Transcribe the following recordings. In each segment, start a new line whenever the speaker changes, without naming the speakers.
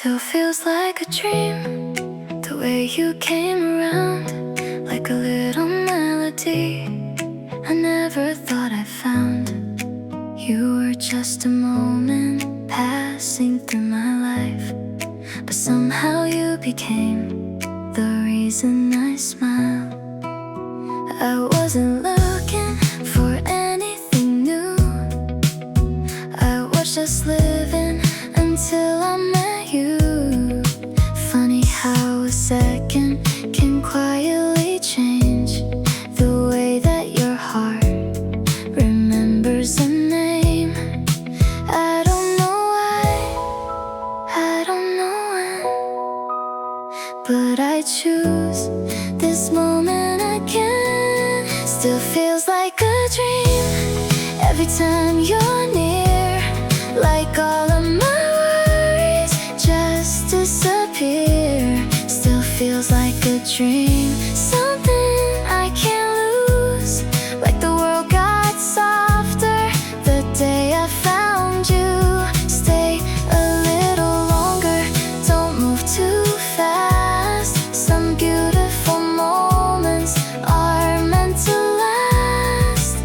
Still feels like a dream, the way you came around, like a little melody I never thought I found. You were just a moment passing through my life, but somehow you became the reason I smile. I wasn't looking for anything new, I was just living until I met you. Funny how a second can quietly change the way that your heart remembers a name. I don't know why, I don't know when, but I choose this moment again. Still feels like a dream every time you're near, like all of my worries just disappear. Still feels like a dream, something I can't lose, like the world got softer the day I found you. Stay a little longer, don't move too fast. Some beautiful moments are meant to last.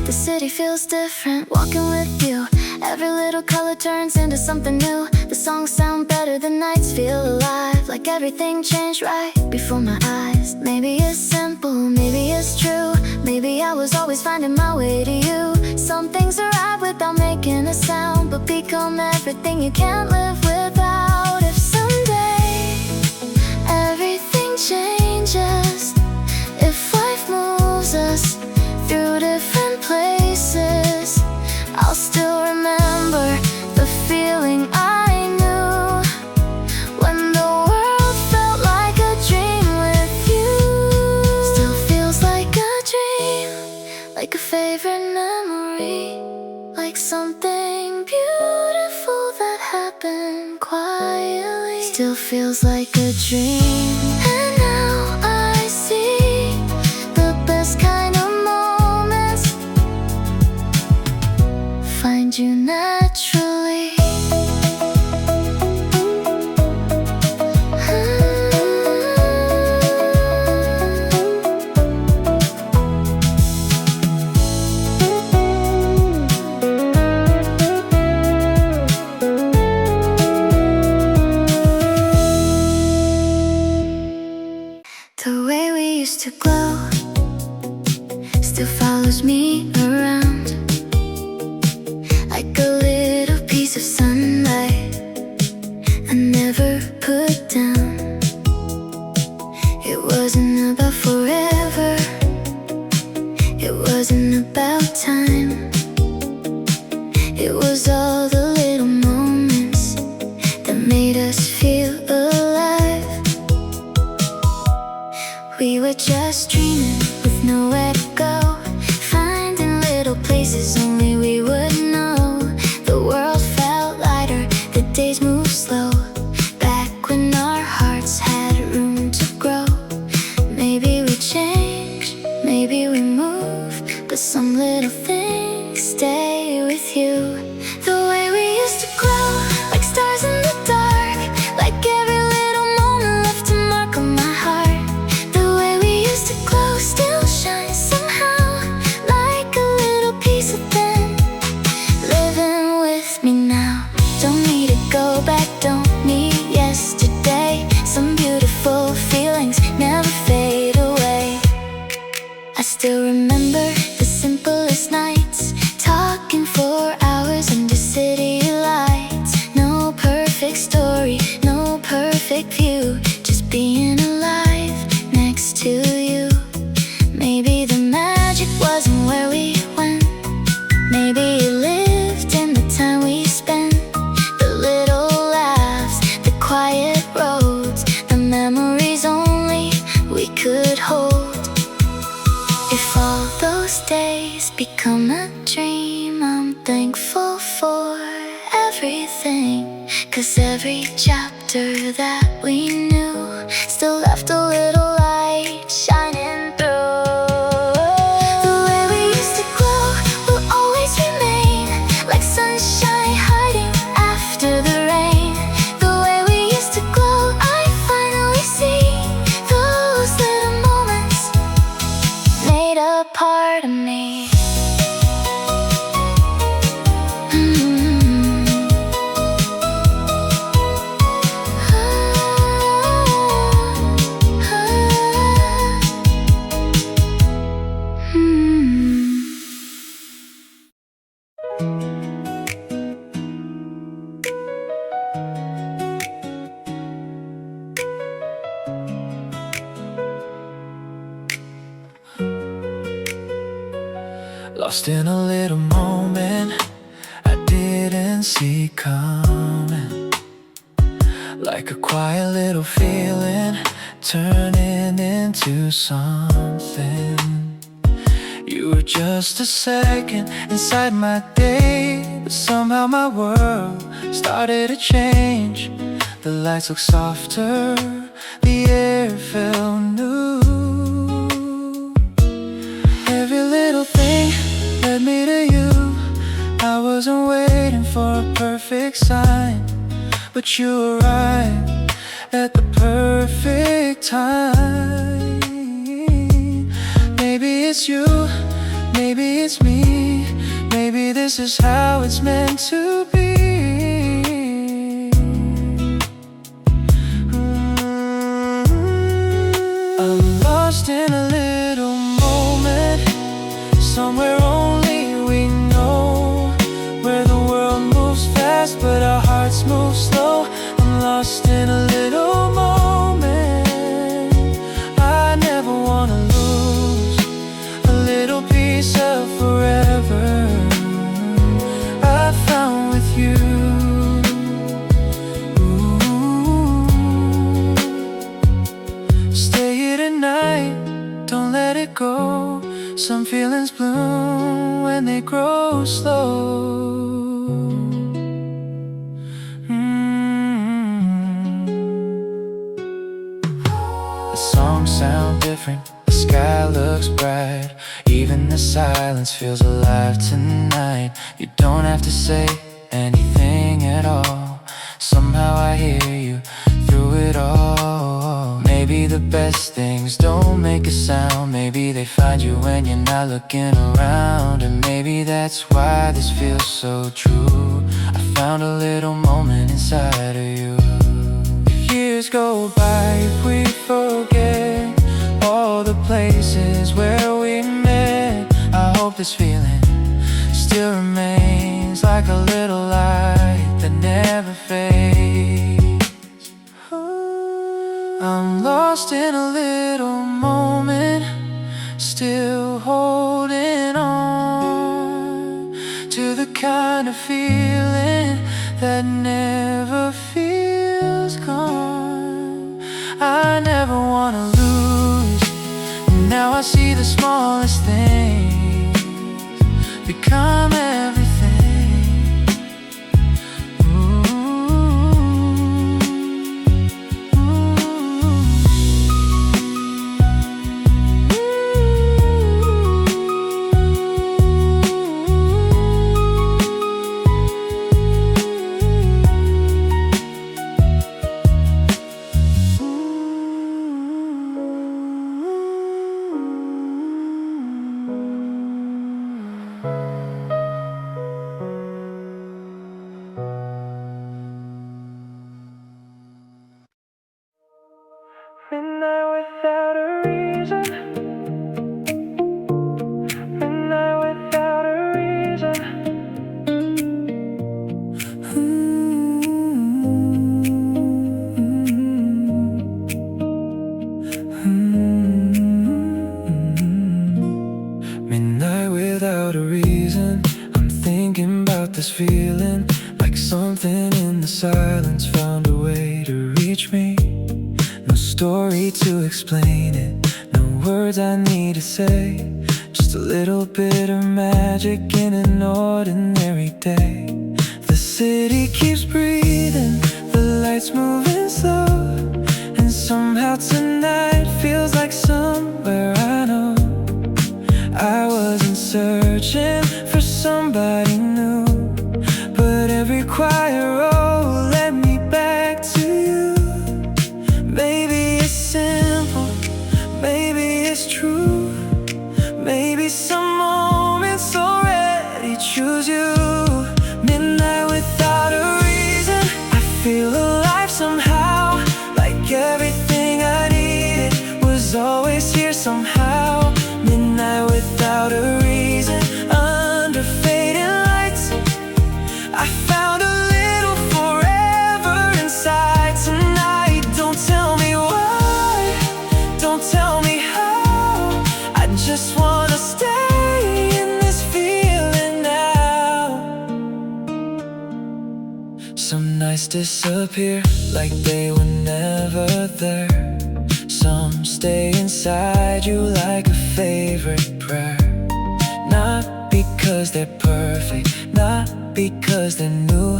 The city feels different walking with you. Every little color turns into something new. The songs sound better, the nights feel alive, like everything changed right before my eyes. Maybe it's simple, maybe it's true, maybe I was always finding my way to you. Some things arrive without making a sound, but become everything you can't live without. If someday everything changes, if life moves us through different places, I'll still remember the feeling I knew when the world felt like a dream with you. Still feels like a dream, like a favorite memory, like something beautiful that happened quietly. Still feels like a dream. And now I see the best kind of moments find you naturally. The way we used to glow still follows me around, like a little piece of sunlight I never put down. It wasn't about forever, it wasn't about time. It was all the little moments that made us feel alive. We were just dreaming with nowhere to go, finding little places only we would know. The world felt lighter, the days moved slow, back when our hearts had room to grow. Maybe we changed, maybe we moved, but some little things stay with you. The way we used to glow, like stars in the dark, like every little moment left a mark on my heart. The way we used to glow still shines somehow, like a little piece of them living with me now. Don't need to go back, don't need yesterday. Some beautiful feelings never fade away. I still remember the simplest nights, talking for hours under city lights. No perfect story, no perfect view, just being alive next to you. Maybe the magic wasn't where we went, maybe it lived in the time we spent. The little laughs, the quiet roads, the memories only we could hold. If all those days become a dream, I'm thankful for everything, 'cause every chapter that we knew still left a little light shining
Lost in a little moment I didn't see coming, like a quiet little feeling turning into something. You were just a second inside my day, but somehow my world started to change. The lights looked softer, the air felt new. Every little thing led me to you. I wasn't waiting for a perfect sign, but you arrived at the perfect time. Maybe it's you, maybe it's me, maybe this is how it's meant to be. I'm lost in a little moment, somewhere only we know, where the world moves fast but our hearts move slow. I'm lost in a little moment I never wanna lose, a little piece of forever I found with you. Ooh. Stay here tonight, don't let it go. Some feelings bloom when they grow slow. The songs sound different, the sky looks bright, even the silence feels alive tonight. You don't have to say anything at all, somehow I hear you through it all. Maybe the best things don't make a sound, maybe they find you when you're not looking around. And maybe that's why this feels so true. I found a little moment inside of you. If years go by, if we forget all the places where we met, I hope this feeling still remains like a little light that never fades. I'm lost in a little moment, still holding on to the kind of feeling that never feels gone. I never wanna lose. Now I see the smallest things become everything. Midnight without a reason. Midnight without a reason. Midnight without a reason. I'm thinking about this feeling, like something in the silence found a way to reach me. No story to explain it, no words I need to say, just a little bit of magic in an ordinary day. The city keeps breathing, the lights moving slow, and somehow tonight feels like somewhere I know. I wasn't searching for somebody new, but every quiet road led me back to you. Maybe it's simple, maybe it's true, maybe some moments already choose you. Midnight without a reason, I feel alive somehow, like everything I needed disappear like they were never there. Some stay inside you like a favorite prayer. Not because they're perfect, not because they're new,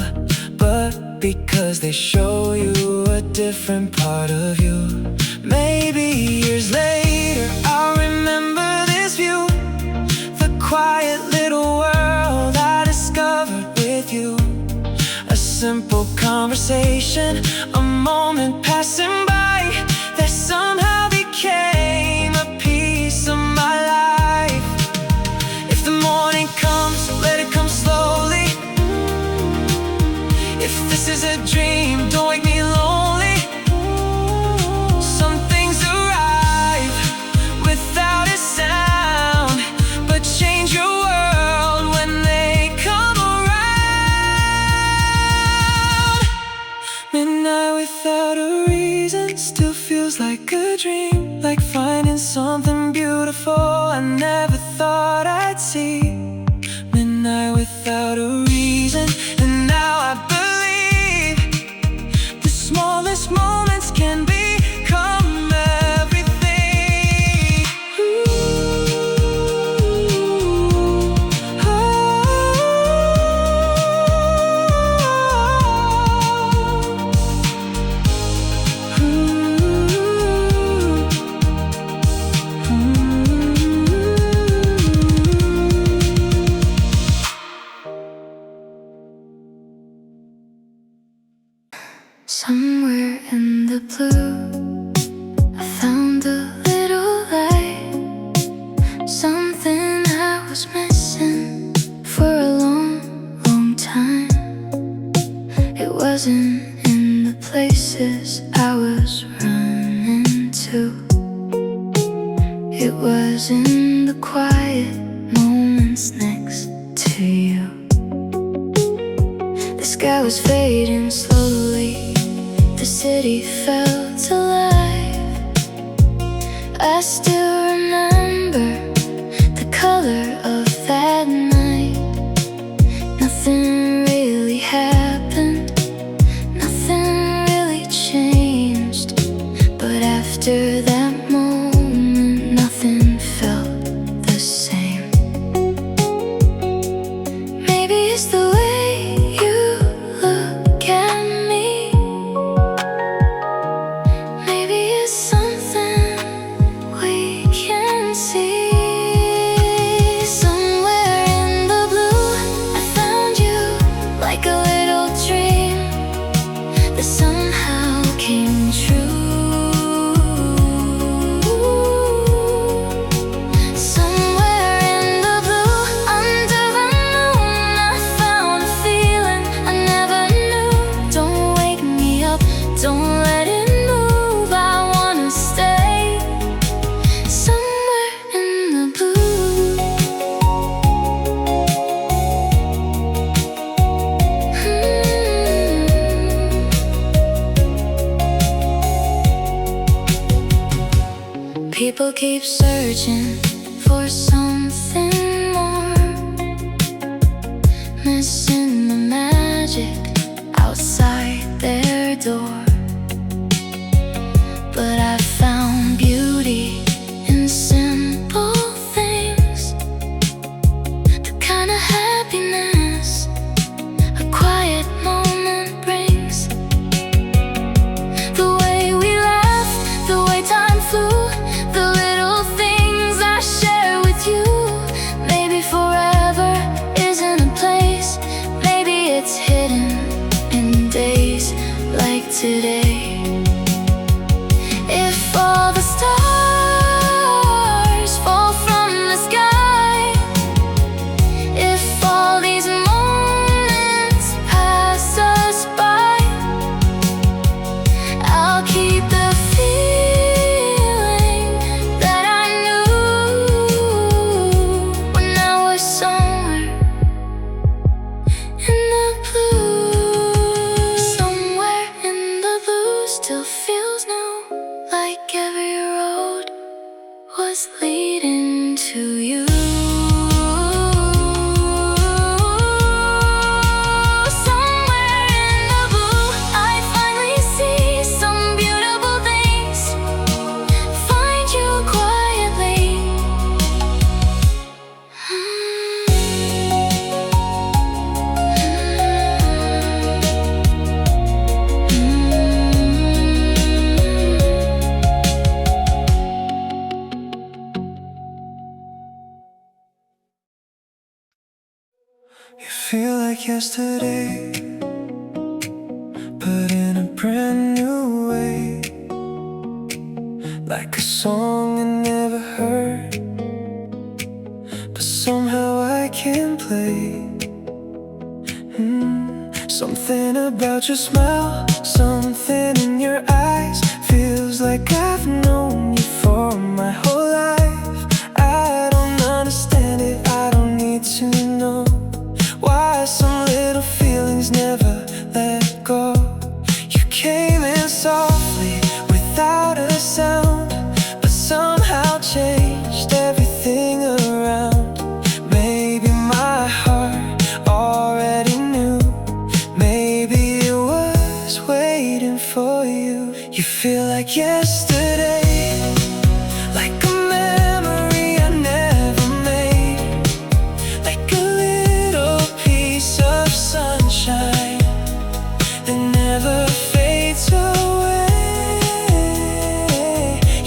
but because they show you a different part of you. Maybe years later I'll remember this view, the quiet little world I discovered with you. A simple conversation, a moment passing by that somehow became a piece of my life. If the morning comes, let it come slowly. If this is a dream, don't wake me lonely. Some things arrive without a sound, but change your world when they come around. Midnight without a reason still feels like a dream, like finding something beautiful I never thought I'd see. Midnight without a reason, and now I believe the smallest moments can become everything.
Somewhere in the blue, I found a little light, something I was missing for a long, long time. It wasn't in the places I was running to, it was in the quiet moments next to you. The sky was fading slowly, the city felt alive. I still remember the color of that night. Nothing really happened, nothing really changed. But after that moment, nothing felt the same. Maybe it's the way you look at me. Maybe it's something we can see. Somewhere in the blue, I found you like a little dream that somehow came true. Somewhere in the blue, under the moon, I found a feeling I never knew. Don't wake me up, don't let it move, I wanna stay somewhere in the blue. People keep searching for something more, missing the magic outside their door. But I found beauty in simple things, the kind of happiness a quiet moment brings. The way we laughed, the way time flew, the little things I share with you. Maybe forever isn't a place, maybe it's hidden in days like today. If all the stars fall from the sky, if all these moments pass us by, I'll keep the feeling that I knew when I was somewhere in the blue. Somewhere in the blue still feels new, like every road was leading to you. Somewhere in the blue,
feel like yesterday, but in a brand new way. Like a song I never heard, but somehow I can play. Something about your smile, something in your eyes, feels like I've known you for my whole life. I don't understand it, I don't need to know why some little feelings never let go. You came in softly without a sound, but somehow changed everything around. Maybe my heart already knew, maybe it was waiting for you. You feel like yesterday, like a memory I never made, like a little piece of sunshine that never fades away.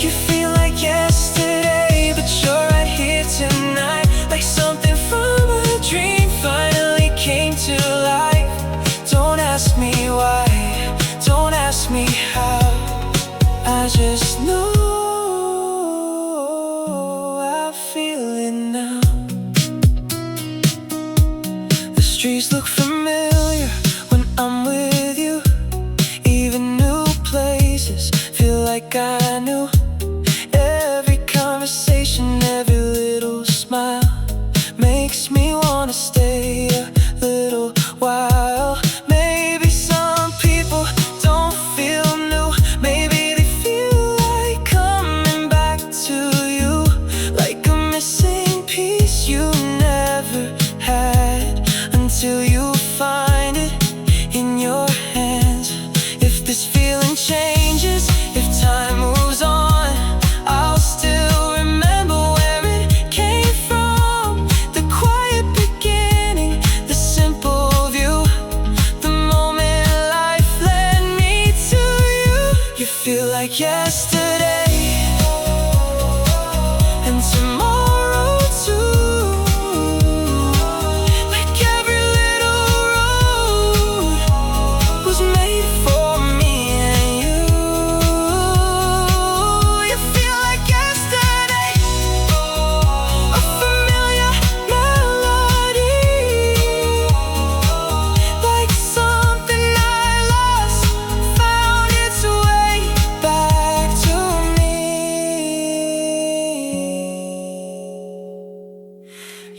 You feel like yesterday, but you're right here tonight, like something from a dream finally came to life. Don't ask me why, don't ask me how, I just know I feel it now. The streets look familiar when I'm with you. Even new places feel like I knew. Every conversation, every little smile makes me wanna stay a little while. Maybe some people don't feel new, maybe they feel like coming back to you, like a missing piece you never had, until you find it in your hands. If this feeling changes, if time moves on, I'll still remember where it came from. The quiet beginning, the simple view, the moment life led me to you. You feel like yesterday, and tomorrow too, like every little road was made for me and you. You feel like yesterday, a familiar melody, like something I lost found its way back to me.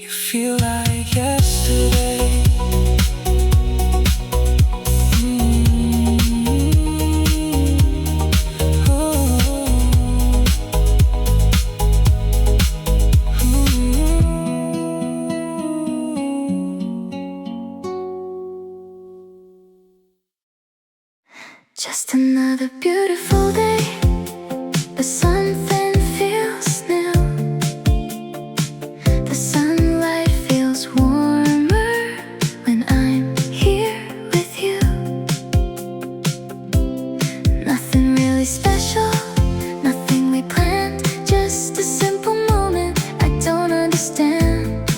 You feel like yesterday.
Just another beautiful day, but something feels new. The sunlight feels warmer when I'm here with you. Nothing really special, nothing we planned, just a simple moment I don't understand.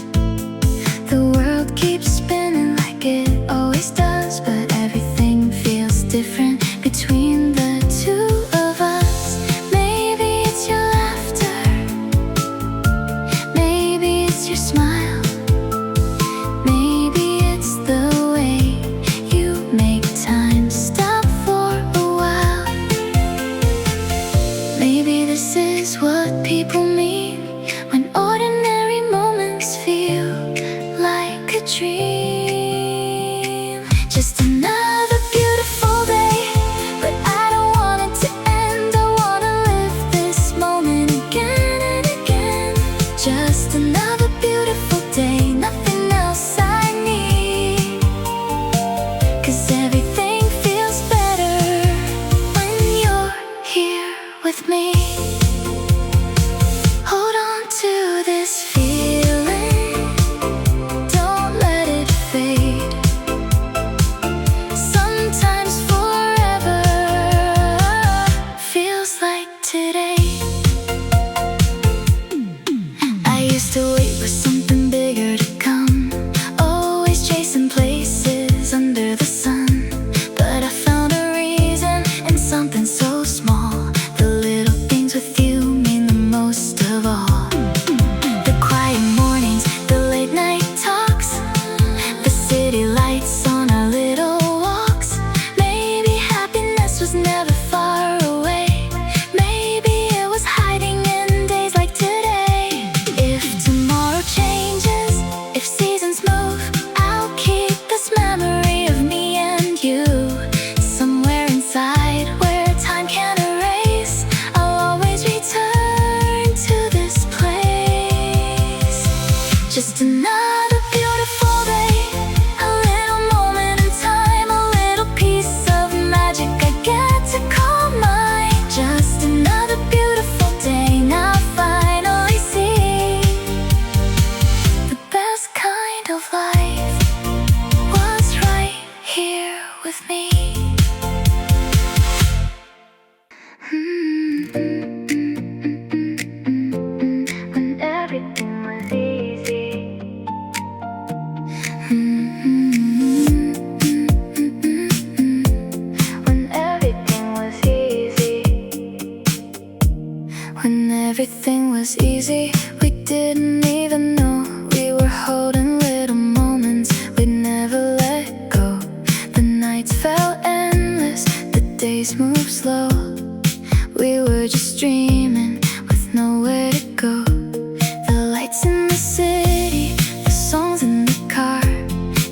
The world keeps spinning like it always does, but everything feels different between the two of Just another beautiful day, a little moment in time, a little piece of magic I get to call mine. Just another beautiful day, now I finally see the best kind of life was right here with me. When everything was easy. When everything was easy. When everything was easy, we didn't even know we were holding little moments we'd never let go. The nights felt endless, the days moved slow. We were just dreaming with nowhere to go. The lights in the city, the songs in the car,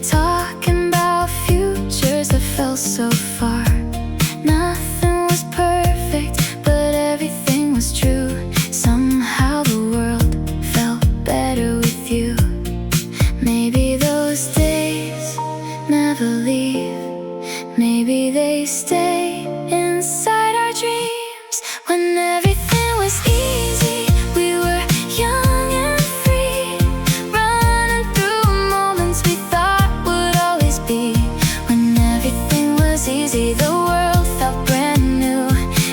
talking about futures that felt so far. Nothing was perfect, but everything was true. Somehow the world felt better with you. Maybe those days never leave. Maybe they stay inside our dreams. When everything was easy, we were young and free, running through moments we thought would always be. When everything was easy, the world felt brand new.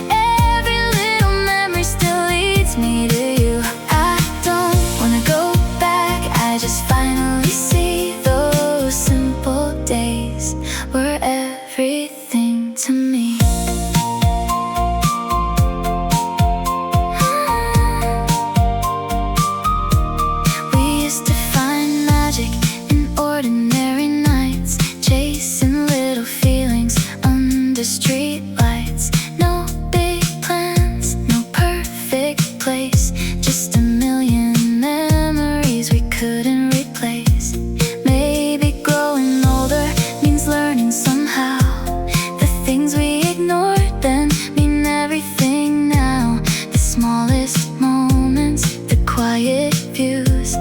Every little memory still leads me to you. I don't wanna go back, I just finally see those simple days were everything to me. We used to find magic in ordinary nights, chasing little feelings under street lights. No big plans, no perfect place, just a million memories we couldn't replace. Maybe growing older means learning somehow. The things we ignored then mean everything now. The smallest moments, the quiet views,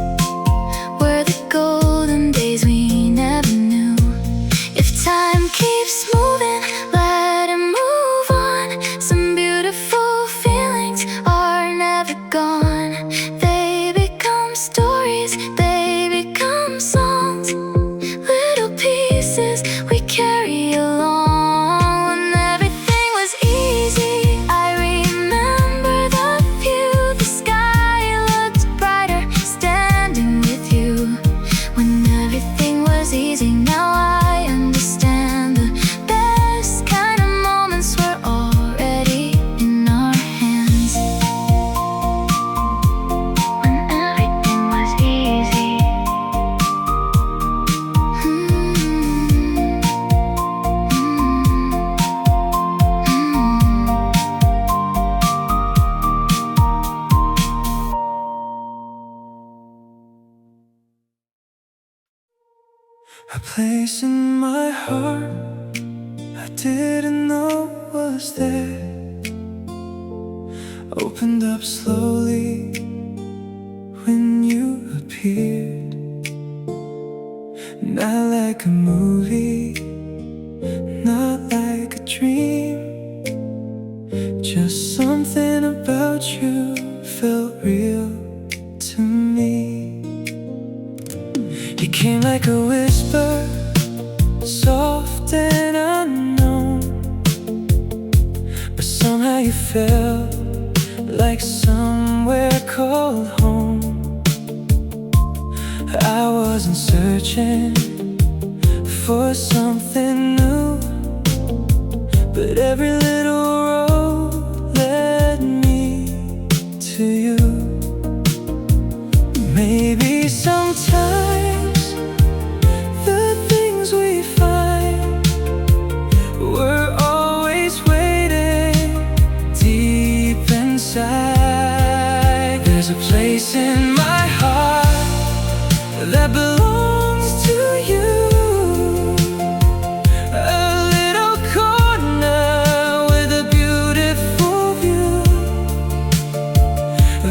were the golden days we never knew. If time keeps moving, let it move on. Some beautiful feelings are never gone. They become stories, they become songs, little pieces we carry along. When everything was easy, I remember the view. The sky looked brighter standing with you. When everything was easy, now I understand. The best kind of moments were already in our hands. When everything was easy.
A place in my heart I didn't know was there, opened up slowly when you appeared. Not like a movie, not like a dream, just something about you felt real to me. You came like a whisper, soft and unknown, but somehow you felt like somewhere called home. I wasn't searching for something new, but every little road led me to you. Maybe sometimes the things we find were always waiting deep inside. There's a place in my heart that belongs to you, a little corner with a beautiful view.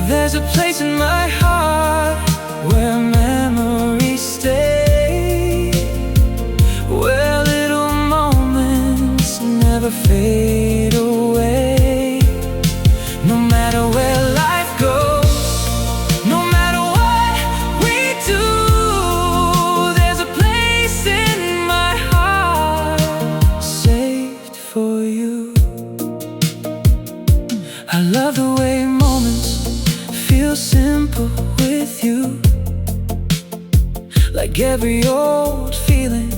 There's a place in my heart where memories stay, where little moments never fade away. No matter where life goes, no matter what we do, there's a place in my heart saved for you. I love the way moments feel simple with you, like every old feeling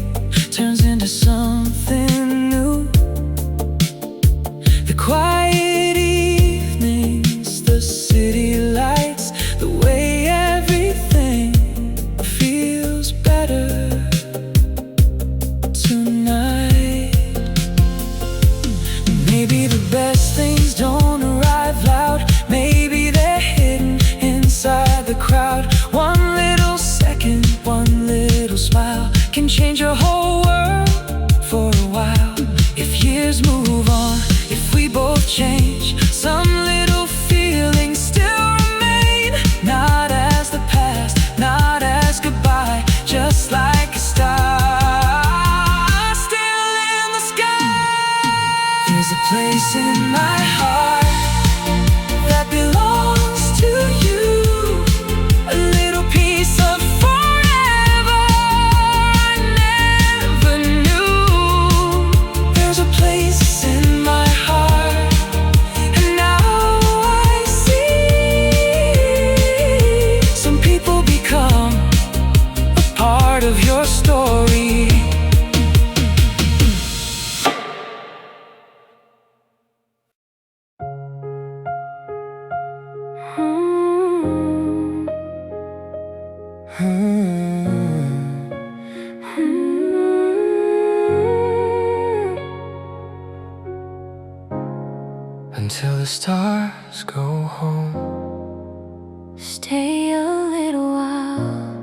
turns into something new. The quiet evenings, the city lights, the way everything feels better tonight. Maybe the best things don't arrive loud, maybe they're hidden inside the crowd. One little second, one little smile can change your whole world for a while. If years move on, if we both change, some little feelings still remain. Not as the past, not as goodbye, just like a star still in the sky. There's a place in my heart that belongs to you, a little piece of forever I never knew. There's a place in my heart, and now I see. Some people become a part of your story. Until the stars go home,
Stay a little while,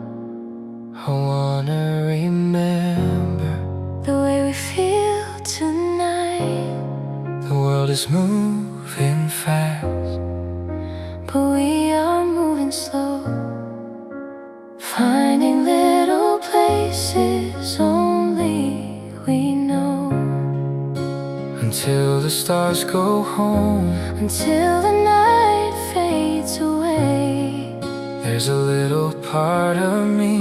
I wanna remember
the way we feel tonight.
the world is moving fast,
But we are moving slow, finding little places only we know.
until the stars go home.
Until the night fades away,
There's a little part of me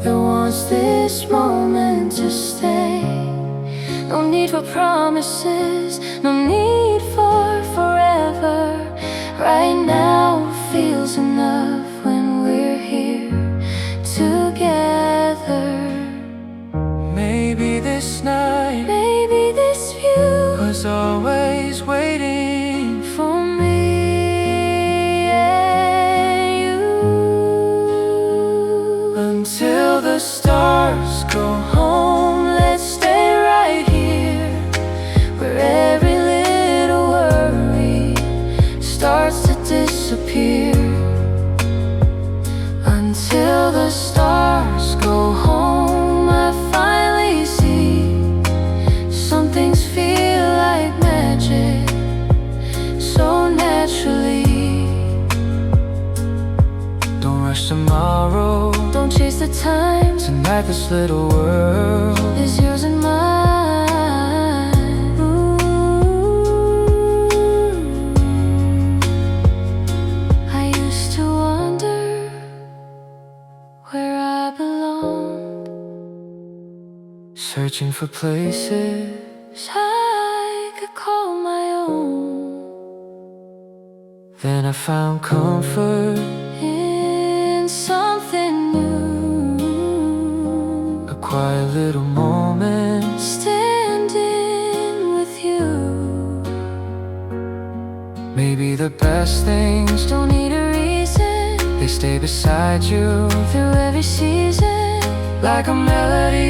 that wants this moment to stay. No need for promises, no need for forever. Right now feels enough when we're here together.
maybe this night
Maybe this view
was always waiting
for me and you.
until the stars go home.
Let's stay right here, where every little worry starts to disappear. Until the stars go home, I finally see some things feel like magic, so naturally.
Don't rush tomorrow,
Don't chase the time,
tonight this little world
is yours and mine. Ooh. I used to wonder where I belonged,
searching for places
I could call my own.
then I found comfort,
In something new,
a quiet little moment.
standing with you.
Maybe the best things,
Don't need a reason,
they stay beside you,
through every season.
like a melody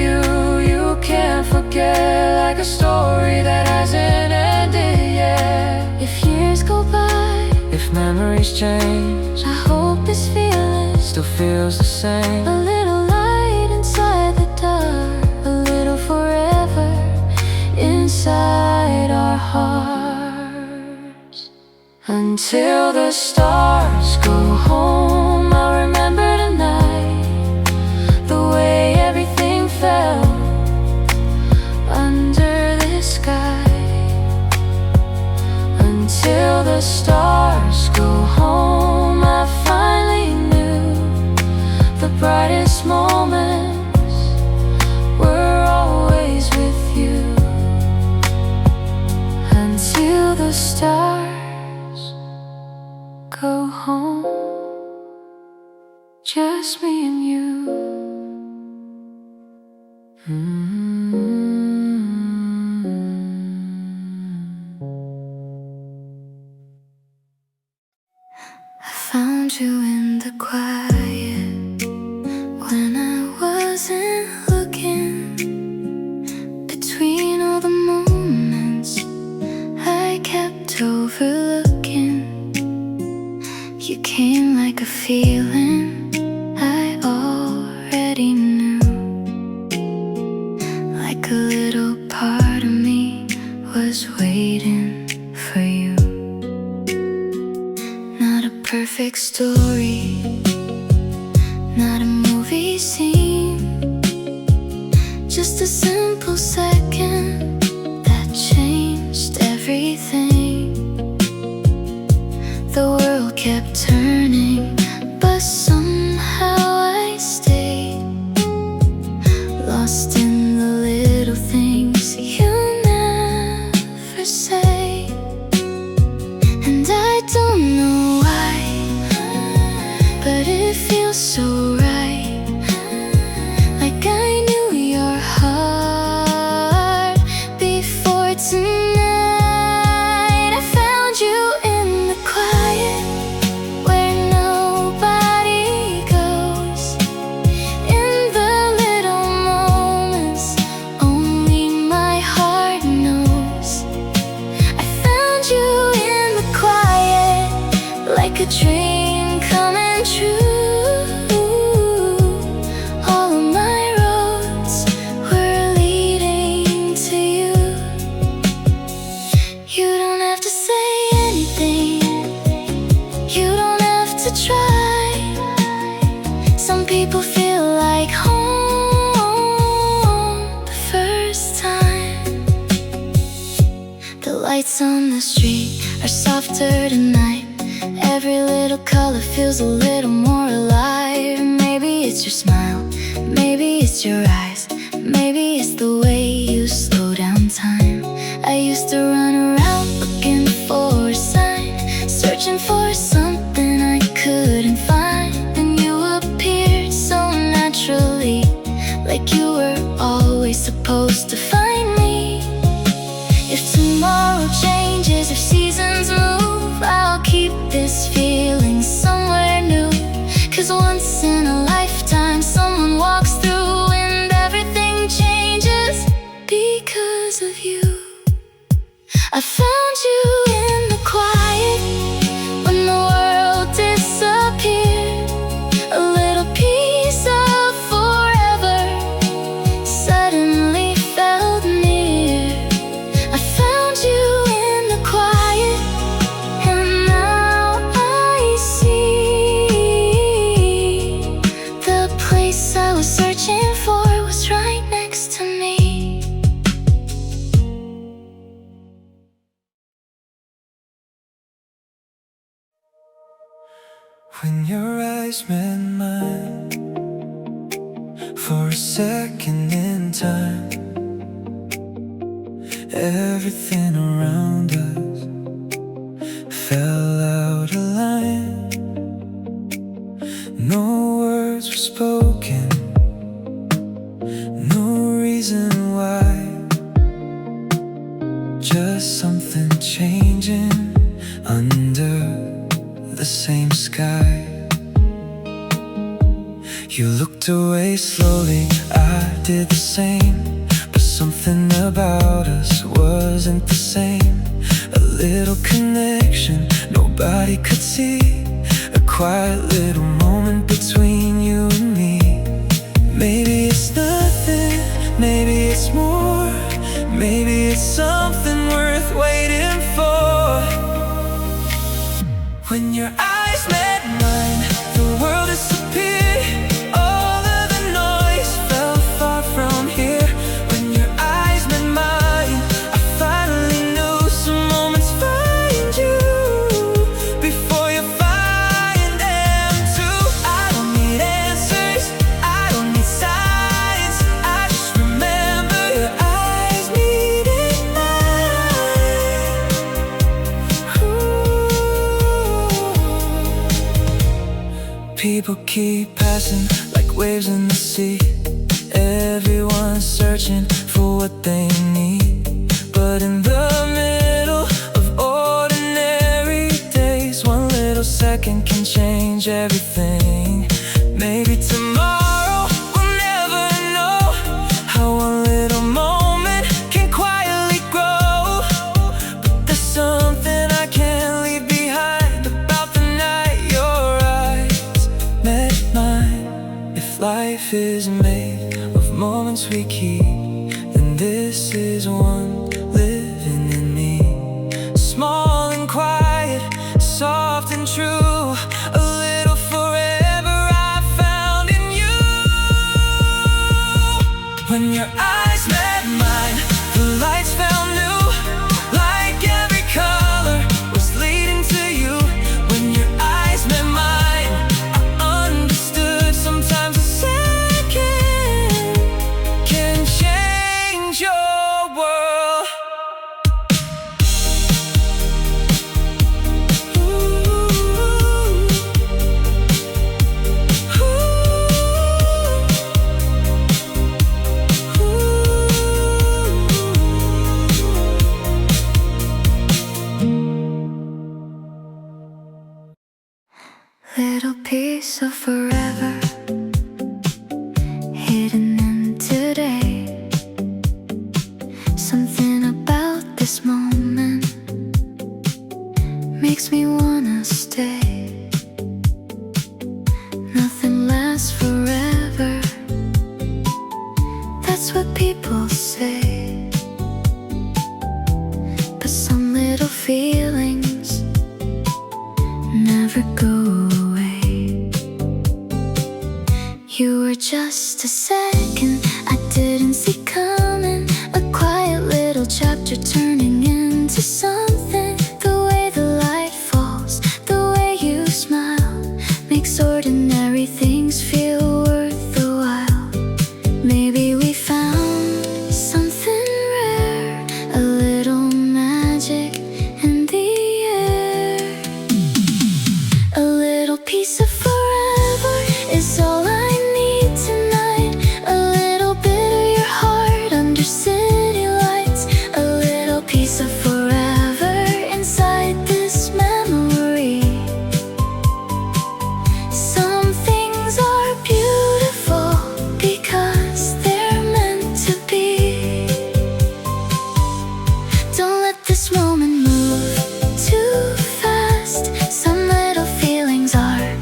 you can't forget, like a story that hasn't ended yet.
If years go by,
If memories change,
I hope this feeling
still feels the same.
a little light inside the dark, a little forever inside our hearts. Until the stars go home, I'll remember tonight just me and you. I found you in the quiet when I wasn't looking. Between all the moments I kept overlooking, you came like a feeling I already knew. Like a little part of me was waiting for you. Not a perfect story, not a movie scene, just a simple second that changed everything. The world kept turning, but somehow I stayed, lost in the little things you never say. And I don't know why, but it feels so right. Like I knew your heart before tonight. I found you in the quiet where nobody goes, in the little moments only my heart knows. I found you in the quiet, like a dream coming true. All of my roads were leading to you. You don't have to say anything, you don't have to try. Some people feel like home the first time. The lights on the street are softer tonight. Every little color feels a little more alive. Maybe it's your smile, maybe it's your eyes, maybe it's the way you slow down time. I used to run around looking for a sign, searching for something I couldn't find. And you appeared so naturally, like you were always supposed to find me. If tomorrow changes, if seasons move, I'll keep this feeling somewhere new. 'Cause once in a lifetime someone walks through and everything changes because of you. I found you in the quiet when the world disappeared. A little piece of forever suddenly felt near. I found you in the quiet, and now I see the place I was searching for was right next to me.
When your eyes met mine for a second in time, everything around us fell out of line. No words were spoken, no reason why, just something changing under the same sky. You looked away slowly, I did the same, but something about us wasn't the same. A little connection nobody could see, a quiet little moment between you and me. Maybe it's nothing, maybe it's more, maybe it's something worth waiting for. When your eyes met mine, the world disappeared. All of the noise fell far from here. When your eyes met mine, I finally knew some moments find you before you find them too. People keep passing like waves in the sea. Everyone's searching for what they need. But in the middle of ordinary days, one little second can change everything. Maybe tomorrow we'll never know how one little moment can quietly grow. But there's something I can't leave behind about the night your eyes met mine. If life is made of moments we keep, then this is one living in me. Small and quiet, soft and true, a little forever I found in you. When your eyes met mine, the lights felt new, like every color was leading to you. When your eyes met mine, I understood sometimes a second can change your world.
Little piece of forever hidden in today. Something about this moment makes me wanna stay. Nothing lasts forever, that's what people say. But some little feelings never go away. You were just a second I didn't see coming, a quiet little chapter turning into something. The way the light falls, the way you smile, makes ordinary things feel worth the while. Maybe we found something rare, a little magic in the air. A little piece of forever is all I need tonight. A little bit of your heart under city lights. A little piece of forever inside this memory. Some things are beautiful because they're meant to be. Don't let this moment move too fast. Some little feelings are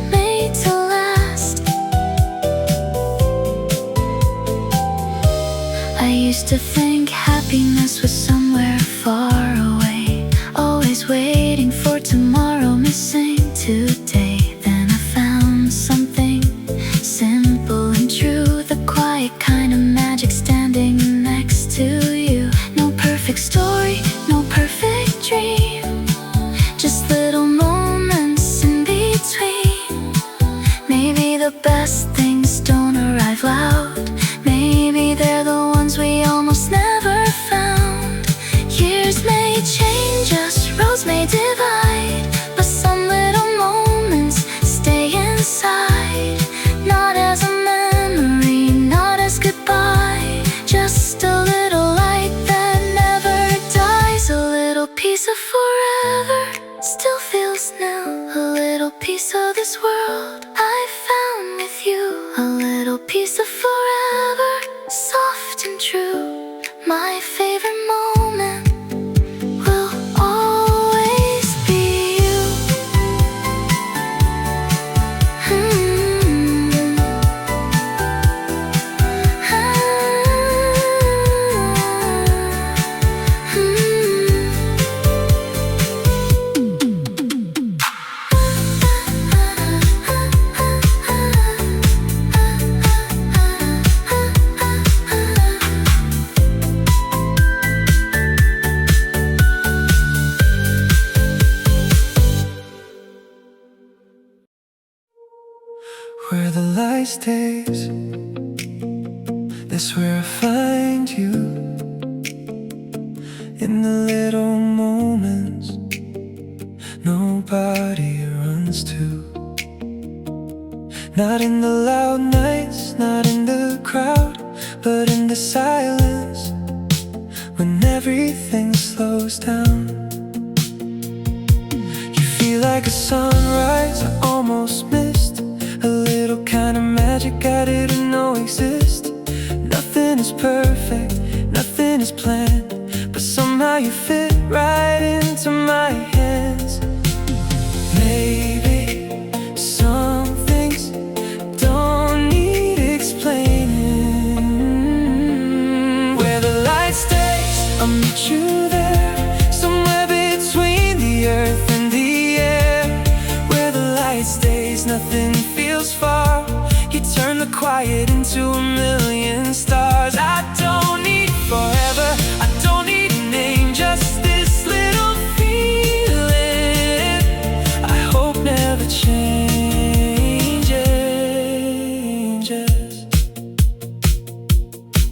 made to last. I used to think happiness was somewhere far away, always waiting for tomorrow, missing today. Then I found something simple and true, the quiet kind of magic standing next to you. No perfect story, no perfect dream, just little moments in between. Maybe the best things don't arrive loud. Maybe they're the ones we almost never found. Years may change us, roads may divide, but some little moments stay inside. Not as a memory, not as goodbye, just a little light that never dies. A little piece of forever still feels new. A little piece of this world I found with you. A little piece of forever, soft and true. My favorite moment will always be you.
Where the light stays, that's where I find you. In the little moments nobody runs to. Not in the loud nights, not in the crowd, but in the silence, when everything slows down. You feel like a sunrise I almost missed, a little kind of magic I didn't know exist. Nothing is perfect, nothing is planned, but somehow you fit right into my hands. Maybe some things don't need explaining. Where the light stays, I'll meet you there, somewhere between the earth and the air. Where the light stays, nothing feels far. You turn the quiet into a million stars. I don't need forever, I don't need a name, just this little feeling I hope never changes.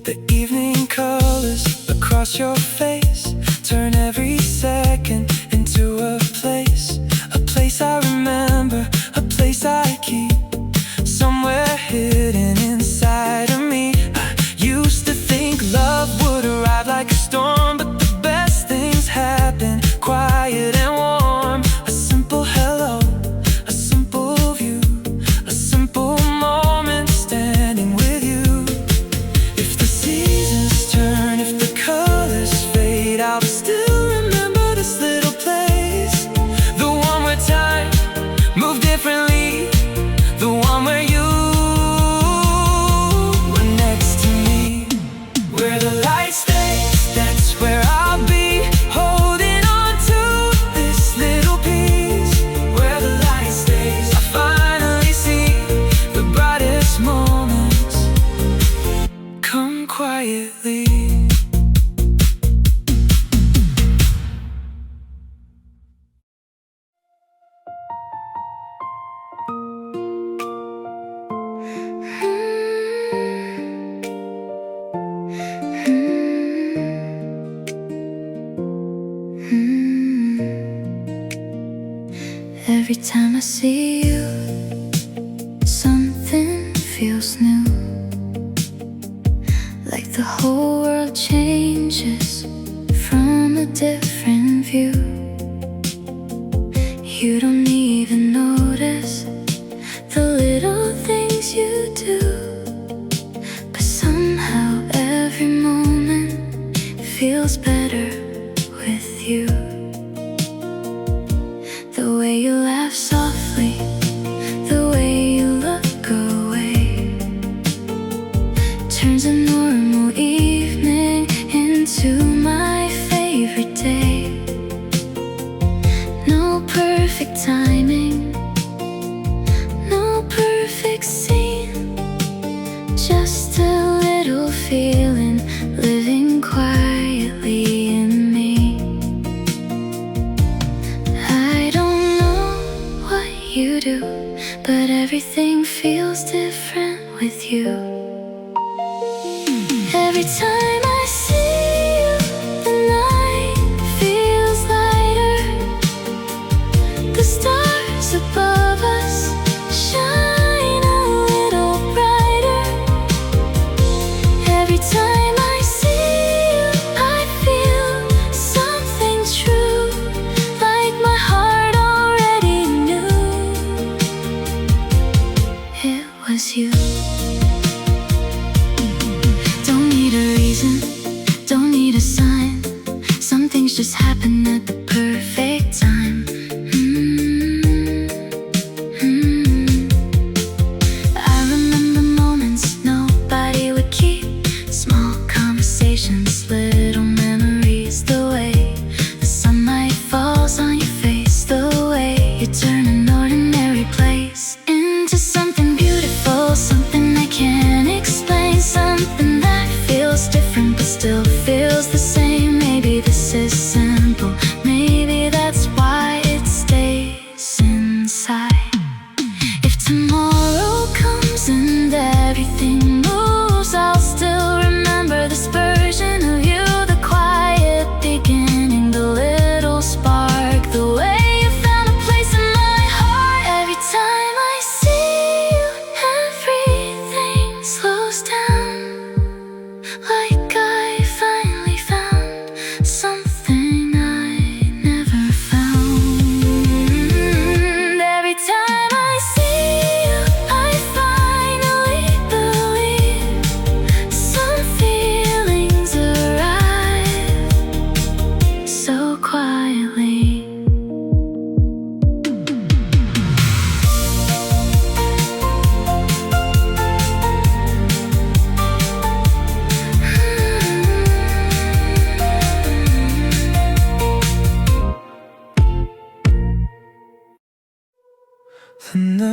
The evening colors across your face turn every second into a place I remember, a place I keep, somewhere hidden inside of me. I used to think love would arrive like a storm, but the best things happen quiet and warm. A simple hello, a simple view, a simple moment standing with you. If the seasons turn, if the colors fade, I'll still remember this little place, the one where time moved differently, the one where you were next to me. Where the light stays, that's where I'll be, holding on to this little piece. Where the light stays, I finally see the brightest moments come quietly.
Every time I see you, something feels new, like the whole world changes from a different view. You don't even notice the little things you do, but somehow every moment feels better with you. The way you laugh softly, the way you look away, turns a normal evening into my favorite day. No perfect timing, no perfect scene, just a little feeling living quietly in me. I don't know what you do, but everything feels different with you. Every time I see you, the night feels lighter. The stars above us shine a little brighter. Every time I see you, I feel something true, like my heart already knew it was you. Don't need a reason, don't need a sign. Some things just happen at the perfect time. I remember moments nobody would keep, small conversations, little memories. The way the sunlight falls on your face, the way you turn an ordinary place into something beautiful, something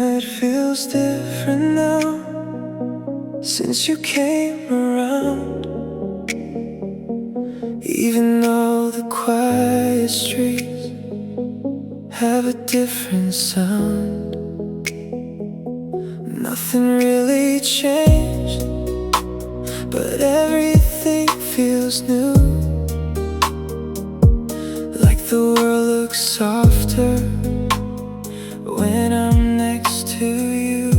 night feels different now since you came around. Even though the quiet streets have a different sound, nothing really changed, but everything feels new. Like the world looks softer when I'm next to you.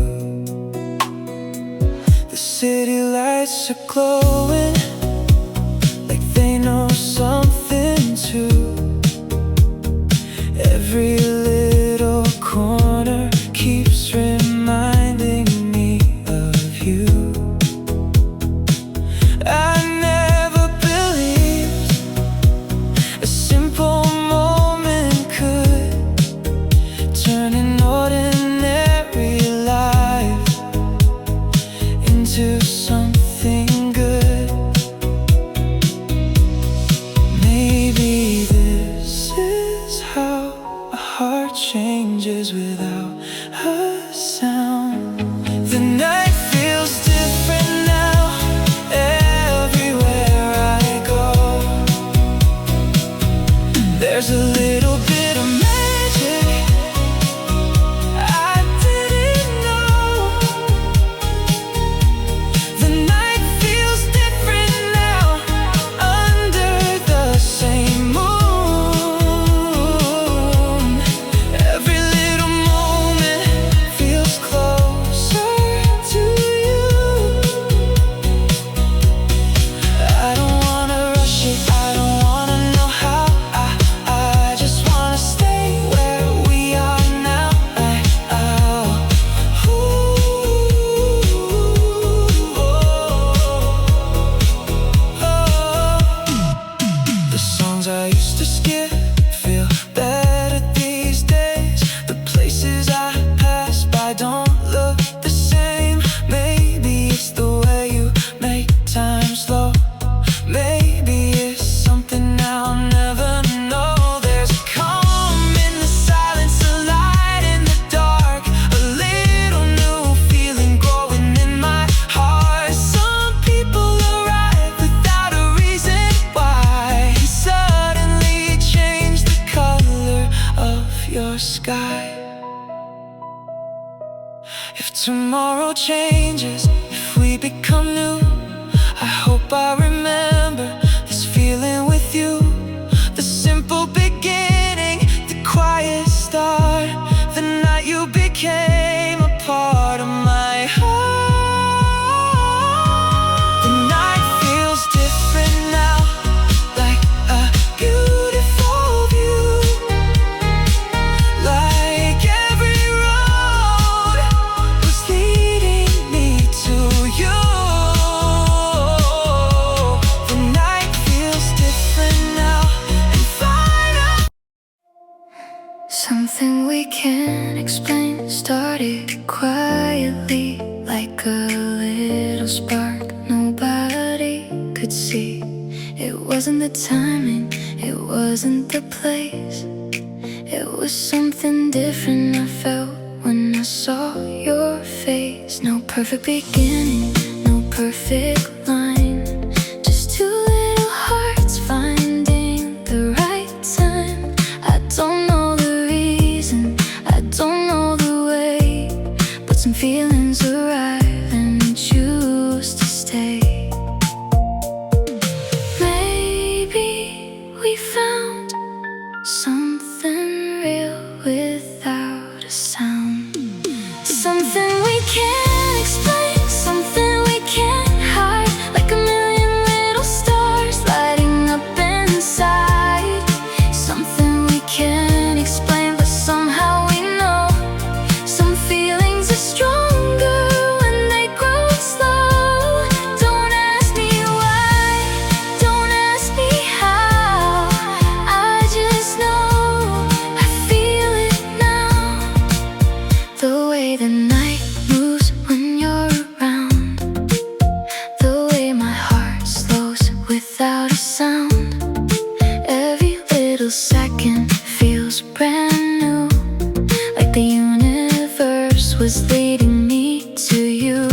The city lights are glowing like they know something too. Every little corner keeps reminding me of you. I never believed a simple moment could turn an ordinary life into something good. Maybe this is how a heart changes without a sound. The night feels different now everywhere I go. There's a little bit of magic I didn't know. The night feels different now under the same moon. Every little moment feels closer to you. I don't wanna rush it, I don't wanna know how. I just wanna stay where we are now. The songs I used to skip feel better these days. The places I pass by don't look the same. Maybe it's the way you make time slow. Maybe it's something I'll never know. There's a calm in the silence, a light in the dark, a little new feeling growing in my heart. Some people arrive without a reason why, and suddenly change the color of your sky. If tomorrow changes, if we become new, I hope I remember this feeling with you. The simple beginning, the quiet start, the night you became a part of my heart. The night feels different now, like a beautiful view. Like every road was leading me to you. The night feels different now and final.
Something we can't explain started quietly, like a little spark nobody could see. It wasn't the timing, it wasn't the place. It was something different I felt when I saw your face. No perfect beginning, no perfect line, just two little hearts finding the right time. I don't know the reason, I don't know the way, but some feelings arrive and choose to stay. Maybe we found something real without a sound. Something we can't explain, something we can't hide, like a million little stars lighting up inside. Something we can't explain, but somehow we know. Some feelings are stronger when they grow slow. Don't ask me why, don't ask me how. I just know I feel it now. The way the night moves when you're was leading me to you.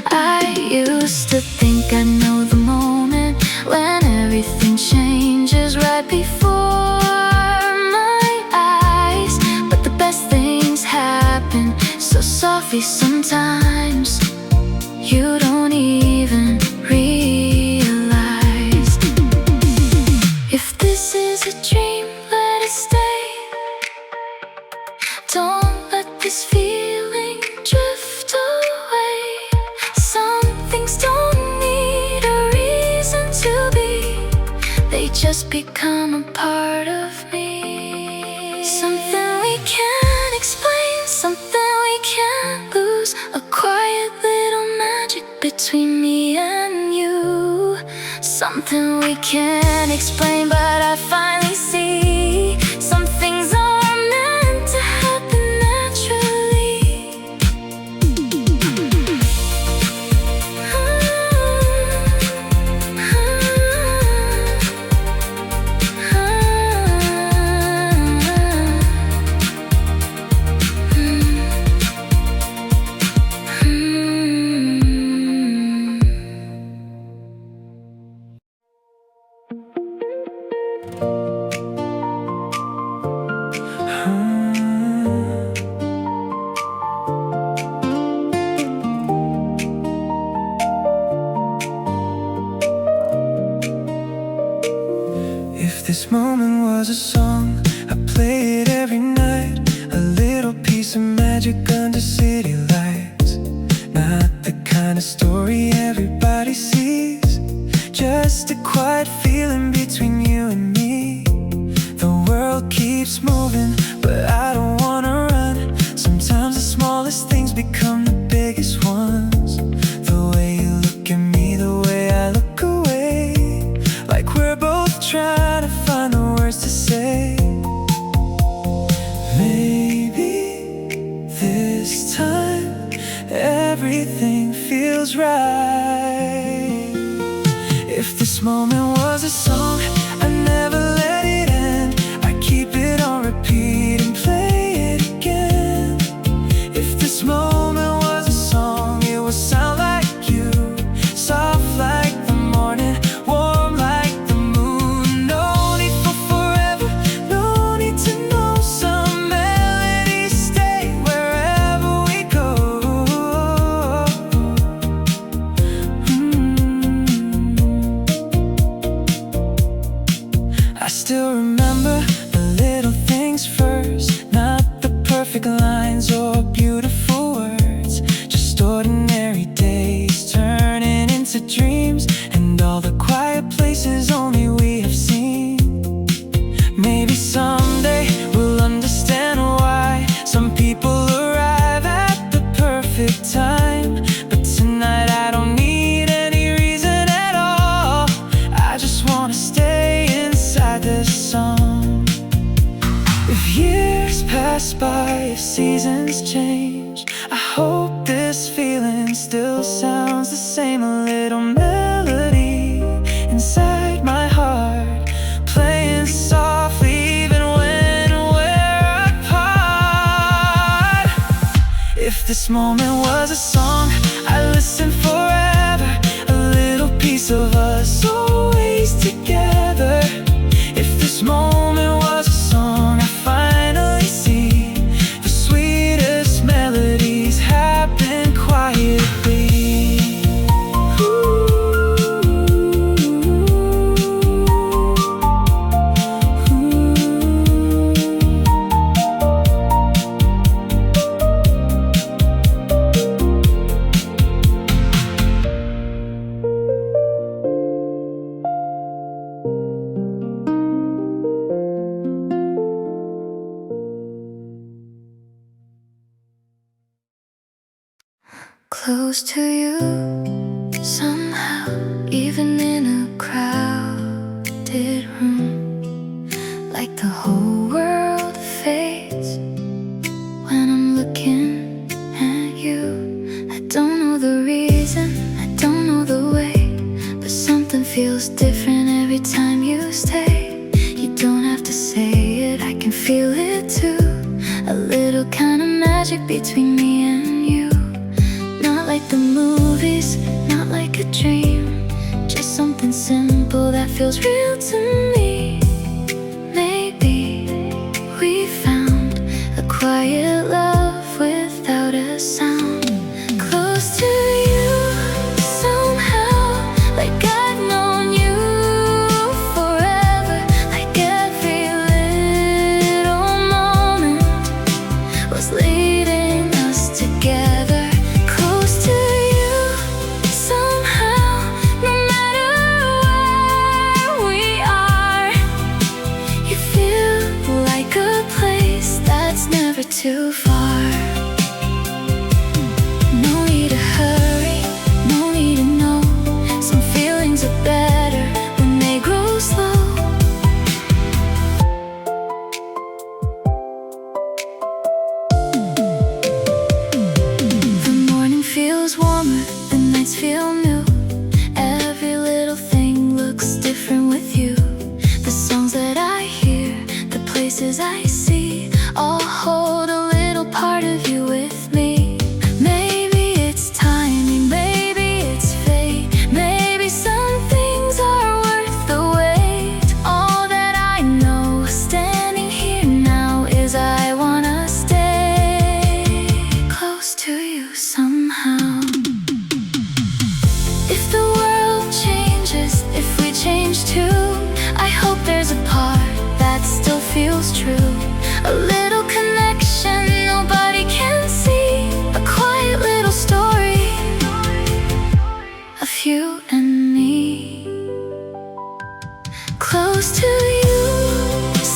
I used to think I know the moment when everything changes right before my eyes. But the best things happen so softly sometimes you don't even realize. If this is a dream, let it stay. Don't let this feeling drift away. Some things don't need a reason to be, they just become a part of me. Something we can't explain, something we can't lose, a quiet little magic between me and you. Something we can't explain, but I finally see some things are meant to happen naturally.
If this moment was a song, I'd play it every night. A little piece of magic under city lights. Not the kind of story everybody sees, just a quiet feeling between you and me. The world keeps moving, but I don't wanna run. Sometimes the smallest things become the biggest ones. The way you look at me, the way I look away, like we're both trying to find the words to say. Maybe this time everything feels right. If this moment was a song, I never let it end. I keep it on repeat and play it again. If this moment was a song, it would sound like you, soft like the morning, warm like the moon. No need for forever, no need to know. Some melodies stay wherever we go. I still remember the little things first, not the perfect lines or beautiful words, just ordinary days turning into dreams, and all the quiet places only we have seen. Maybe someday we'll understand why some people arrive at the perfect time, but tonight I don't need any reason at all. I just wanna stay inside this song. If years pass by, if seasons change, I hope this feeling still sounds the same. A little melody inside my heart, playing softly even when we're apart. If this moment was a song, I'd listen forever. A little piece of us always together. If this moment was a song, I finally see the sweetest melodies happen quietly.
Close to you somehow, even in a crowded room, like the whole world fades when I'm looking at you. I don't know the reason, I don't know the way, but something feels different every time you stay. You don't have to say it, I can feel it too. A little kind of magic between me and like the movies, not like a dream. Just something simple that feels real to me. Maybe we found a quiet love without a sound. Close to you somehow, like I've known you forever. Like every little moment was leading us together. Close to you somehow, no matter where we are. You feel like a place that's never too far. No need to hurry, no need to know. Some feelings are better when they grow slow. The morning feels warmer, the nights feel new. Every little thing looks different with you. The songs that I hear, the places I see, all hold a little part of you with me. Maybe it's timing, maybe it's fate. Maybe some things are worth the wait. All that I know, standing here now, is I wanna stay close to you somehow. If the world changes, if we change too, I hope there's a part that still feels true. A little connection nobody can see. A quiet little story of you and me. Close to you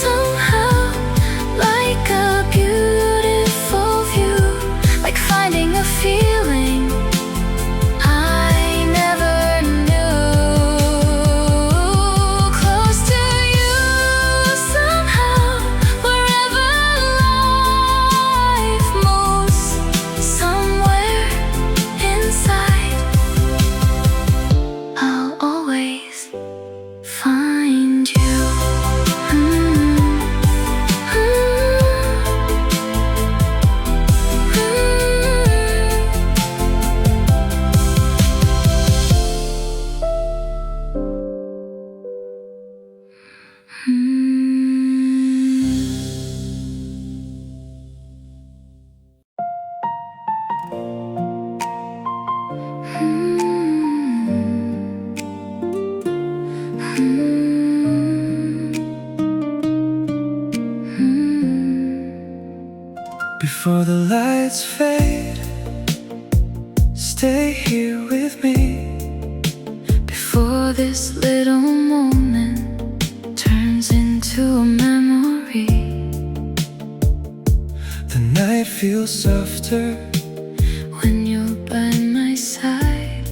somehow, like a beautiful view. Like finding a feeling I never knew. Close to you somehow, wherever life moves. Somewhere inside, I'll always find you.
Before the lights fade, stay here with me.
Before this little moment turns into a memory.
The night feels softer,
When you're by my side,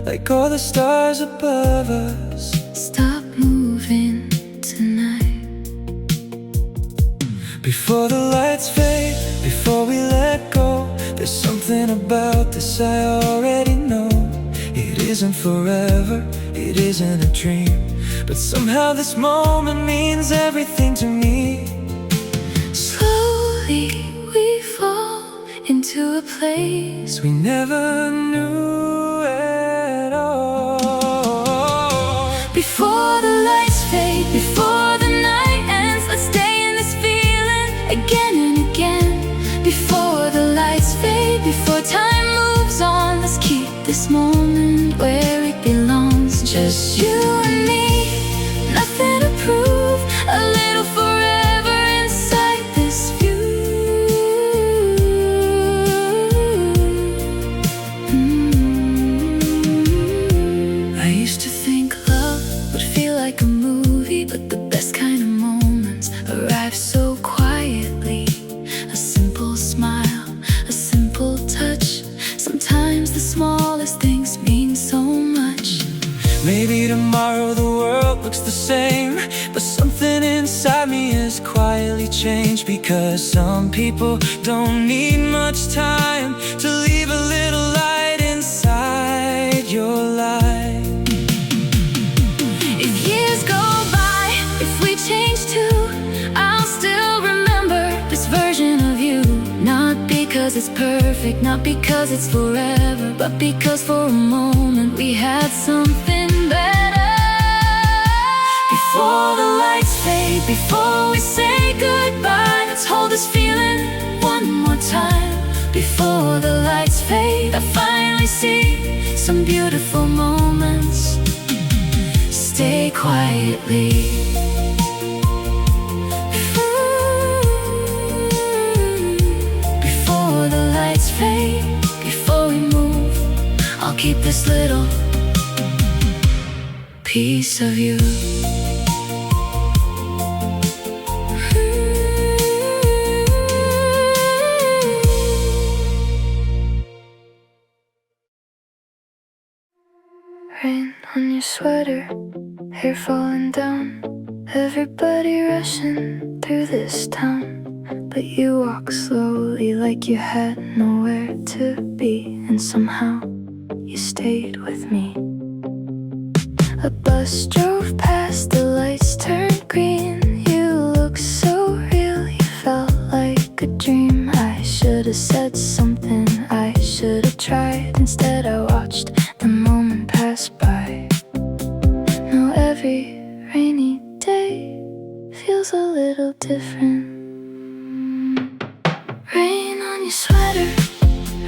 like all the stars above us.
stop moving tonight.
Before the lights fade, before we let go, there's something about this I already know. It isn't forever, it isn't a dream, but somehow this moment means everything to me.
Slowly we fall into a place
We never knew at all.
before the lights fade, before the night ends. Let's stay in this feeling again and again. Before the lights fade, before time moves on, let's keep this moment where it belongs. Just you and me, nothing to prove. A little forever inside this view. I used to think love would feel like a movie, but the best kind of moments arrive so quietly. A simple smile, a simple touch. Sometimes the smallest things mean so much.
Maybe tomorrow the world looks the same, but something inside me has quietly changed. Because some people don't need much time to leave a little light inside your life.
If years go by, if we change too, I'll still remember this version of you. Not because it's it's perfect, not because it's forever, but because for a moment we had something better. Before the lights fade, before we say goodbye, let's hold this feeling one more time. Before the lights fade, I finally see some beautiful moments. Stay quietly. Before the lights fade, before we move, I'll keep this little piece of you. Rain on your sweater, hair falling down, everybody rushing through this town. But you walk slowly like you had nowhere to be, and somehow you stayed with me. A bus drove past, the lights turned green. You looked so real, you felt like a dream. I should have said something, I should have tried. Instead I watched the moment pass by. Now every rainy day feels a little different. Rain on your sweater,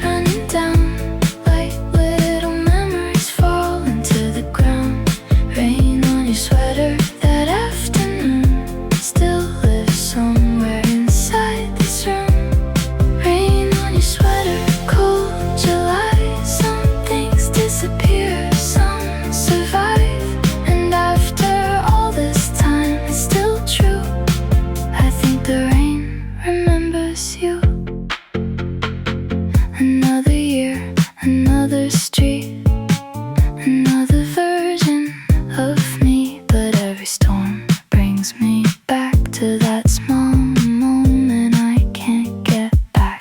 running down like little memories fall into the ground. Rain on your sweater, that afternoon still lives somewhere inside this room. Rain on your sweater, cold July. Some things disappear, some survive, and after all this time it's still true. I think the rain remembers you. Another year, another street, another version of me. But every storm brings me back to that small moment I can't get back.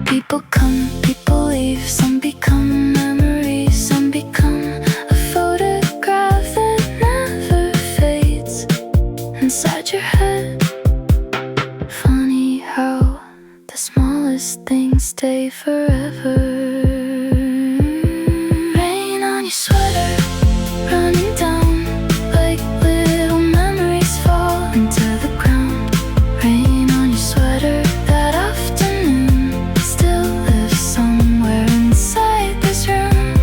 People come, people leave, some become memories, some become a photograph that never fades inside your head. Funny how the smallest things stay forever. Rain on your sweater, running down like little memories fall into the ground. Rain on your sweater, that afternoon still lives somewhere inside this room.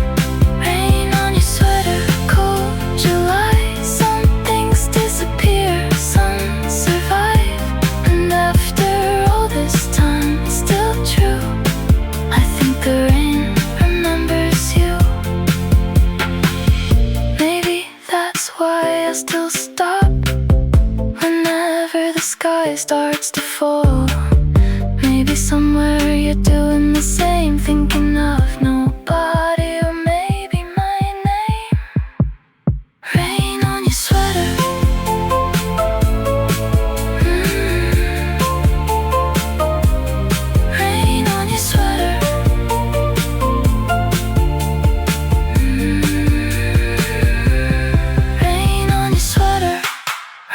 Rain on your sweater, cold July. Some things disappear, some survive, and after all this time it's still true. I think the rain remembers you. Maybe that's why I still stop whenever the sky starts to fall. Maybe somewhere you're doing the same, thinking of nobody, or maybe my name. Rain on your sweater. Rain on your sweater. Rain on your sweater,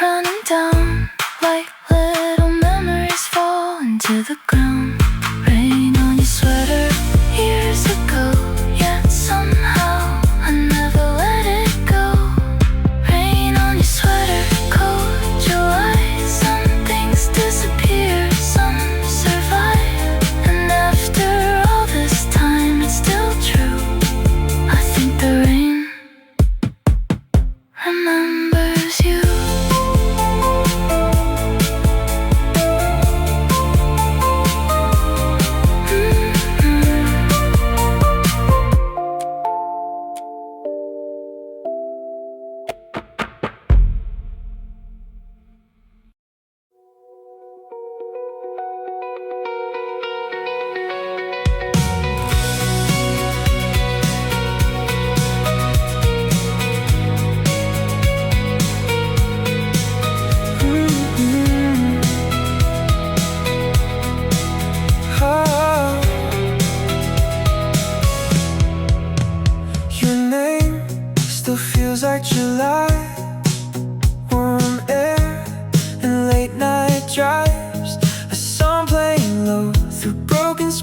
running down like little memories fall into the ground. Rain on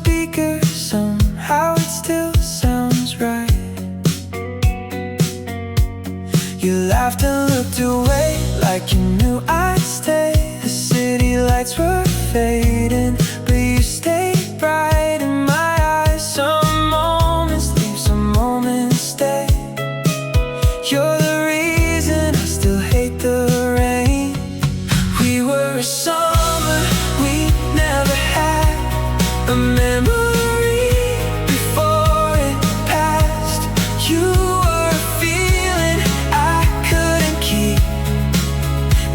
speaker, somehow it still sounds right. You laughed and looked away like you knew I'd stay. The city lights were fading, but you stayed bright in my eyes. Some moments leave, some moments stay. You're the reason I still hate the rain. We were a summer we never had, a memory before it passed. You were a feeling I couldn't keep.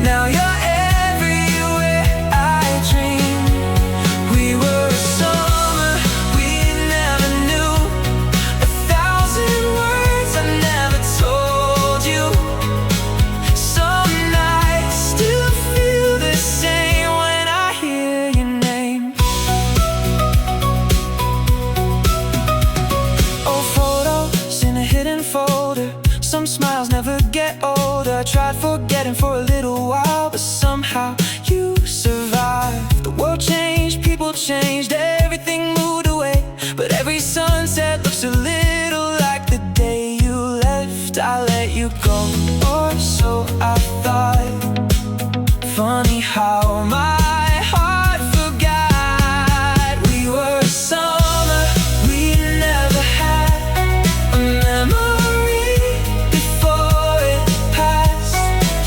Now you're everywhere I dream. We were a summer we never knew, 1,000 words I never told you. Some nights still feel the same when I hear your name. Old photos in a hidden folder, some smiles never get older. I tried forgetting for a little while, but somehow you survived. The world changed, people changed, everything moved away, but every sunset looks a little like the day you left. I let you go, or so I thought. Funny how my heart forgot. We were a summer we never had, a memory before it passed.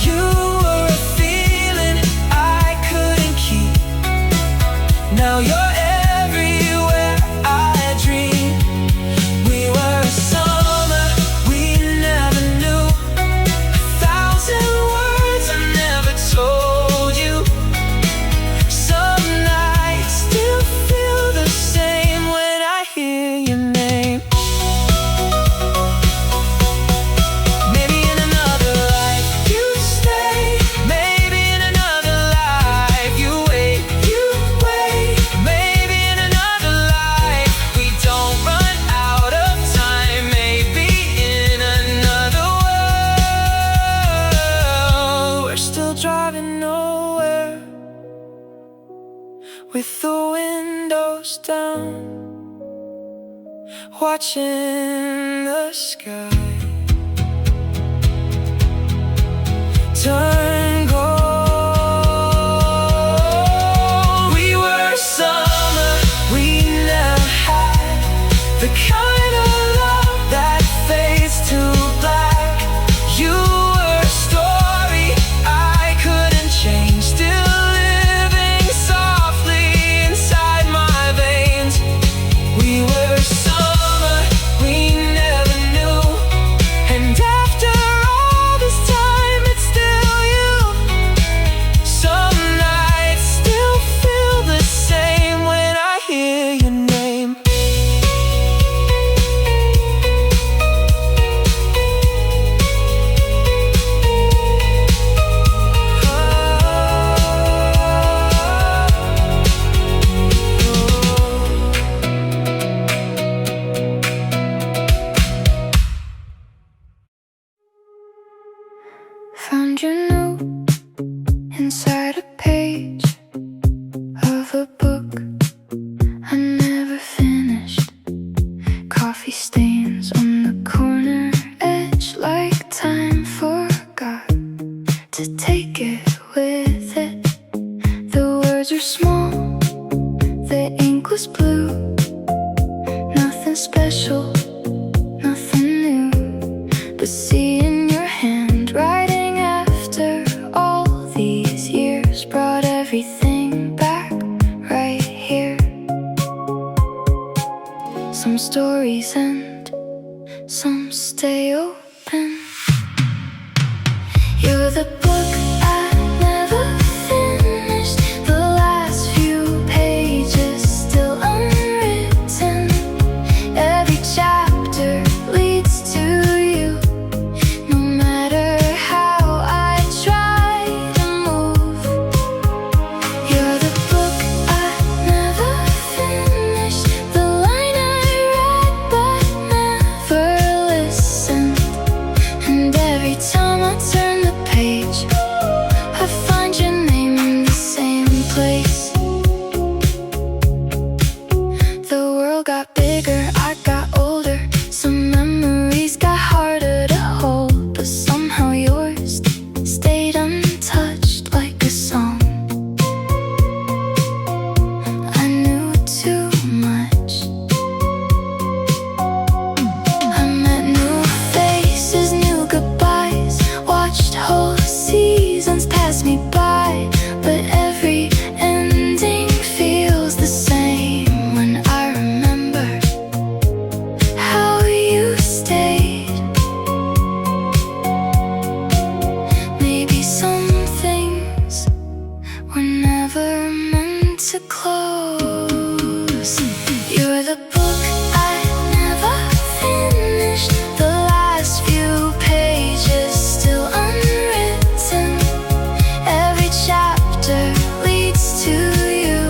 You were a feeling I couldn't keep. Now you're everywhere I dream. We were a summer we never knew, 1,000 words I never told you. Some nights still feel the same when I hear your name. Maybe in another life you stay, maybe in another life you wait, you wait. Maybe in another life we don't run out of time. Maybe in another world we're still driving nowhere, with the windows down, watching the sky turn gold. We were a summer we never had, the kind of love that fades to black. You were a story I couldn't change, still living softly inside my veins. We were a summer we never knew, and after all this time it's still you. Some nights still feel the same when I hear your name.
Found your note inside a page of a book I never finished. Coffee stains on the corner edge, like time forgot to take it with it. The words were small, the ink was blue. Nothing special, nothing new, but seeing your handwriting after all these years brought everything back right here. Some stories end, some stay open. You're the book I never finished, the last few pages still unwritten. Every chapter leads to you, no matter how I try to move. You're the book I never finished, the line I read but never listened. And every time I turn the page got bigger, I got older. Some memories got harder to hold, but somehow yours stayed untouched like a song. I knew too much. I met new faces, new goodbyes, watched whole seasons pass me by, but every ending feels the same when I remember how you stayed. Maybe some things were never meant to close. You're the book I never finished, the last few pages still unwritten. Every chapter leads to you,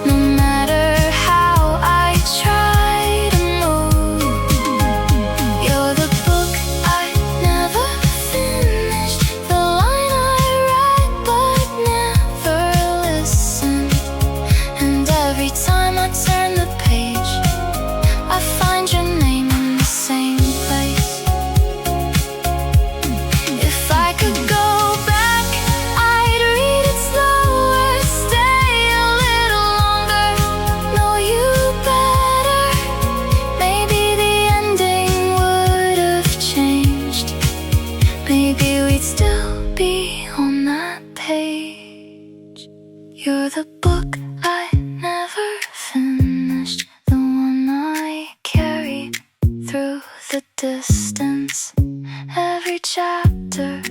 no matter how I try to move. You're the book I never finished, the line I read but never listened. And every time I turn the page, I find your name in the same place. If I could go back, I'd read it slower, stay a little longer, know you better. Maybe the ending would have changed. Maybe we'd still be on that page. You're the book I never finished, the one I carry through the distance. Every chapter,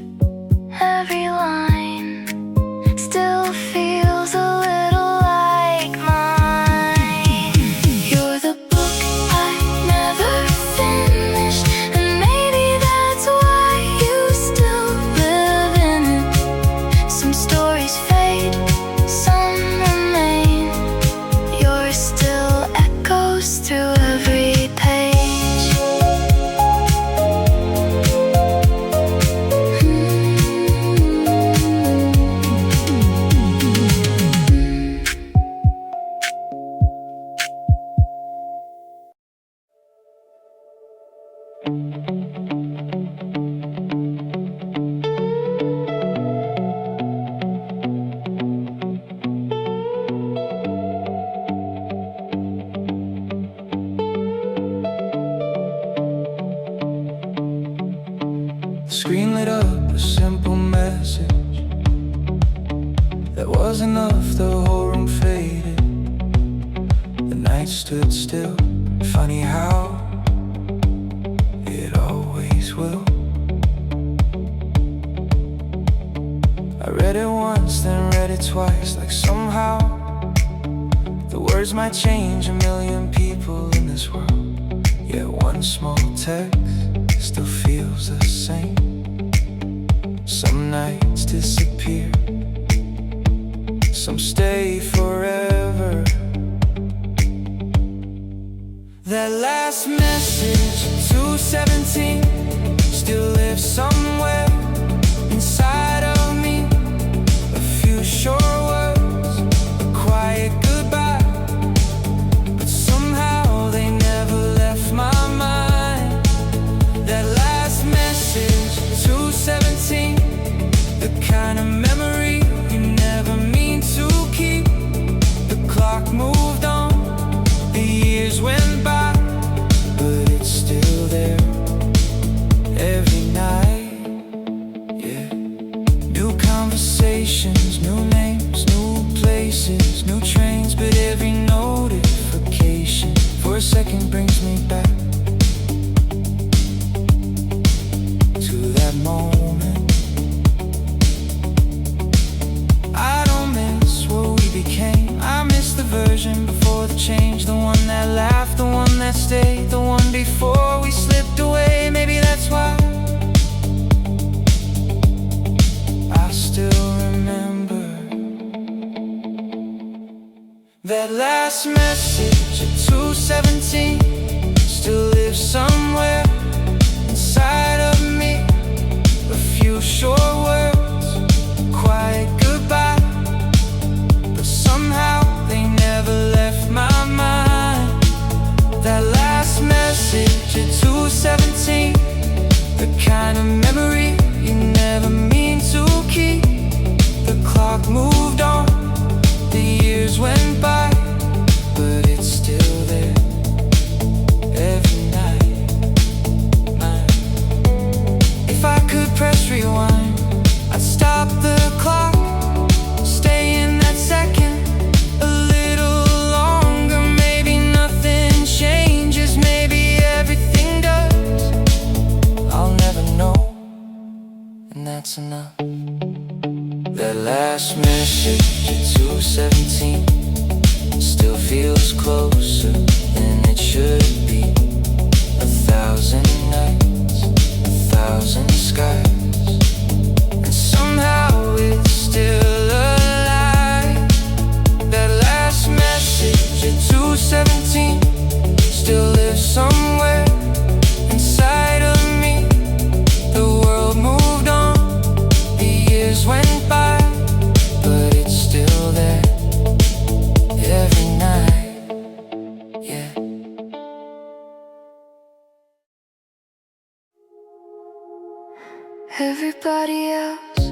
every line still feels a little like mine. You're the book I never finished, and maybe that's why you still live in it. Some stories fade, some remain. Yours still echoes through every page.
Screen lit up, a simple message that was enough, the whole room faded. The night stood still, funny how it always will. I read it once, then read it twice, like somehow the words might change a million people in this world. Yet one small text still feels the same. Some nights disappear, some stay forever. That last message, 217, still lives somewhere inside of me. A few short words, a quiet goodbye, but somehow they never left my mind. That last message, 217, the kind of memory you never mean to keep. The clock moved on, the years went by, but it's still there every night, yeah. New conversations, new names, new places, new trains, but every notification for a second brings me back to that moment. I don't miss what we became, I miss the version before the change, the one that laughed, the one that stayed, the one before we slipped away. Maybe that's why I still remember that last message at 217, still Listen up. That last message at 2:17 still feels closer than it should be. 1,000 nights, 1,000 skies, and somehow it's still alive. That last message at 2:17 still lives somewhere inside of me. The world moved on, the years went by, but it's still there every night, yeah.
Everybody else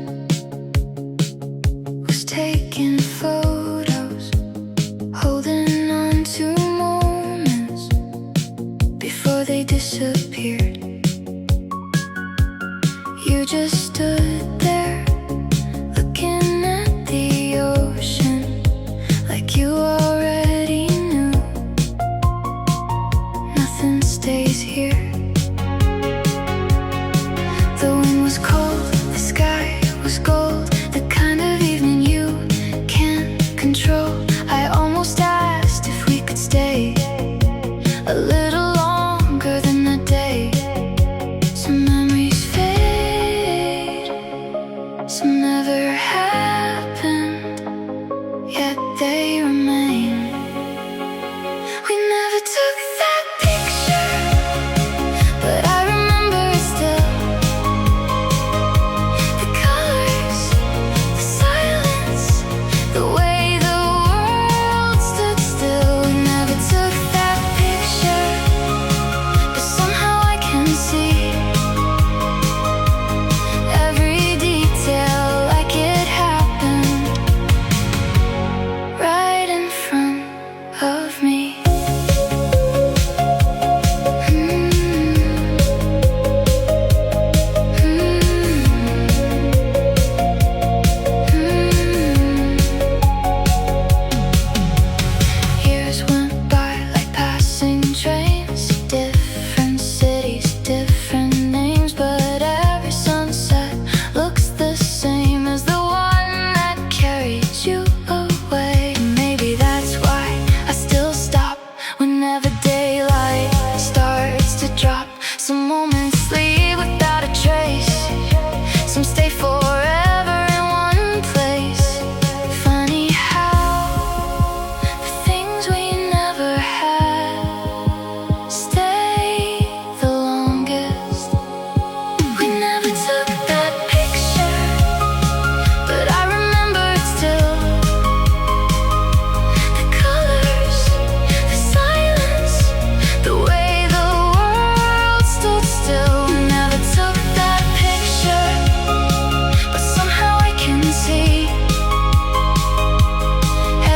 was taking photos, holding on to moments before they disappeared. You just stood there, looking at the ocean like you already knew. Nothing stays here. The wind was cold, the sky was gold, the kind of evening you can't control. I almost asked if we could stay a little longer than a day. Some memories fade, some never happened, yet they remain. We never took that picture, but I remember it still. The colors, the silence, the way the world stood still. We never took that picture, but somehow I can see every detail like it happened right in front of me. Years went by like passing trains, different cities, different names, but every sunset looks the same as the one that carried you away. Maybe that's why I still stop whenever daylight starts to drop. Some moments leave without a trace, some stay forever in one place. Funny how the things we never had stay the longest. We never took that picture, but I remember it still. The colors, the silence, the way the world stood still. We never took that picture, but somehow I can see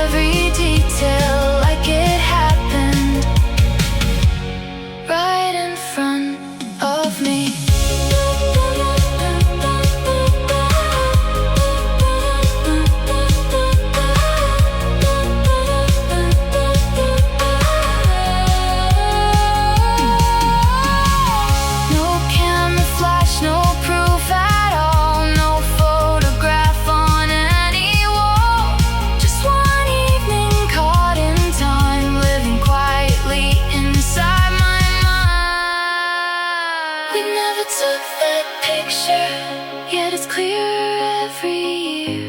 every detail like it happened right in front of me. No camera flash, no proof at all, no photograph on any wall. Just one evening caught in time, living quietly inside my mind. We never took that picture, yet it's clear every year.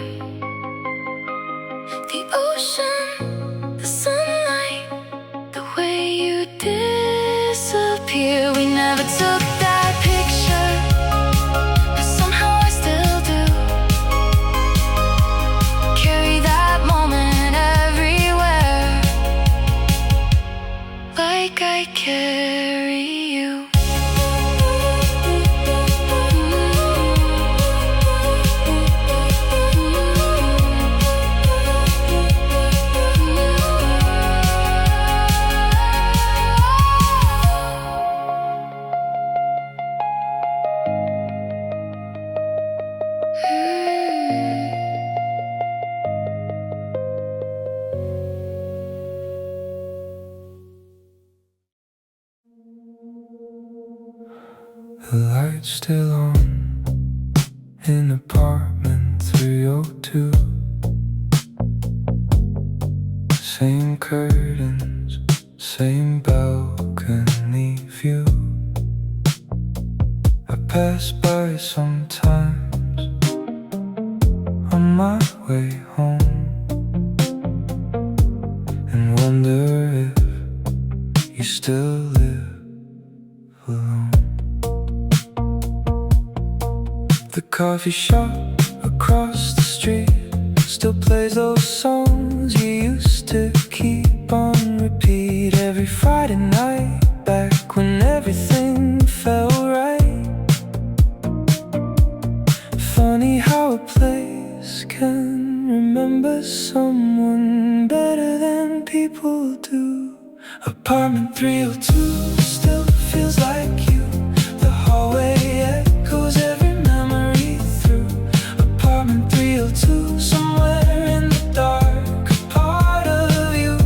The ocean, the sunlight, the way you disappear. We never took that picture, but somehow I still do. Carry that moment everywhere, like I carry you.
The light's still on, in apartment 302. Same curtains, same balcony view. I pass by sometimes on my way home and wonder if you still live alone. The coffee shop across the street still plays those songs you used to keep on repeat every Friday night, back when everything felt right. Funny how a place can remember someone better than people do. Apartment 302 still feels like you. The hallway echoes every memory through. Apartment 302, somewhere in the dark, a part of you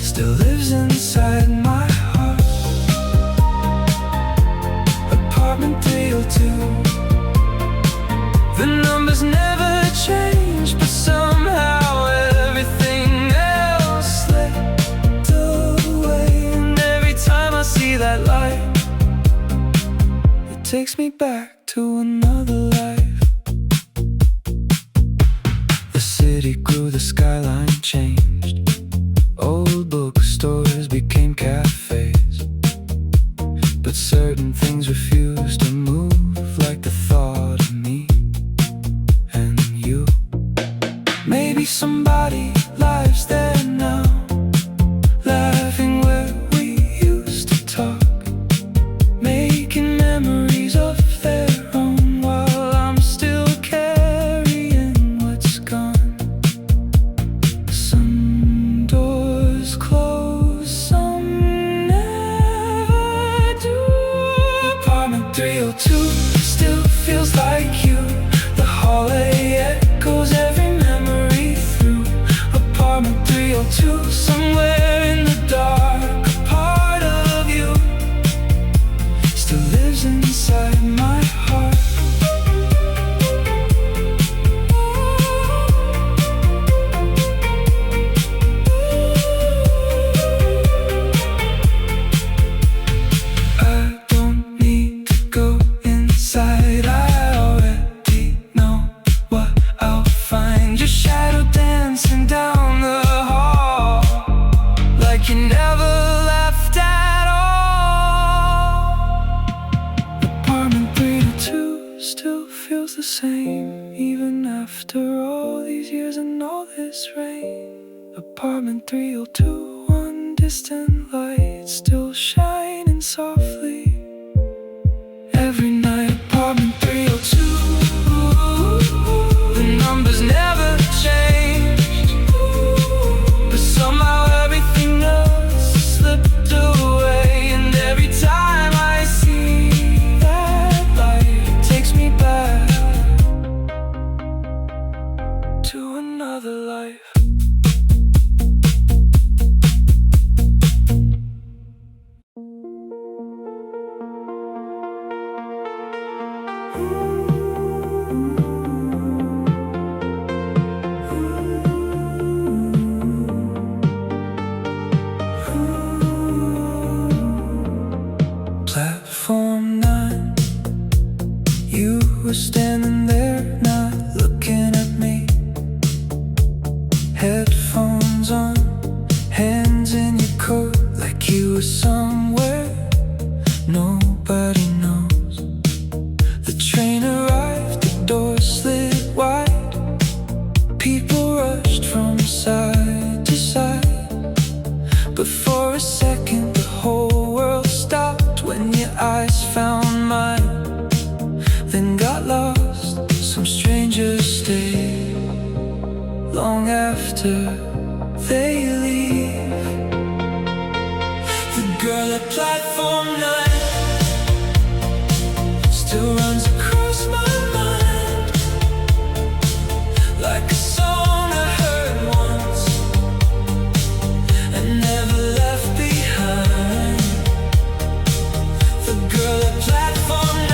still lives inside my heart. Apartment 302. The numbers never change, but somehow everything else slipped away. And every time I see that light, it takes me back to another life. The city grew, the skyline changed. Old bookstores became cafes, but certain things refused to move, like the thought of me and you. Maybe somebody lives there now, laughing where we used to talk, making memories of their own, while I'm still carrying what's gone. Some doors close, some never do. Apartment 302 still feels like you. The hallway echoes every memory through. Apartment 302, somewhere in the dark, a part of you still lives inside my heart. I don't need to go inside, I already know what I'll find. Your shadow dancing down the hall, like you never left at all. Apartment 302 still feels the same, even after all these years and all this rain. Apartment 302, one distant light still shining softly every night. Apartment 302, the numbers never changed, but somehow everything else slipped away. And every time I see that light, it takes me back to another life. Platform 9, you were standing there, not looking at me. Headphones on, hands in your coat, like you were somewhere nobody knows. The train arrived, the door slid wide, people rushed from side to side, but for a second the whole world stopped when your eyes found mine, then got lost. Some strangers stay long after they leave. The girl at platform 9 still runs across my mind, like a song I heard once and never left behind. The girl at platform 9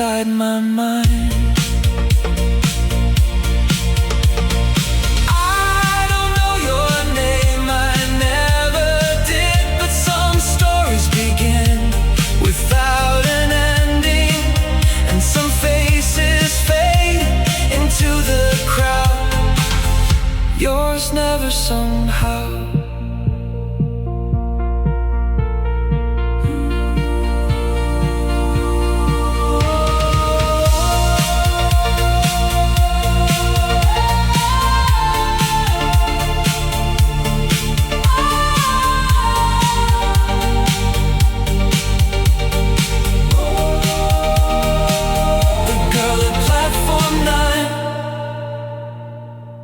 inside my mind. I don't know your name, I never did, but some stories begin without an ending, and some faces fade into the crowd. Yours never somehow.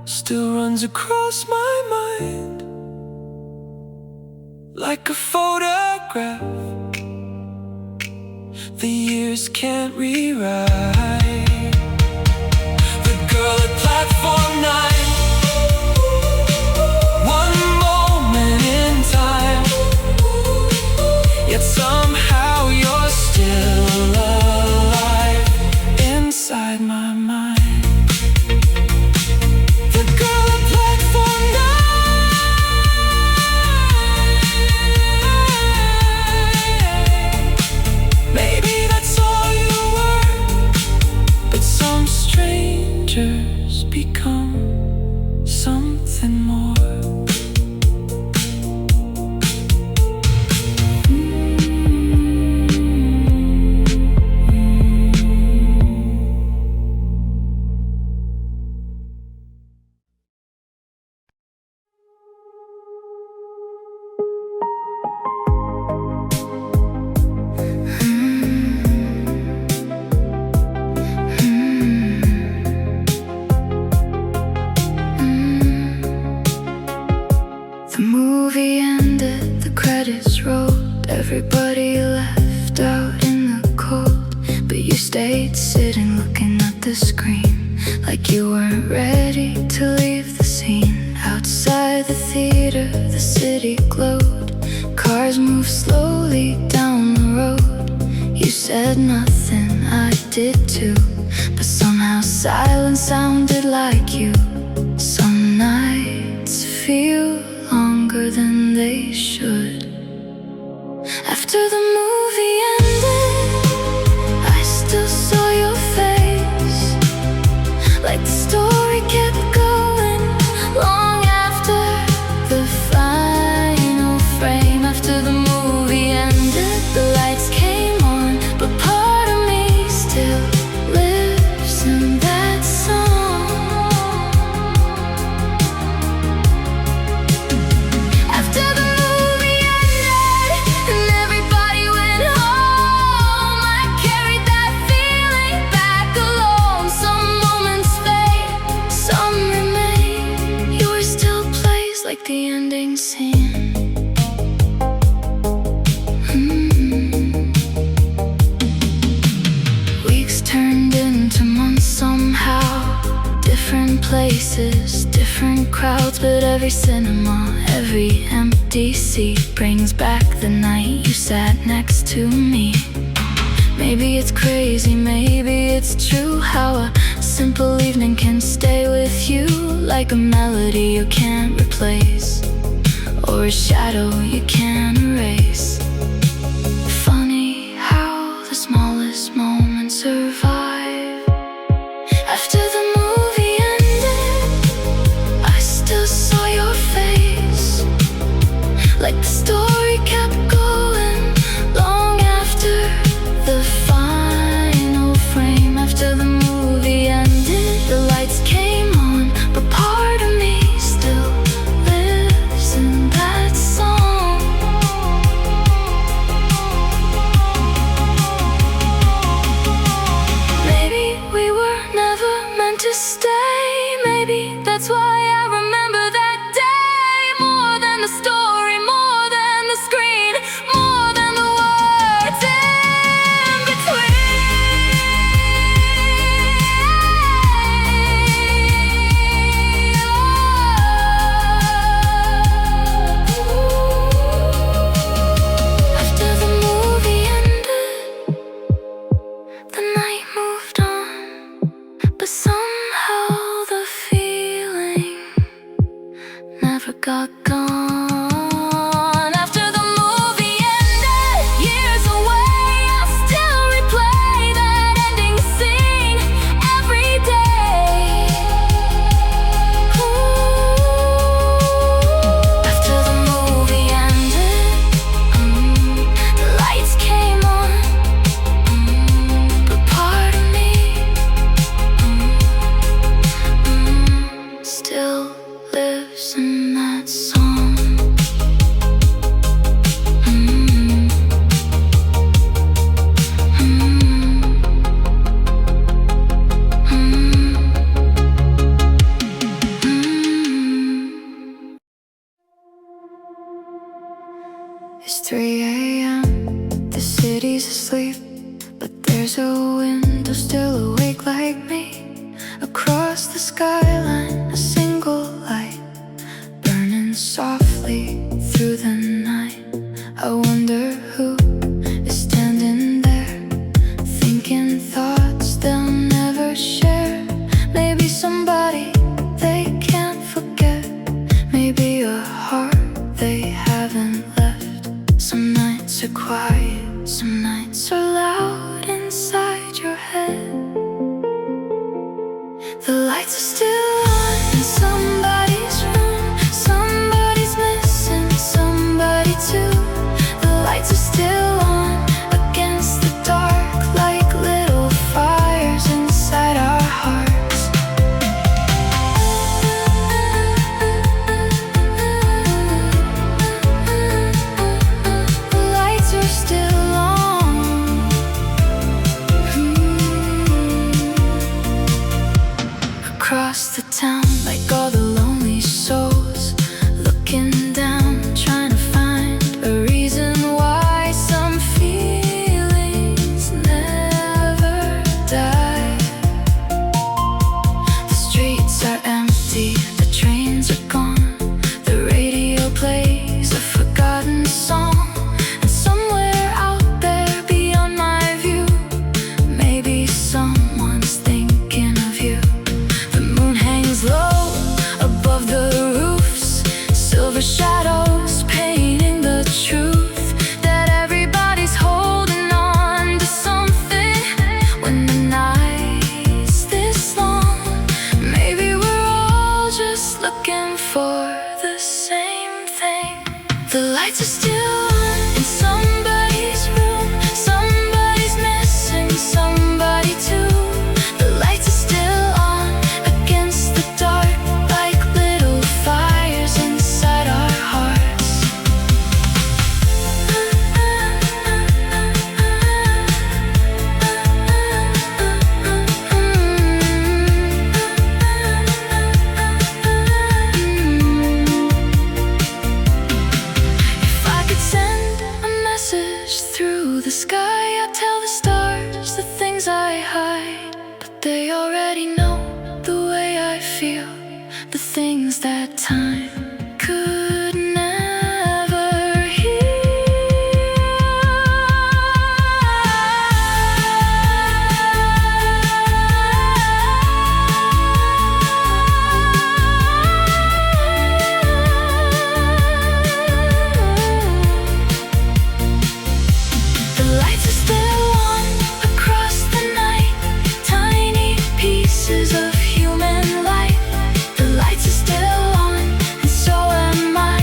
Still runs across my mind like a photograph the years can't rewrite. The girl at platform 9, one moment in time, yet somehow you're still alive inside my mind. Become something more.
The movie ended, the credits rolled, everybody left out in the cold, but you stayed sitting looking at the screen like you weren't ready to leave the scene. Outside the theater, the city glowed, cars moved slowly down the road. You said nothing, I did too, but somehow silence sounded like you. Some nights feel longer than they should. After the movie ended, I still saw your face, like the story kept going long after the final frame. After the movie ended, the lights came on, but part of me still lives in that song. Like the ending scene. Weeks turned into months somehow. Different places, different crowds, but every cinema, every empty seat brings back the night you sat next to me. Maybe it's crazy, maybe it's true, how a simple evening can stay with you like a melody you can't replace, or a shadow you can't erase. Funny how the smallest moments survive. After the movie ended, I still saw your face, like the story kept going long after the final frame. After the movie ended, the lights came on, but part of me still lives in that song. asleep, but there's a window still awake like me. Across the skyline, a single light burning softly through the night. I wonder who is standing there, thinking thoughts they'll never share. Maybe somebody they can't forget, maybe a heart they haven't left. Some nights are quiet, some nights are loud inside your head. The lights are still on in somebody's room, somebody's missing somebody too. The lights are still on against the dark, like little fires inside our hearts. The lights are still on. Across the town, like all the lonely souls, looking down, trying to find a reason why some feelings never die. The streets are empty, the trains are gone, the radio plays a forgotten song. And somewhere out there beyond my view, maybe someone's thinking of you. The moon hangs low above the roofs, silver shadows painting the truth that everybody's holding on to something. When the night's this long, maybe we're all just looking for the same thing. The lights are still on in somebody's room, somebody's missing somebody too. The lights are still on against the dark, like little fires inside our hearts. If I could send a message through the sky, I'd tell the stars the things I hide, but they already know the way I feel, the things that time could never heal. The lights are still on across the night, tiny pieces of human life. The lights are still on, and so am I,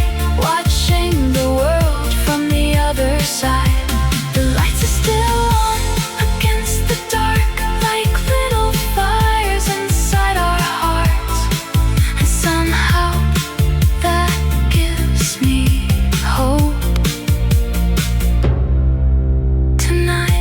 watching the world from the other side. The lights are still on against the dark, like little fires inside our hearts. And somehow that gives me hope tonight.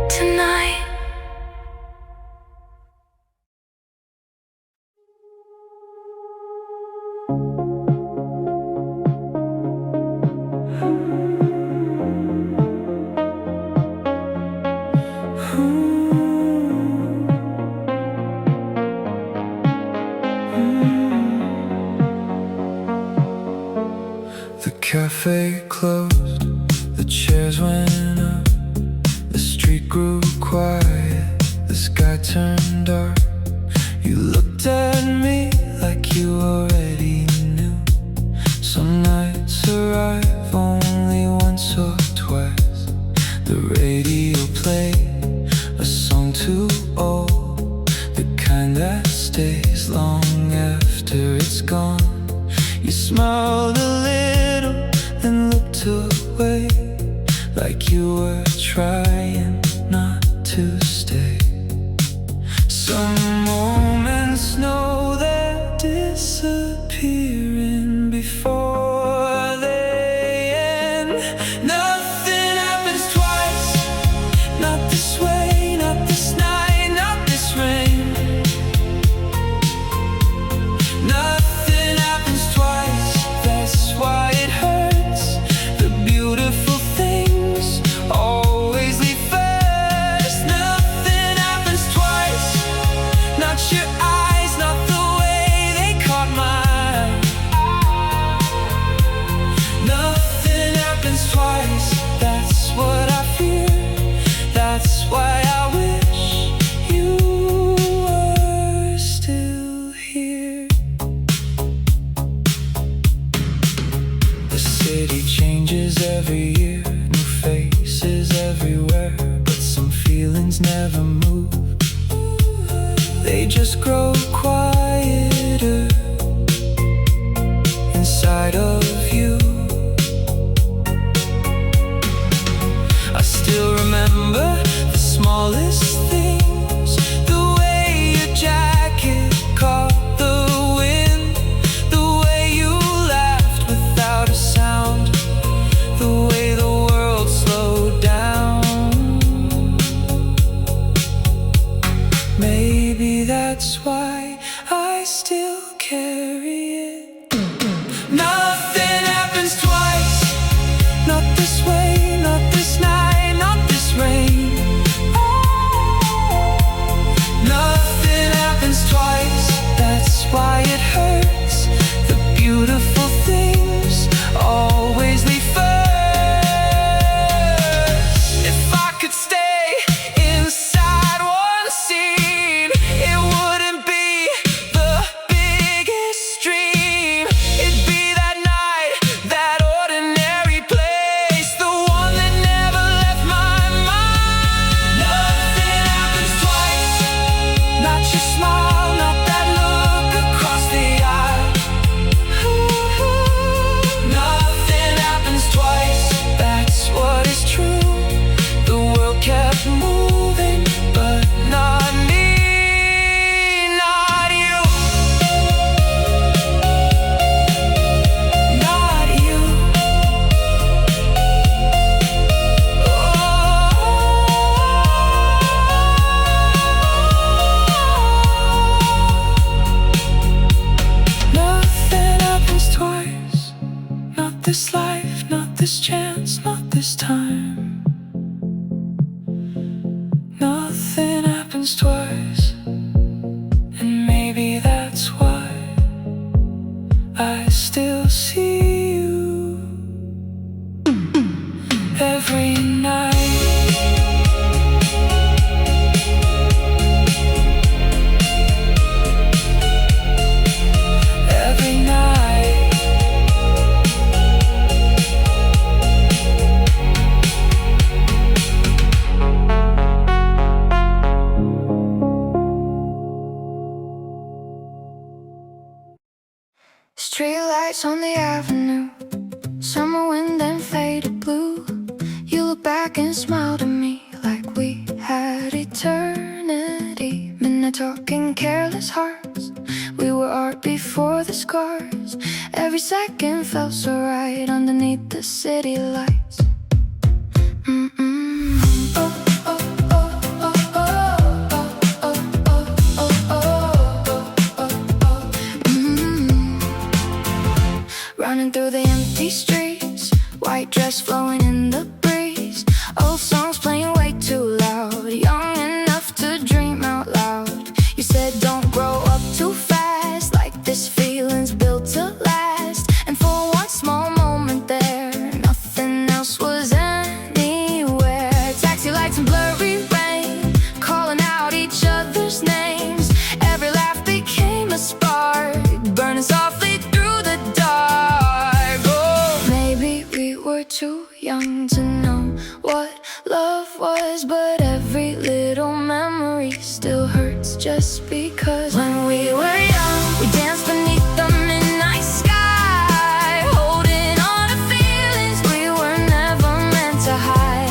Tonight.
The cafe closed, the chairs went up, the street grew quiet, the sky turned dark. You looked at me like you already knew. Some nights arrive only once or twice. The radio played a song too old, the kind that stays long after it's gone. You smiled a little, then looked away, like you were trying not to stay. Some moments know they're disappearing before they end. Nothing happens twice, not this way, feelings never move. They just grow quieter inside of you. I still remember the smallest things, the way your jacket caught the wind, the way you laughed without a sound, the way the world slowed down. Maybe that's why I still carry it. Nothing happens twice. Not this way, not this night, not this rain. Nothing happens twice. That's why it hurts. The beautiful things always leave first. If I could stay inside one scene, it wouldn't be the biggest dream. It'd be that night, that ordinary place, the one that never left my mind. Nothing happens twice. Not your smile, not that look across the aisle. Nothing happens twice. That's what is true. The world kept moving, but not me, not you. Not you. Nothing happens twice. Not this life, not this chance, not this time. Nothing happens twice. And maybe that's why I still see you every night. Every night.
Streetlights on the avenue, summer wind and faded blue. You look back and smiled at me like we had eternity. Midnight talking, careless hearts. We were art before the scars. Every second felt so right underneath the city lights. Running through the empty streets, white dress flowing in the breeze. Old songs playing way too loud, young enough to dream out loud. You said don't grow up too fast, like this feeling's built to last. And for one small moment there, nothing else was anywhere. Taxi lights and blurry rain, calling out each other's names. Every laugh became a spark, burning softly through the dark. Oh, maybe we were too young to know what love was, but every little memory still hurts just because. When we were young, we danced beneath the midnight sky, holding on to feelings we were never meant to hide.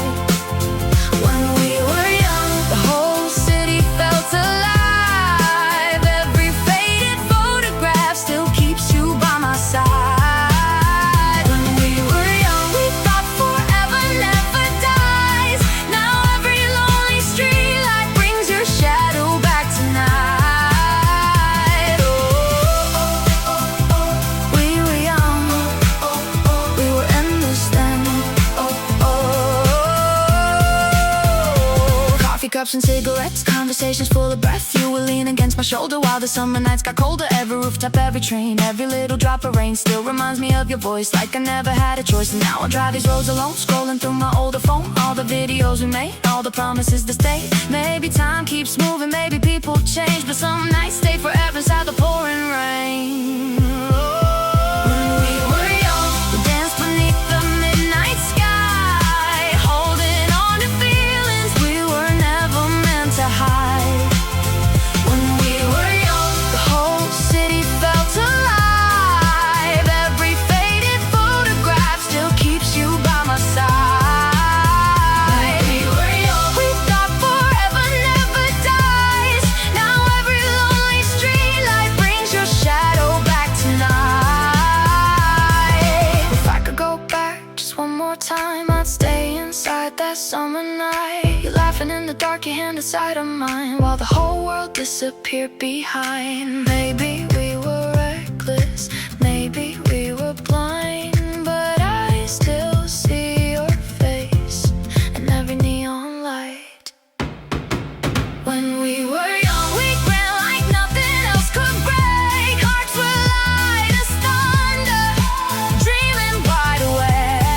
When we were young, the whole city felt alive. Every faded photograph still keeps you by my side. When we were young, we thought forever never dies. Now every lonely streetlight brings your shadow back tonight. Oh, we were young, we were endless then. Coffee cups and cigarettes, conversations full of breath. You were leaning against my shoulder while the summer nights got colder. Every rooftop, every train, every little drop of rain still reminds me of your voice, like I never had a choice. And now I drive these roads alone, scrolling through my older phone. All the videos we made, all the promises that stayed. Maybe time keeps moving, maybe people change, but some nights stay forever inside the pouring rain. When we were young, we danced beneath the midnight sky, holding on to feelings we were never in the dark, your hand inside of mine, while the whole world disappeared behind. Maybe we were reckless, maybe we were blind, but I still see your face in every neon light. When we were young, we ran like nothing else could break. Hearts were light as thunder, dreaming wide awake.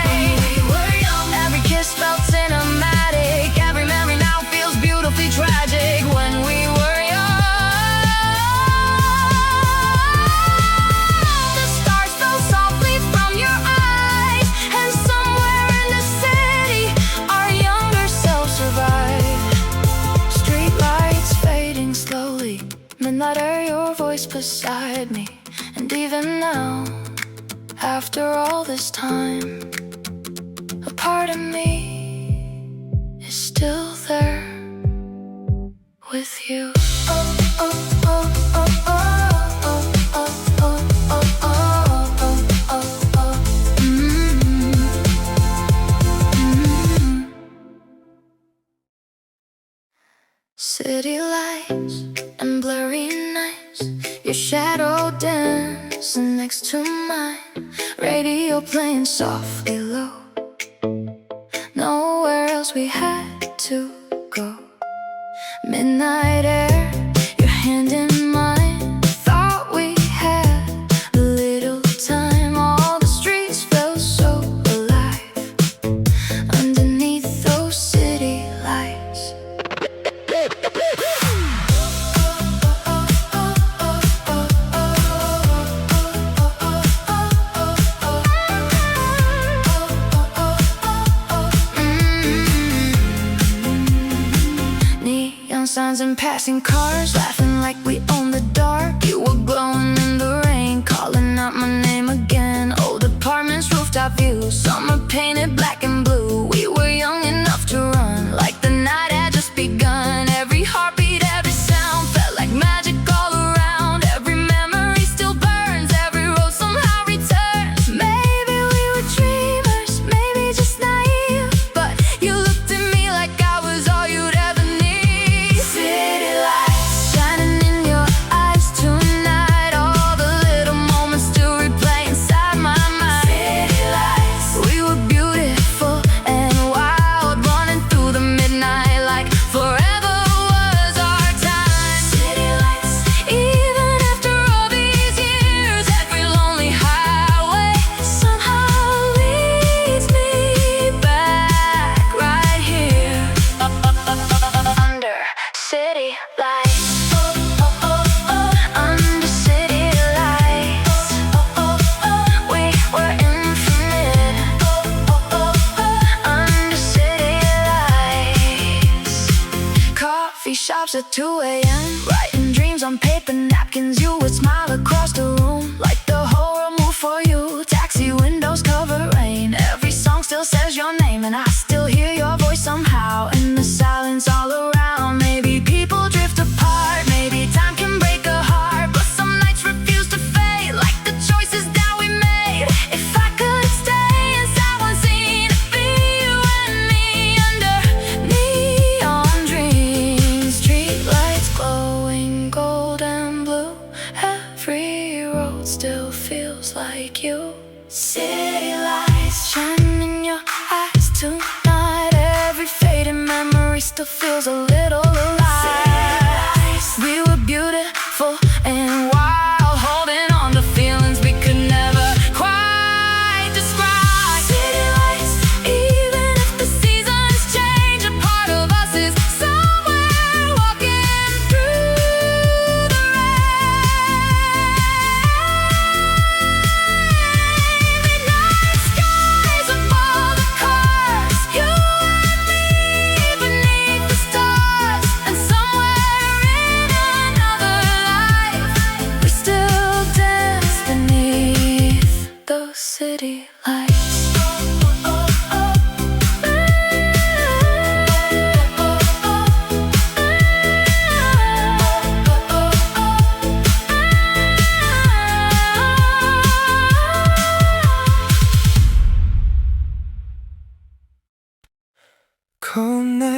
When we were young, every kiss felt cinematic. Every memory now feels beautifully tragic. When we were young, the stars fell softly from your eyes, and somewhere in the city, our younger selves survived. Streetlights fading slowly, midnight air, your voice beside me. And even now, after all this time, a part of me is still there with you. Oh, oh, oh, oh, oh, oh, oh, oh, oh, oh, oh, oh. City lights and blurry nights, your shadow dancing next to mine. Radio playing softly low, nowhere else we had to go. Midnight air, your hand in mine. Thought we had a little time. All the streets felt so alive underneath those city lights. Neon signs and passing cars, laughing like we own the dark. You were glowing in the rain, calling out my name again. Old apartments, rooftop views, summer painted black and blue. We were young enough to run like the night had just begun. Every heartbeat, every sound felt like magic all around. Every memory still burns, every road somehow returns. Maybe we were dreamers, maybe just naive, but you looked at me like I was all you'd ever need. City lights shining in your eyes tonight, all the little moments still replay inside my mind. City lights, we were beautiful and wild, running through the midnight like forever was our time. City lights, even after all these years, every lonely highway somehow leads me back right here under city lights. Under city lights, we were infinite. Under city lights, coffee shops at 2 a.m., writing dreams on paper napkins. You would smile across the room like the whole world moved for you. Taxi windows cover rain, every song still says your name, and I still hear your voice somehow in the silence all around. Maybe people drift apart, maybe time can break a heart, but some nights refuse to fade like the choices that we made. If I could stay inside one scene, it'd be you and me under neon dreams. Street lights glowing gold and blue, every road still feels like you. City lights shining in your eyes tonight, every faded memory still feels a little alive. We were beautiful and wild, holding on to feelings we could never quite describe. City lights, even if the seasons change, a part of us is somewhere walking through the rain. Midnight skies above the cars, you and me beneath the stars.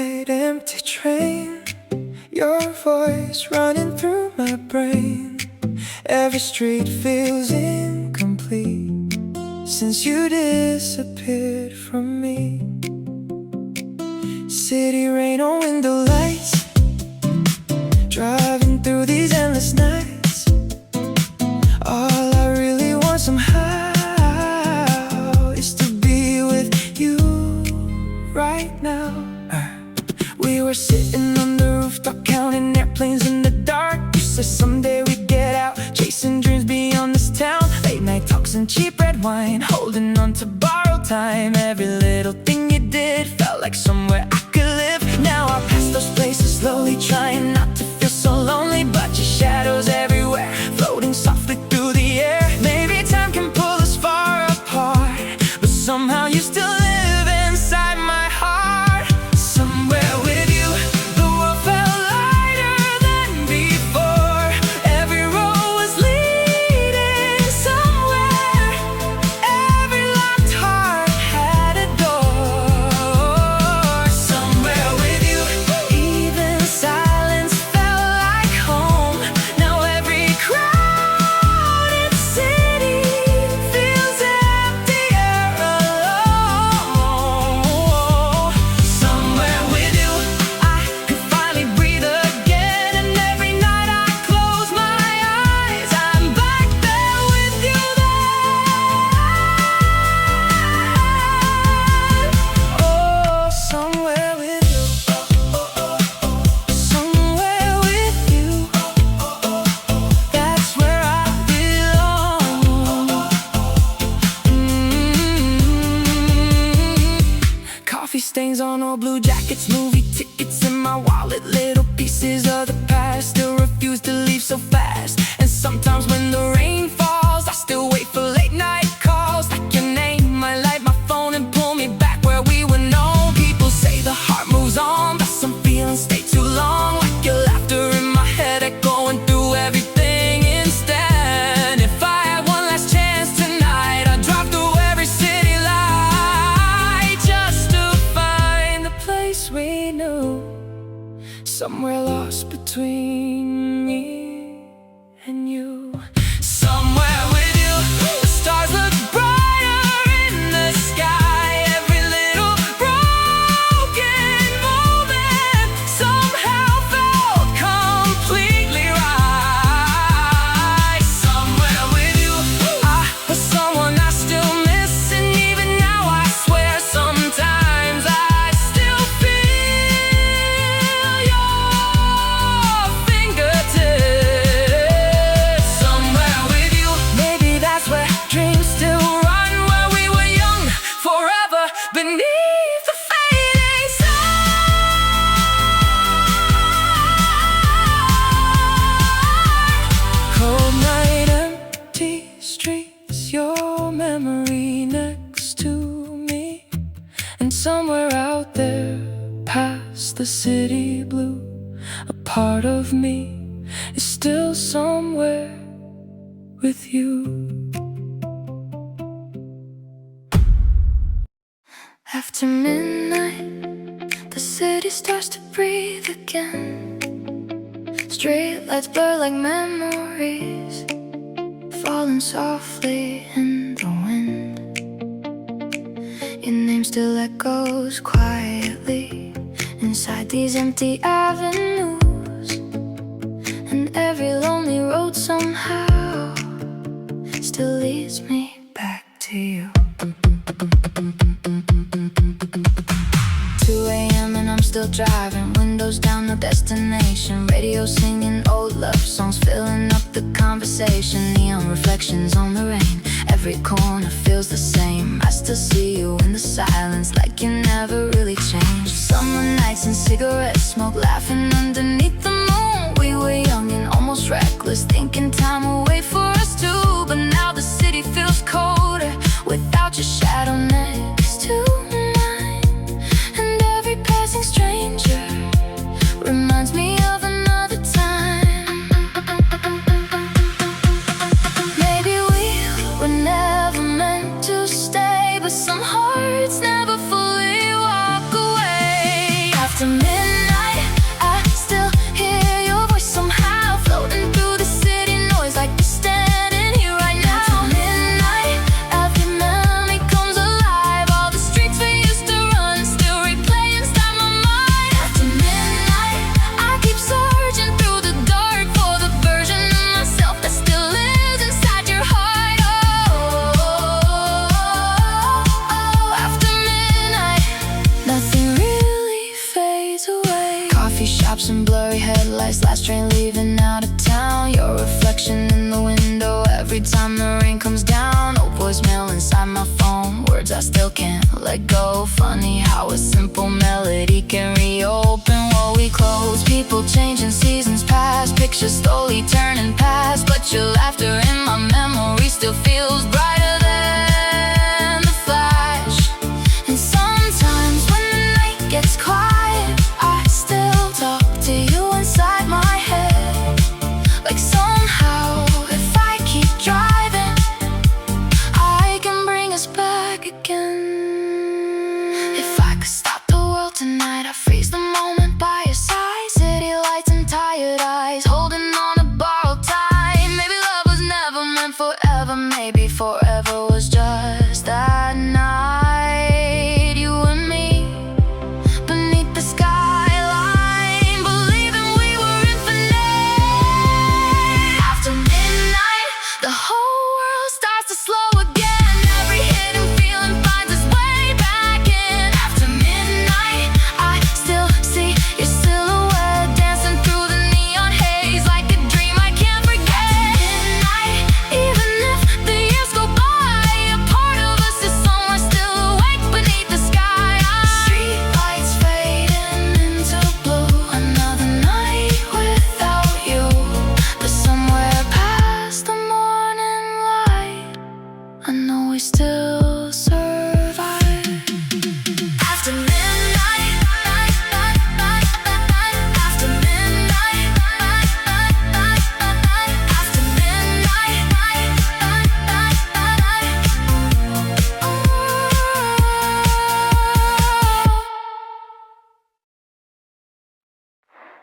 night, empty train, your voice running through my brain. Every street feels incomplete since you disappeared from me. City rain on window lights, driving through these endless nights. All I really want somehow is to be with you right now. We were sitting on the rooftop counting airplanes in the dark. You said someday we'd get out, chasing dreams beyond this town. Late night talks and cheap red wine, holding on to borrowed time. Every little thing you did felt like somewhere I could live. Now I pass those places slowly, trying not to feel so lonely, but your shadow's everywhere, floating softly through the air. Maybe time can pull us far apart, but somehow you still live inside my heart. Somewhere with you, the world felt lighter than before. Every road was leading somewhere, every locked heart had a door. Somewhere with you, even silence felt like home. Now every crowded city feels emptier alone. Somewhere with you, I could finally breathe again. And every night I close my eyes, I'm back there with you then. Oh, somewhere with you, somewhere with you, that's where I belong. Coffee stains on old blue jackets, movie tickets in my wallet, little pieces of the past still refuse to leave so fast. And sometimes when the rain falls, I still wait for late night calls. Like your name might light my phone and pull me back where we were known. People say the heart moves on, but some feelings stay too long. Like your laughter in my head, echoing through everything instead. If I had one last chance tonight, I'd drive through every city light just to find the place we knew. Somewhere lost between me and you. Somewhere with you, the stars look brighter in the sky. Every little broken moment somehow felt completely right. Somewhere with you, I was someone I still miss. And even now I swear sometimes I still feel your fingertips. Somewhere with you, maybe that's where dreams still run, where we were young, forever beneath the fading sun. Cold night, empty streets, your memory next to me. And somewhere out there, past the city blue, a part of me is still somewhere with you.
After midnight, the city starts to breathe again. Street lights blur like memories, falling softly in the wind. Your name still echoes quietly inside these empty avenues. And every lonely road somehow still leads me back to you. 2 a.m. and I'm still driving, windows down, no destination. Radio singing old love songs, filling up the conversation. Neon reflections on the rain, every corner feels the same. I still see you in the silence, like you never really changed. Summer nights and cigarette smoke, laughing underneath the moon. We were young and almost reckless, thinking time will wait for us too. But now the city feels colder without your shadow next to mine. And every passing stranger reminds me of another time. Maybe we were never meant to stay, but some hearts never fully walk away. After coffee shops and blurry headlights, last train leaving out of town. Your reflection in the window every time the rain comes down. Oh, voicemail inside my phone, words I still can't let go. Funny how a simple melody can reopen what we close. People changing, seasons pass, pictures slowly turning past, but your laughter in my memory still feels brighter than the flash. And sometimes when the night gets quiet, I still talk to you inside my head. Like somehow, if I keep driving, I can bring us back again. If I could stop the world tonight, I'd freeze the moment by your side. City lights and tired eyes, holding on to borrowed time. Maybe love was never meant forever, maybe forever was just that night. You and me, beneath the skyline, believing we were infinite. After midnight, the whole world starts to slow again. Every hidden feeling finds its way back in. After midnight, I still see your silhouette dancing through the neon haze, like a dream I can't forget. Midnight, even if the years go by, a part of us is somewhere still awake beneath the sky. Street lights fading into blue, another night without you. But somewhere past the morning light, I know we still survive. After midnight, after midnight, after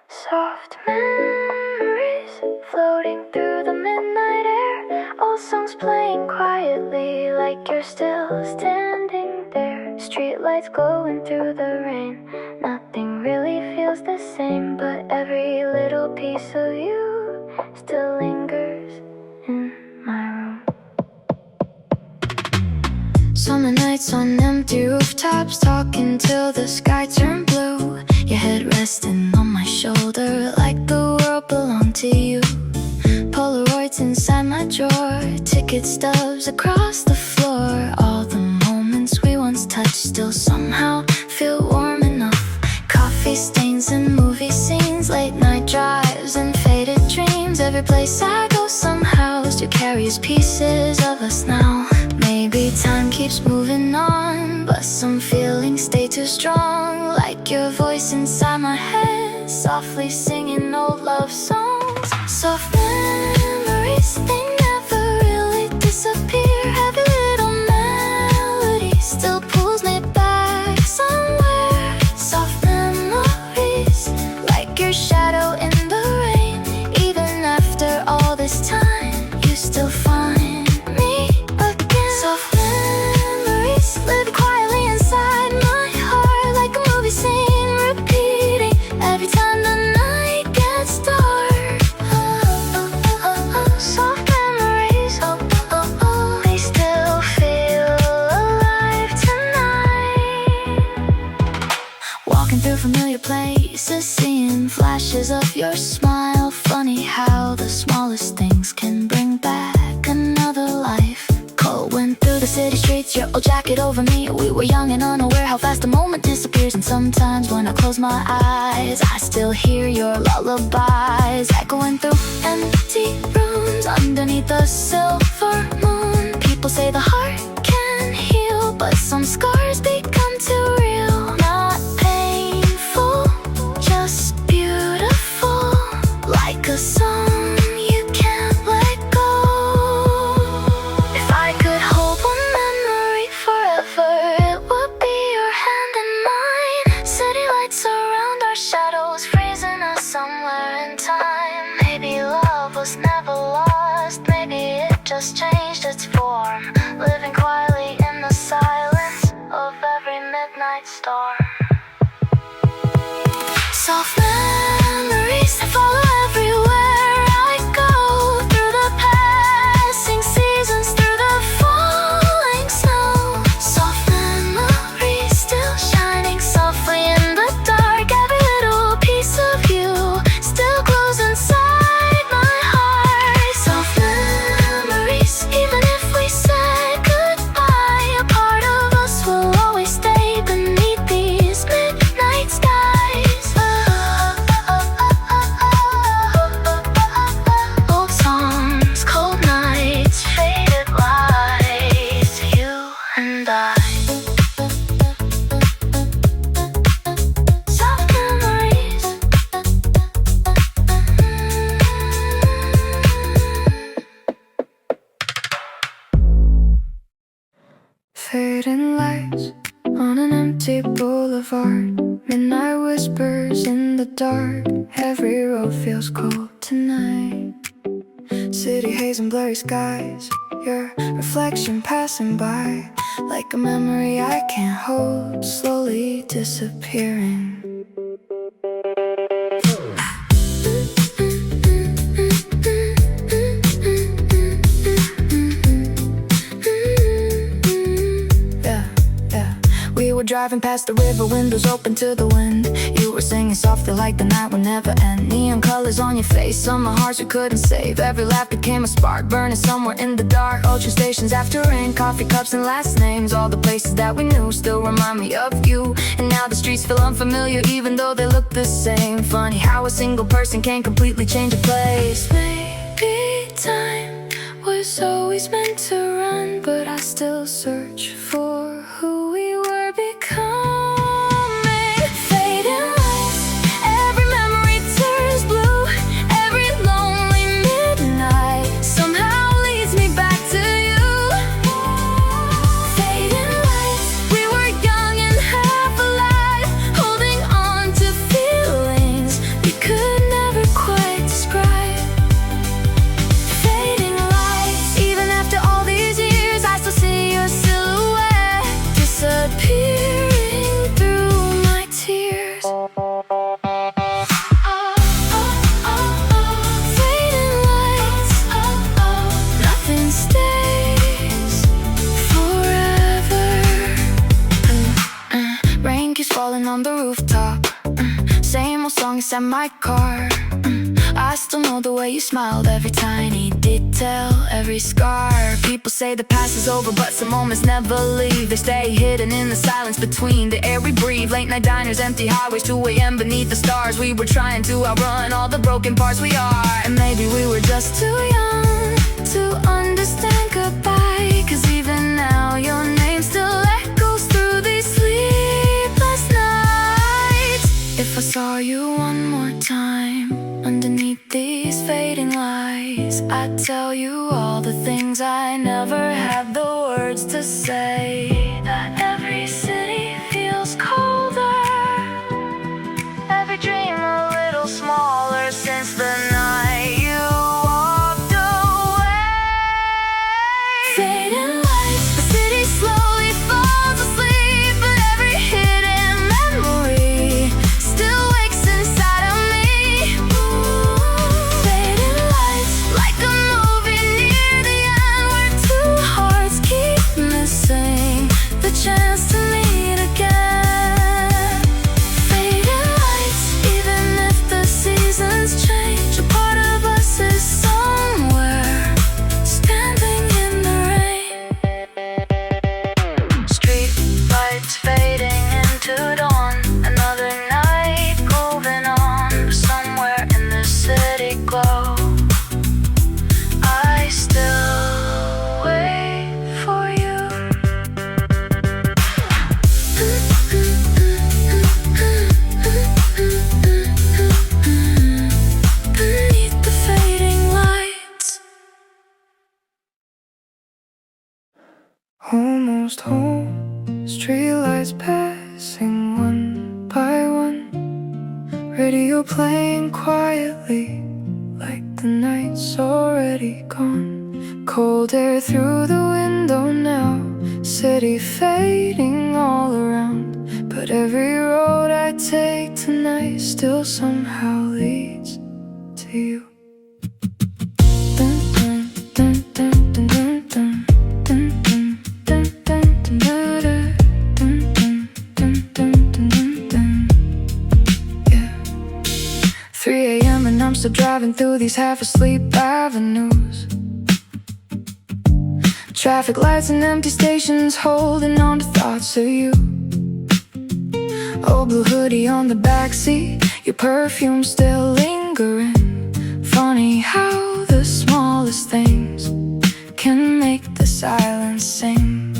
Soft memories floating through the midnight air. Old songs playing quietly, like you're still standing there. Streetlights glowing through the rain. Nothing really feels the same, but every little piece of you still lingers in my room. Summer nights on empty rooftops, talking till the sky turned blue. Your head resting on my shoulder, like the world belonged to you. Polaroids inside my drawer, ticket stubs across the floor. All the moments we once touched still somehow feel warm enough. Coffee stains and movie scenes, late night drives and faded dreams. Every place I go somehow still carries pieces of us now. Maybe time keeps moving on, but some feelings stay too strong. Like your voice inside my head, softly singing old love songs. Soft memories, they never really disappear. Every little melody still pulls me back somewhere. Soft memories, like your shadow in the rain. Even after all this time, you still find me again. Soft memories live quietly inside my heart, like a movie scene repeating every time the night gets dark. Soft memories, they still feel alive tonight. Walking through familiar places, seeing flashes of your smile. Funny how the smallest things can bring back another life. Cold wind through the city streets, your old jacket over me. We were young and unaware how fast the moment disappears. And sometimes when I close my eyes, I still hear your lullabies echoing through empty rooms underneath the silver moon. People say the heart can heal, but some scars become too real. Not painful, just beautiful, like a song you can't let go. If I could hold one memory forever, it would be your hand in mine. City lights around our shadows, freezing us somewhere in time. Maybe love was never lost, maybe it just changed its form, living quietly in the silence of every midnight storm. Soft memories follow everywhere I go, through the passing seasons, through the falling snow. Soft memories still shining softly in the dark. Every little piece of of art. Midnight whispers in the dark. Every road feels cold tonight. City haze and blurry skies. Your reflection passing by, like a memory I can't hold, slowly disappearing. We were driving past the river, windows open to the wind. You were singing softly like the night would never end. Neon colors on your face, summer hearts we couldn't save. Every laugh became a spark, burning somewhere in the dark. Ocean stations after rain, coffee cups and last names. All the places that we knew still remind me of you. And now the streets feel unfamiliar even though they look the same. Funny how a single person can completely change a place. Maybe time was always meant to run, but I still search for who we were becoming. Fading lights, every memory turns blue. Every lonely midnight somehow leads me back to you. Fading lights, we were young and half alive, holding on to feelings we could never quite describe. Fading lights, even after all these years I still see your silhouette disappearing through my tears. Fading lights, nothing stays forever. Rain keeps falling on the rooftop. Same old song inside my car. I still know the way you smiled, every tiny detail, every scar. People say the past is over, but some moments never leave. They stay hidden in the silence between the air we breathe. Late night diners, empty highways, 2 a.m. beneath the stars. We were trying to outrun all the broken parts we are. And maybe we were just too young to understand goodbye. Cause even now your name still echoes through these sleepless nights. If I saw you one more time underneath these fading lights, I'd tell you all the things I never had the words to say. That every city feels colder, every dream a little smaller since the night you walked away. Fading lights, the city slowly falls asleep, but every hidden memory still wakes inside of me. Fading lights, like a movie near the end where two hearts keep missing the chance to meet again. Fading lights, even if the seasons change, a part of us is somewhere standing in the rain. Street lights fading into dawn, another night moving on. Somewhere in the city glow, I still wait for you. Beneath the fading lights. Almost home, streetlights passing one by one. Radio playing quietly, like the night's already gone. Cold air through the window now, city fading all around. But every road I take tonight still somehow leads to you. Dun, dun, dun, dun, dun, dun, dun, dun, dun, dun, dun, dun, dun, dun, dun, dun. Yeah. 3 a.m. and I'm still driving through these half-asleep avenues. Traffic lights and empty stations, holding on to thoughts of you. Old blue hoodie on the backseat, your perfume still lingering. Funny how the smallest things can make the silence sing.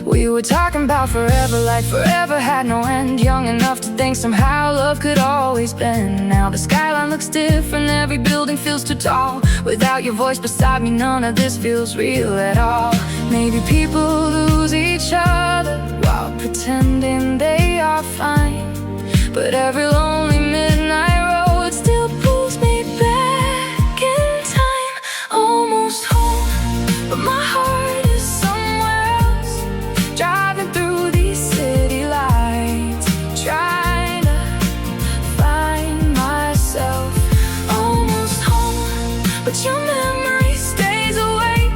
We
We were talking about forever, like forever had no end. Young enough to think somehow love could always bend. Now the skyline looks different, every building feels too tall. Without your voice beside me, none of this feels real at all. Maybe people lose each other while pretending they are fine, but every lonely midnight road still pulls me back in time. Almost home, but my heart is somewhere else. Driving through these city lights, trying to find myself. Almost home, but your memory stays awake.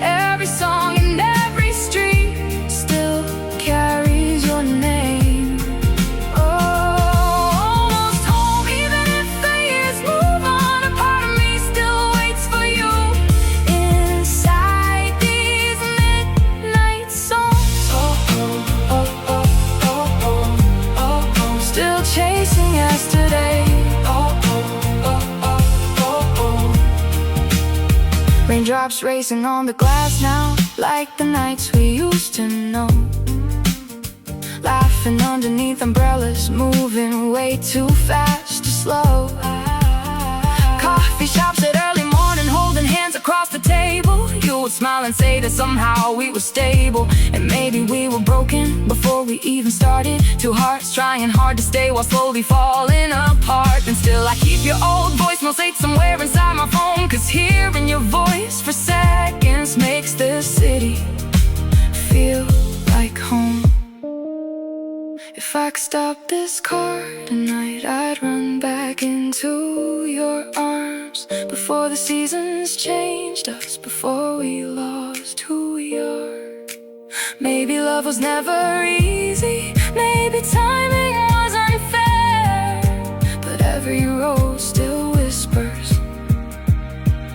Every song and every street still carries your name. Oh, almost home, even if the years move on. A part of me still waits for you inside these midnight songs. Oh, oh, oh, oh, oh, oh, oh, oh. Still chasing yesterday. Oh, oh, oh, oh, oh, oh. Raindrops racing on the glass now, like the nights we used to know. Laughing underneath umbrellas, moving way too fast to slow. Coffee shops at early morning, holding hands across the table. You would smile and say that somehow we were stable. And maybe we were broken before we even started. Two hearts trying hard to stay while slowly falling apart. And still I keep your old voicemail saved somewhere inside my phone, 'cause hearing your voice for seconds makes this city feel like home. If I could stop this car tonight, I'd run back into your arms. Before the seasons changed us, before we lost who we are. Maybe love was never easy, maybe timing was unfair, but every rose still whispers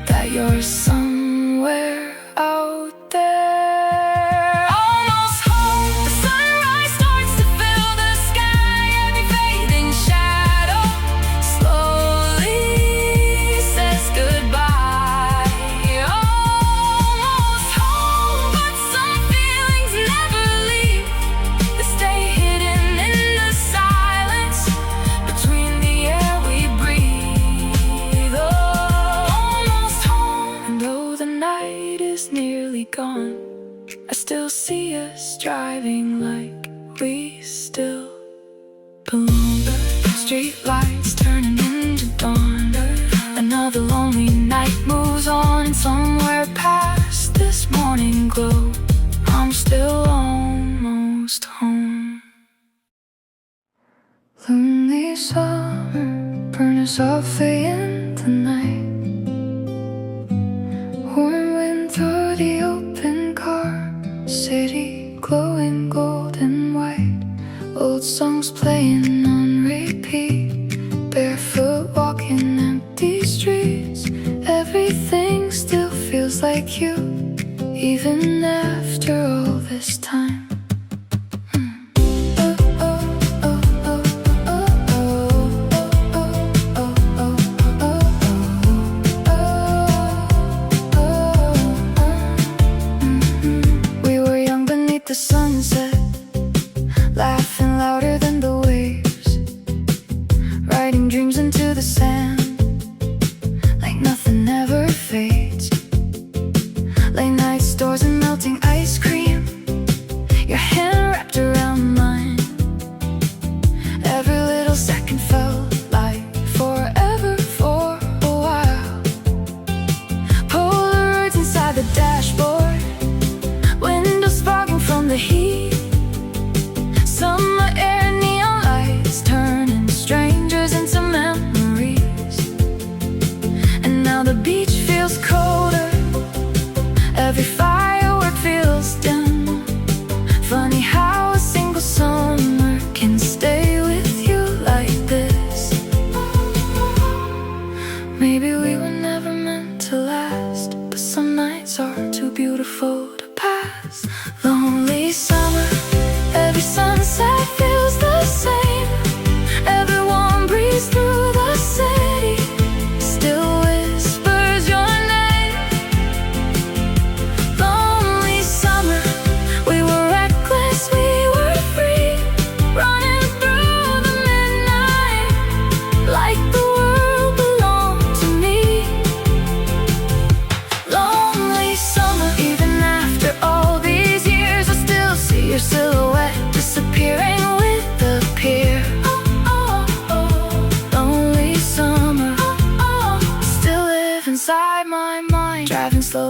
that you're somewhere out there. Almost home, the sunrise starts to fill the sky. Every fading shadow slowly says goodbye. Almost home, but some feelings never leave. They stay hidden in the silence between the air we breathe. Oh, almost home, and though the night is nearly gone, I still see us driving like we still belong. Street lights turning into dawn. Another lonely night moves on, and somewhere past this morning glow, I'm still almost home. Lonely summer, burn us off in the night. Warm wind through the open car, city glowing gold and white. Old songs playing on repeat, barefoot walking empty streets. Everything still feels like you, even after all this time. We were young beneath the sunset, laughing louder than the waves, writing dreams into the sand like nothing ever fades. Late night stores and melting ice.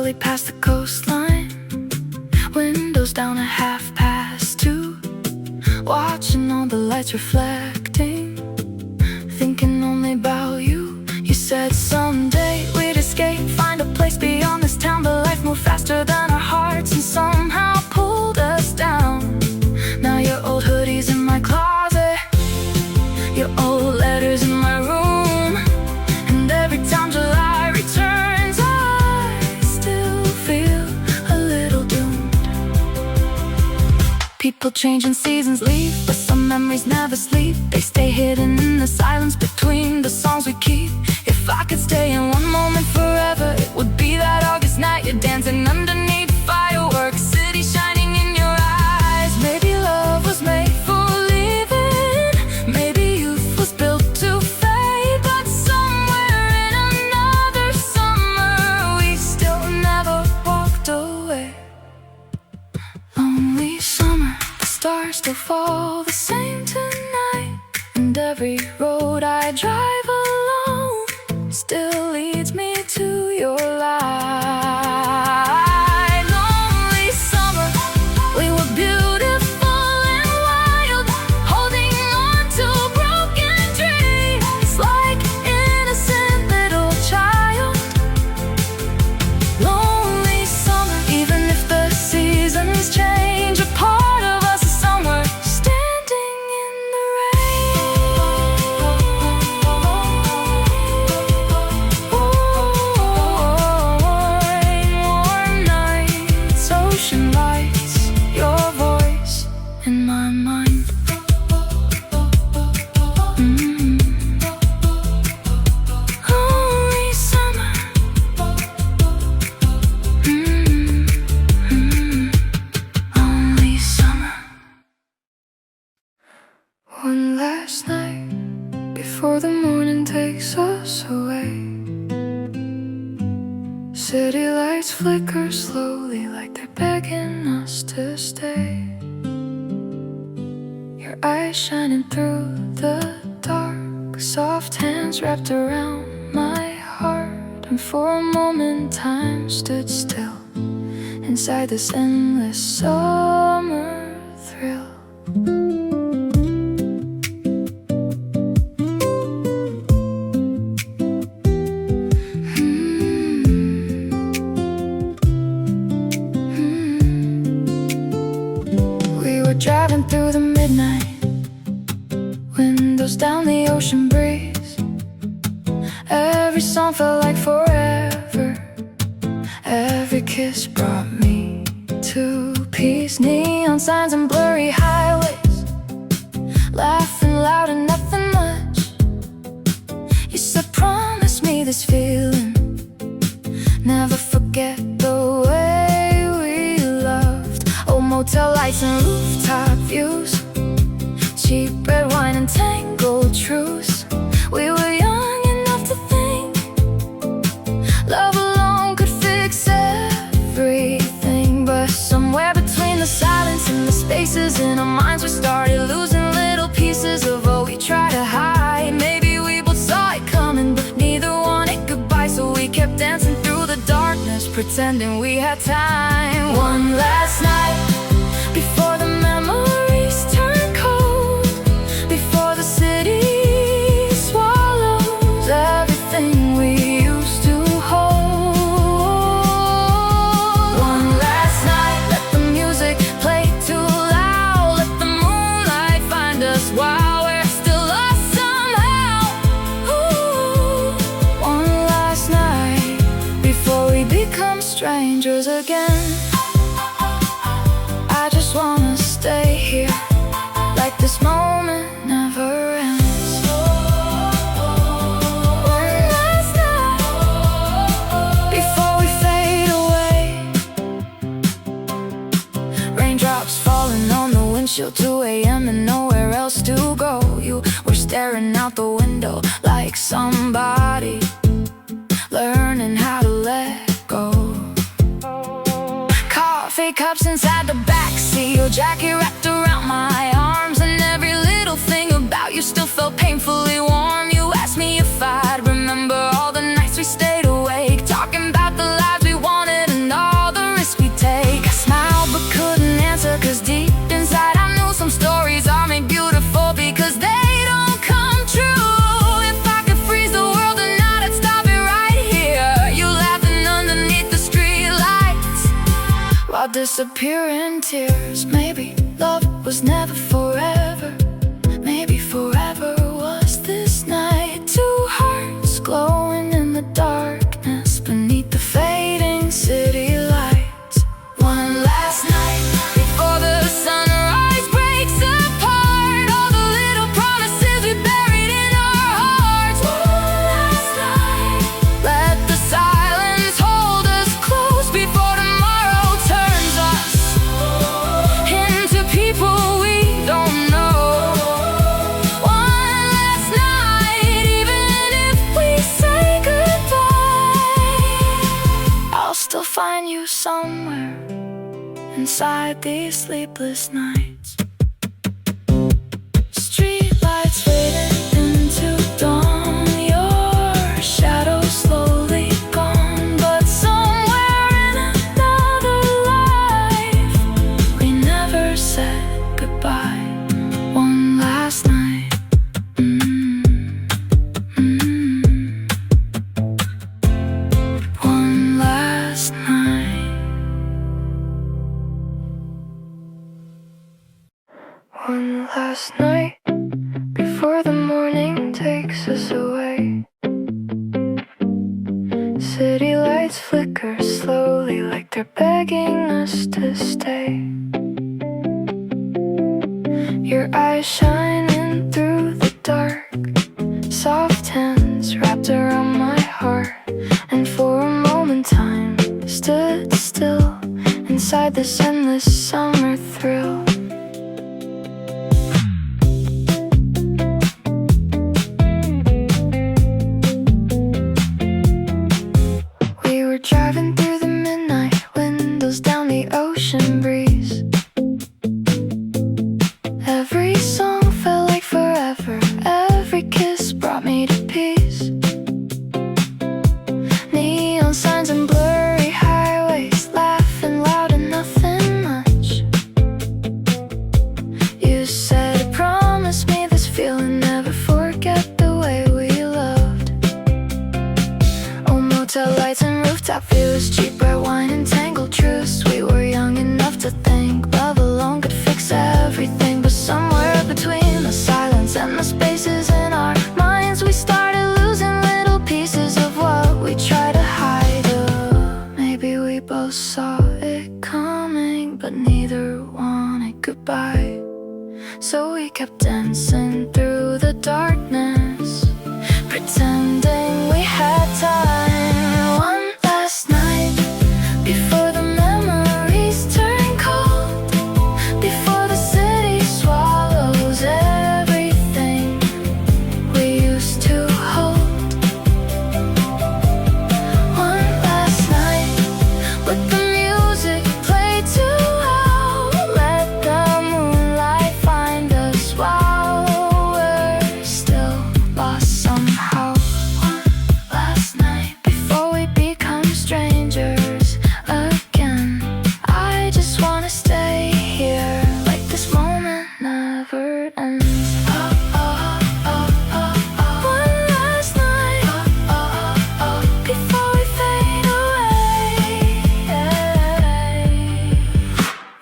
slowly past the coastline, windows down at 2:30, watching all the lights reflecting, thinking only about you. You said someday we'd escape, find a place beyond this town, but life moved faster than our hearts and somehow pulled us down. Now your old hoodie's in my closet, your old letters in my room, and every time July returns I still feel a little doomed. People change and seasons leave, but some memories never sleep. They stay hidden in the silence between the songs we keep. If I could stay in one moment forever, it would be that August night you're dancing underneath fireworks, city shining in your eyes. Maybe love was made for living, maybe youth was built to fade, but somewhere in another summer we still never walked away. Lonely summer, the stars still fall the same tonight, and every road I drive alone still leads me to your light. Lonely summer, we were beautiful and wild, holding on to broken dreams like innocent little child. Lonely summer, even if the seasons change, a part of us is somewhere standing in the warm nights, ocean lights, your voice in my mind. Lonely summer. Lonely summer. One last night before the morning takes us away. City lights flicker slowly like they're begging us to stay. Your eyes shining through the dark, soft hands wrapped around my heart, and for a moment time stood still inside this endless summer thrill. We were driving through the midnight, windows down, the ocean breeze. Every song felt like forever, every kiss brought me to peace. Neon signs and blurry highways, laughing loud and nothing much. You said promise me this feeling, never forget the way we loved. Old motel lights and rooftop views, cheap red wine and tangled truths. We were young enough to think love alone could fix everything, but somewhere between the silence and the spaces in our minds we started losing little pieces of what we tried to hide. Maybe we both saw it coming, but neither wanted goodbye, so we kept dancing through the darkness, pretending we had time. One last night before the memories turn cold, before the city swallows everything we used to hold. One last night, let the music play too loud, let the moonlight find us while we're still lost somehow. Ooh. One last night before we become strangers again. I just wanna stay here, like this moment never ends. One last night before we fade away. Raindrops falling on the windshield, 2 a.m. and nowhere else to go. You were staring out the window like somebody learning how to let go. Coffee cups inside the backseat, your jacket wrapped around my arms, and every little thing about you still felt painfully warm. You asked me if I'd remember all the nights we stayed awake, talking about the lives we wanted and disappear in tears. Maybe love was never forever. Maybe forever was this night. Two hearts glowing in the darkness beneath the fading city lights. One last night before the sunrise breaks apart all the little promises we buried in our hearts. One last night, let the silence hold us close before tomorrow turns us into people we don't know. One last night, even if we say goodbye, I'll still find you somewhere inside these sleepless nights. Streetlights fading into dawn, your shadow slowly gone. But somewhere in another life, we never said goodbye. One last night. One last night. One last night before the morning takes us away. City lights flicker slowly like they're begging us to stay. Your eyes shining through the dark, soft hands wrapped around my heart. And for a moment time stood still inside this endless summer thrill. We were driving through the midnight, windows down, the ocean breeze. Every song felt like forever, every kiss brought me to peace. Neon signs and blurry highways, laughing loud and nothing much. You said, promise me this feeling, never forget the way we loved. Oh, motel lights and rooftop views, cheap red wine and tangled truths. We were young enough to think love alone could fix everything. But somewhere between the silence and the spaces in our minds, we started losing little pieces of what we tried to hide. Maybe we both saw it coming, but neither wanted goodbye. So we kept dancing through the darkness, pretending we had time. One last night before the memories turn cold, before the city swallows everything we used to hold. One last night, let the music play too loud, let the moonlight find us while we're still lost somehow. One last night before we become strangers again. I just wanna stay here, like this moment never ends. One last night before we fade away.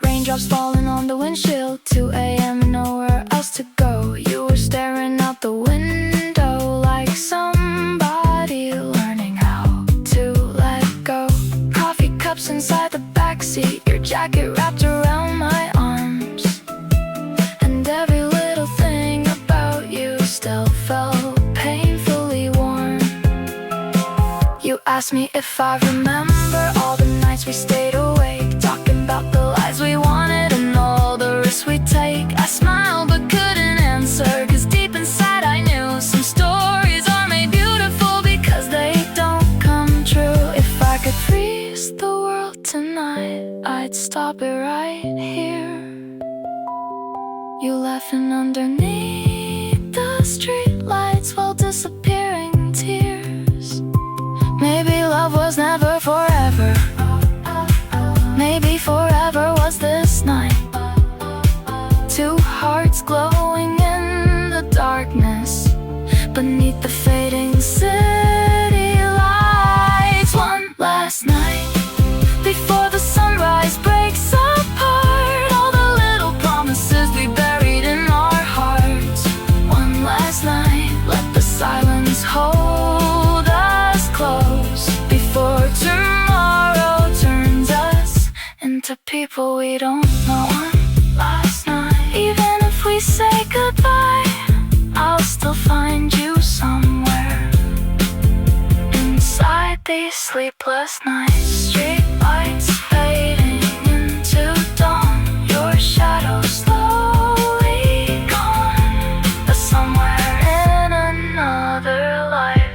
Raindrops falling on the windshield, 2 a.m. and nowhere else to go. You were staring out the window like somebody learning how to let go. Coffee cups inside the backseat, your jacket wrapped around my arms. And every little thing about you still felt painfully warm. You asked me if I remember all the nights we stayed awake, talking about the lives we wanted and all the risks we take. I smiled but couldn't answer, cause deep inside I knew some stories are made beautiful because they don't come true. If I could freeze the world tonight, I'd stop it right here. You laughing underneath the street lights while disappearing tears. Maybe love was never forever. Maybe forever was this night. Two hearts glowing in the darkness beneath the fading city lights. One last night before the sunrise breaks
we don't know last night. Even if we say goodbye, I'll still find you somewhere inside these sleepless nights. Street lights fading into dawn, your shadow slowly gone. But somewhere in another life,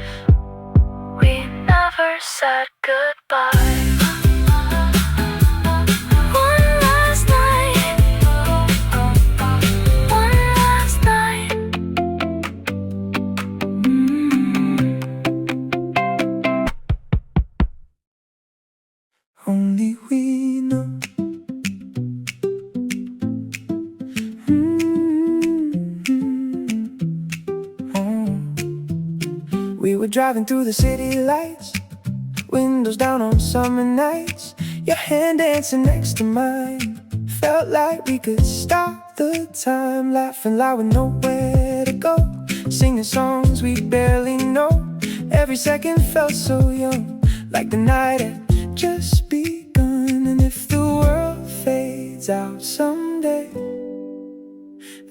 we never said goodbye.
Only we know. We were driving through the city lights, windows down on summer nights. Your hand dancing next to mine, felt like we could stop the time. Laughing loud with nowhere to go, singing songs we barely know. Every second felt so young, like the night had just begun. And if the world fades out someday,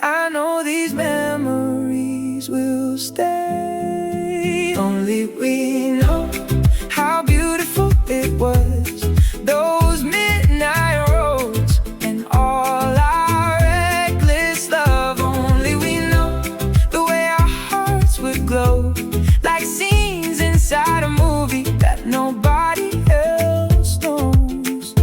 I know these memories will stay. Only we know how beautiful it was, those midnight roads and all our reckless love. Only we know the way our hearts would glow, like scenes inside a movie that nobody else knows.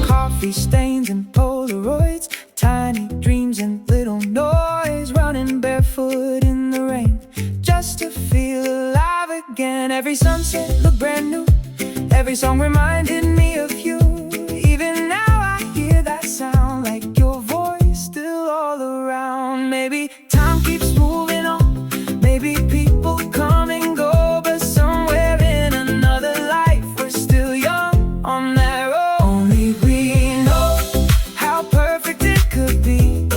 Coffee stains and Polaroids, tiny dreams and little noise, running barefoot in the rain just to feel alive again. Every sunset looked brand new, every song reminded me of you. Even now I hear that sound, like your voice still all around. Maybe time keeps moving on, maybe people come and go, but somewhere in another life we're still young on that road. Only we know how perfect it could be,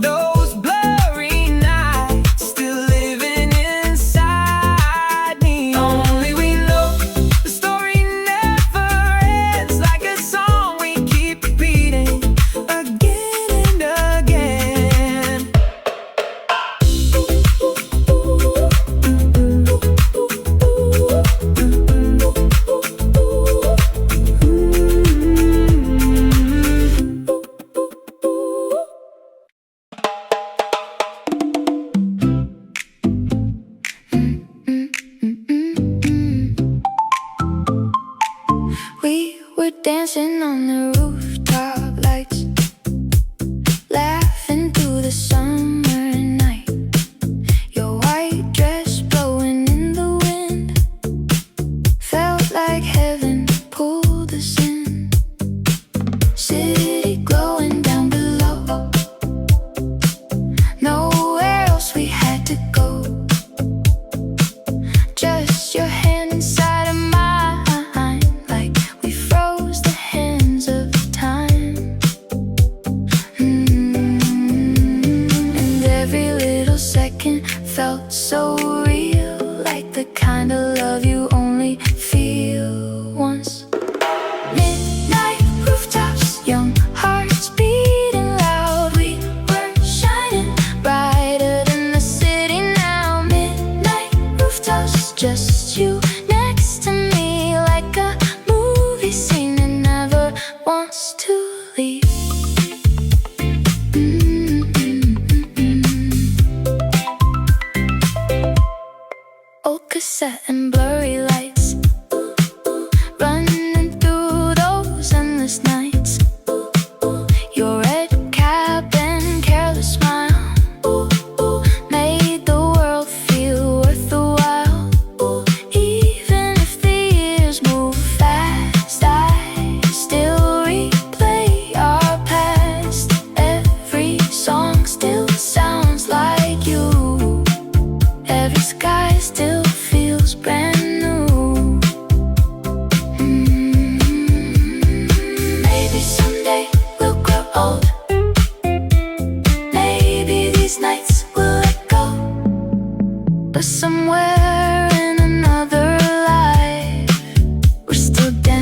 those blurry nights still living inside me. Only we know the story never ends, like a song we keep repeating again and again.
We were dancing on the rooftop lights, laughing through the summer night. Your white dress blowing in the wind felt like heaven pulled us in. City glowing down below, nowhere else we had to go. Just your hand inside of mine, like we froze the hands of time. And every little second felt so real, like the kind of love you only feel once.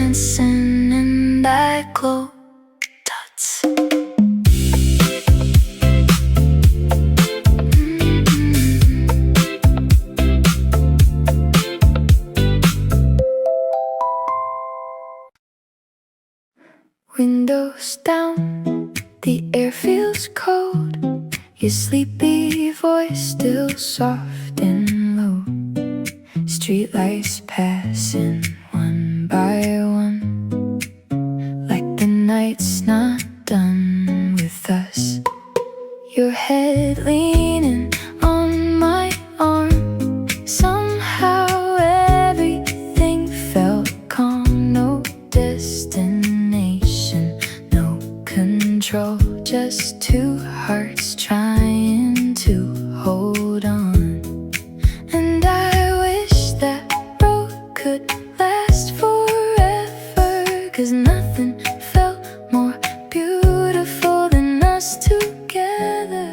dancing in that glow dots. Windows down, the air feels cold. Your sleepy voice still soft and low. Streetlights passing one by one, like the night's not done with us. Your head leaning on my arm. Somehow everything felt calm. No destination, no control, just two hearts trying to hold on. And I wish that road could last forever, 'cause nothing felt more beautiful than us together.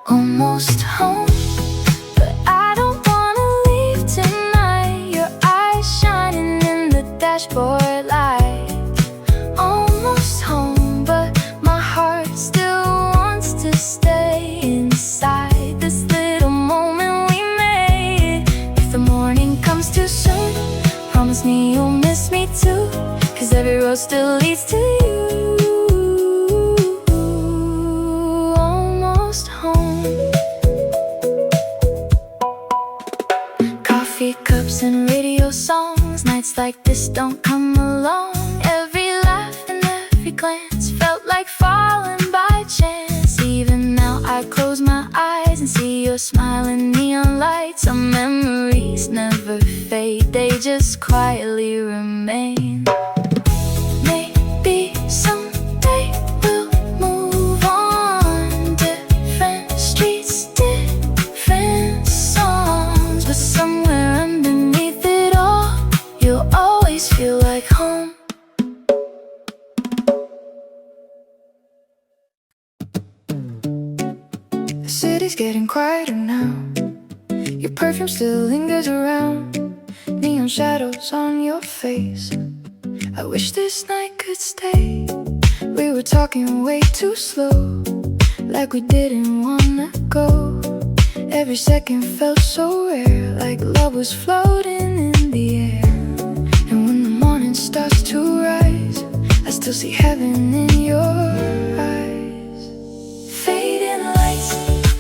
Almost home, but I don't wanna leave tonight. Your eyes shining in the dashboard light. Almost home, but my heart still wants to stay inside this little moment we made. If the morning comes too soon, promise me you'll miss me too, 'cause every road still leads to you. Almost home. Coffee cups and radio songs, nights like this don't come along. Every laugh and every glance felt like falling by chance. Even now I close my eyes and see your smiling neon lights. Some memories never fade, they just quietly remain. Maybe someday we'll move on, different streets, different songs, but somewhere underneath it all, you'll always feel like home. The city's getting quieter now. Your perfume still lingers around. Neon shadows on your face. I wish this night could stay. We were talking way too slow, like we didn't wanna go. Every second felt so rare, like love was floating in the air. And when the morning starts to rise, I still see heaven in your eyes. Fading lights,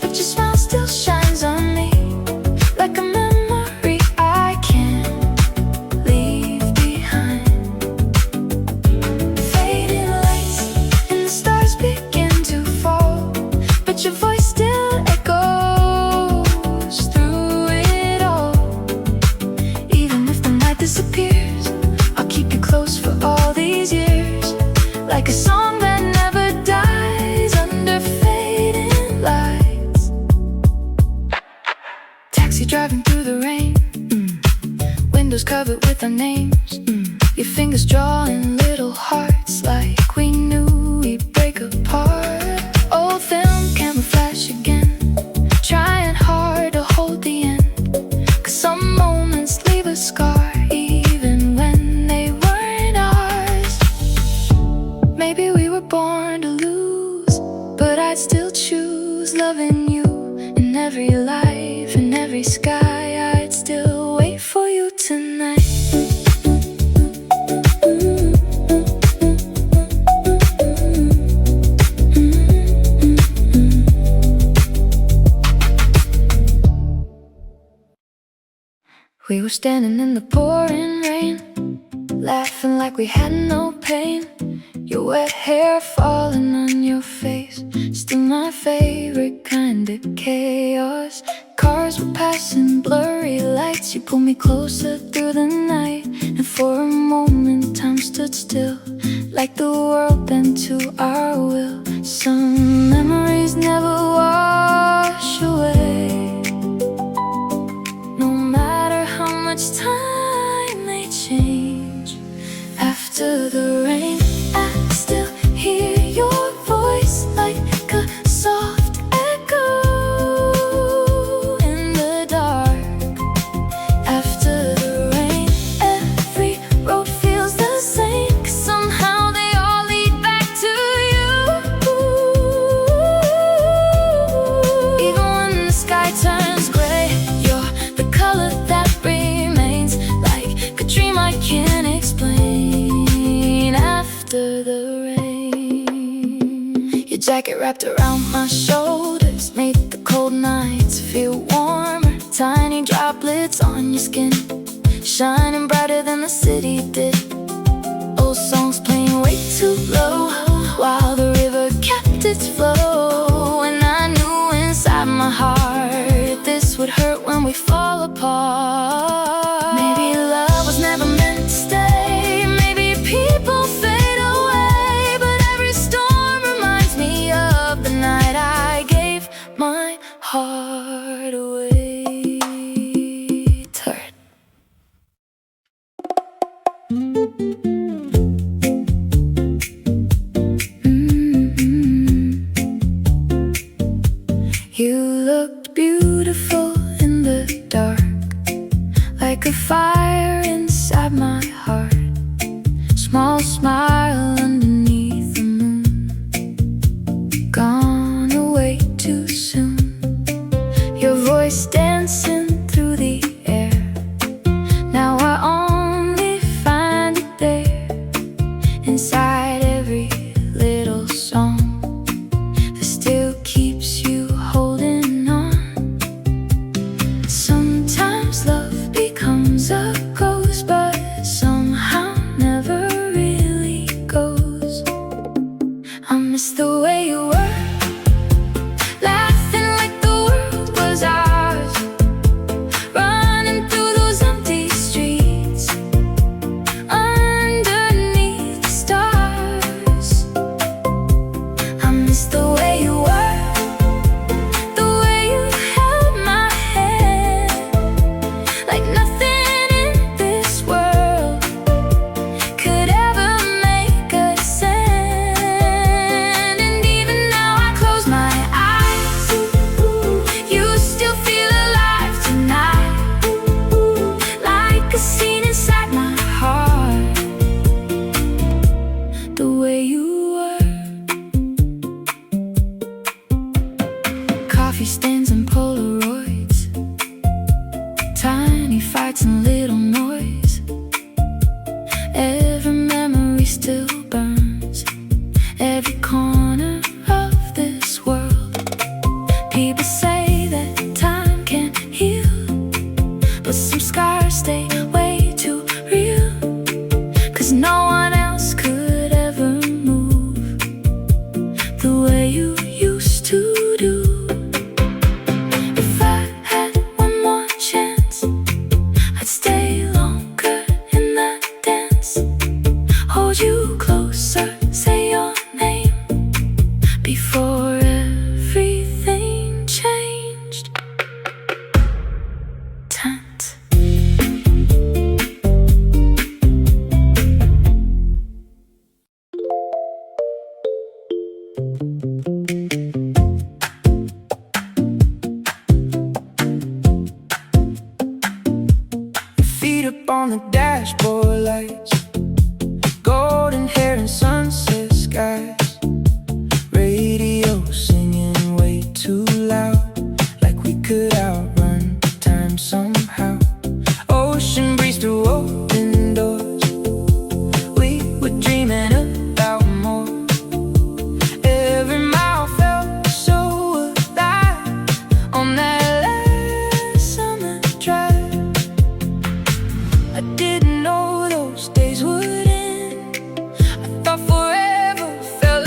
but your smile still shines on me, like a memory I can't leave behind. Fading lights, and the stars begin to fall, but your voice still echoes through it all. Even if the night disappears, I'll keep you close for all these years, like a song that never dies under fading lights. Taxi driving through the rain, windows covered with our names, your fingers drawing little hearts like we knew we'd break apart. Old film camera flash again, trying hard to hold the end, 'cause some moments leave a scar even when they weren't ours. Maybe we were born to lose, but I'd still choose loving you. In every life, in every sky, I'd still wait for you tonight. We were standing in the pouring rain, laughing like we had no pain. Your wet hair falling on your face, still my favorite kind of chaos. Cars were passing, blurry lights. You pulled me closer through the night, and for a moment time stood still, like the world bent to our will. Some memories never wash away, no matter how much time they change. After the rain, I still hear your voice like a soft echo in the dark. After the rain, blanket wrapped around my shoulders made the cold nights feel warmer. Tiny droplets on your skin, shining brighter than the city did. Old songs playing way too low, while the river kept its flow. And I knew inside my heart this would hurt when we fall apart. Maybe love was never meant to stay. Maybe people fade away, but every storm reminds me of the night I gave my heart away. Turn. You looked beautiful in the dark, like a fire inside my heart. Small smile underneath the moon, gone away too soon. Your voice dancing through the air, now I only find it there, inside every little song that still keeps you holding on. Sometimes love becomes a ghost, but somehow never really goes. I miss the way you were, laughing like the world was ours, running through those empty streets underneath the stars. I miss the way you were, the way you held my hand, like nothing in this world could ever make a sound. And even now I close my eyes, you still feel alive tonight, like a scene inside my heart, the way you were. Coffee stains and Polaroids, tiny fights and little noise. Every memory still burns, every corner of this world. People say that time can't heal, but some scars stay way too real. 'Cause no one else could ever move the way you used to do. If I had one more chance, I'd stay longer in that dance, hold you closer, say your name before everything changed. Tense.
Your feet up on the dashboard lights, golden hair and sunset skies. Radio singing way too loud, like we could outrun time somehow. Ocean breeze through open doors, we were dreaming about more. Every mile felt so alive on that last summer drive. I didn't know those days would end. I thought forever felt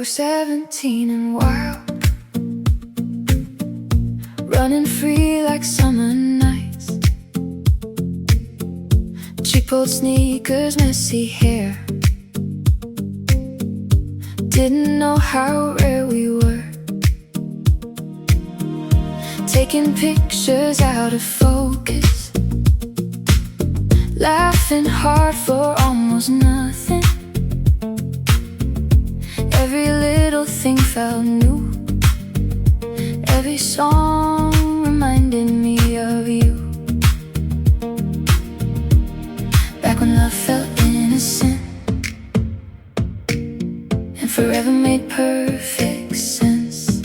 17 and wild, running free like summer nights. Cheap-pulled sneakers, messy hair. Didn't know how rare we were. Taking pictures out of focus, laughing hard for almost nothing. Every little thing felt new. Every song reminded me of you. Back when love felt innocent and forever made perfect sense.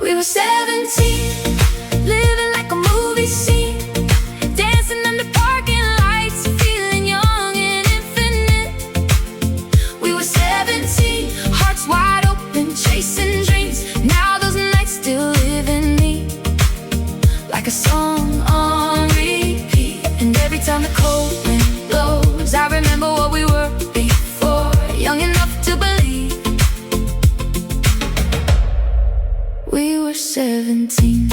We were 17, living like a movie scene, dancing under parking lights, feeling young and infinite. We were 17, hearts wide open, chasing dreams. Now those nights still live in me, like a song on repeat. And every time the cold wind blows, I remember what we were before, young enough to believe. We were 17.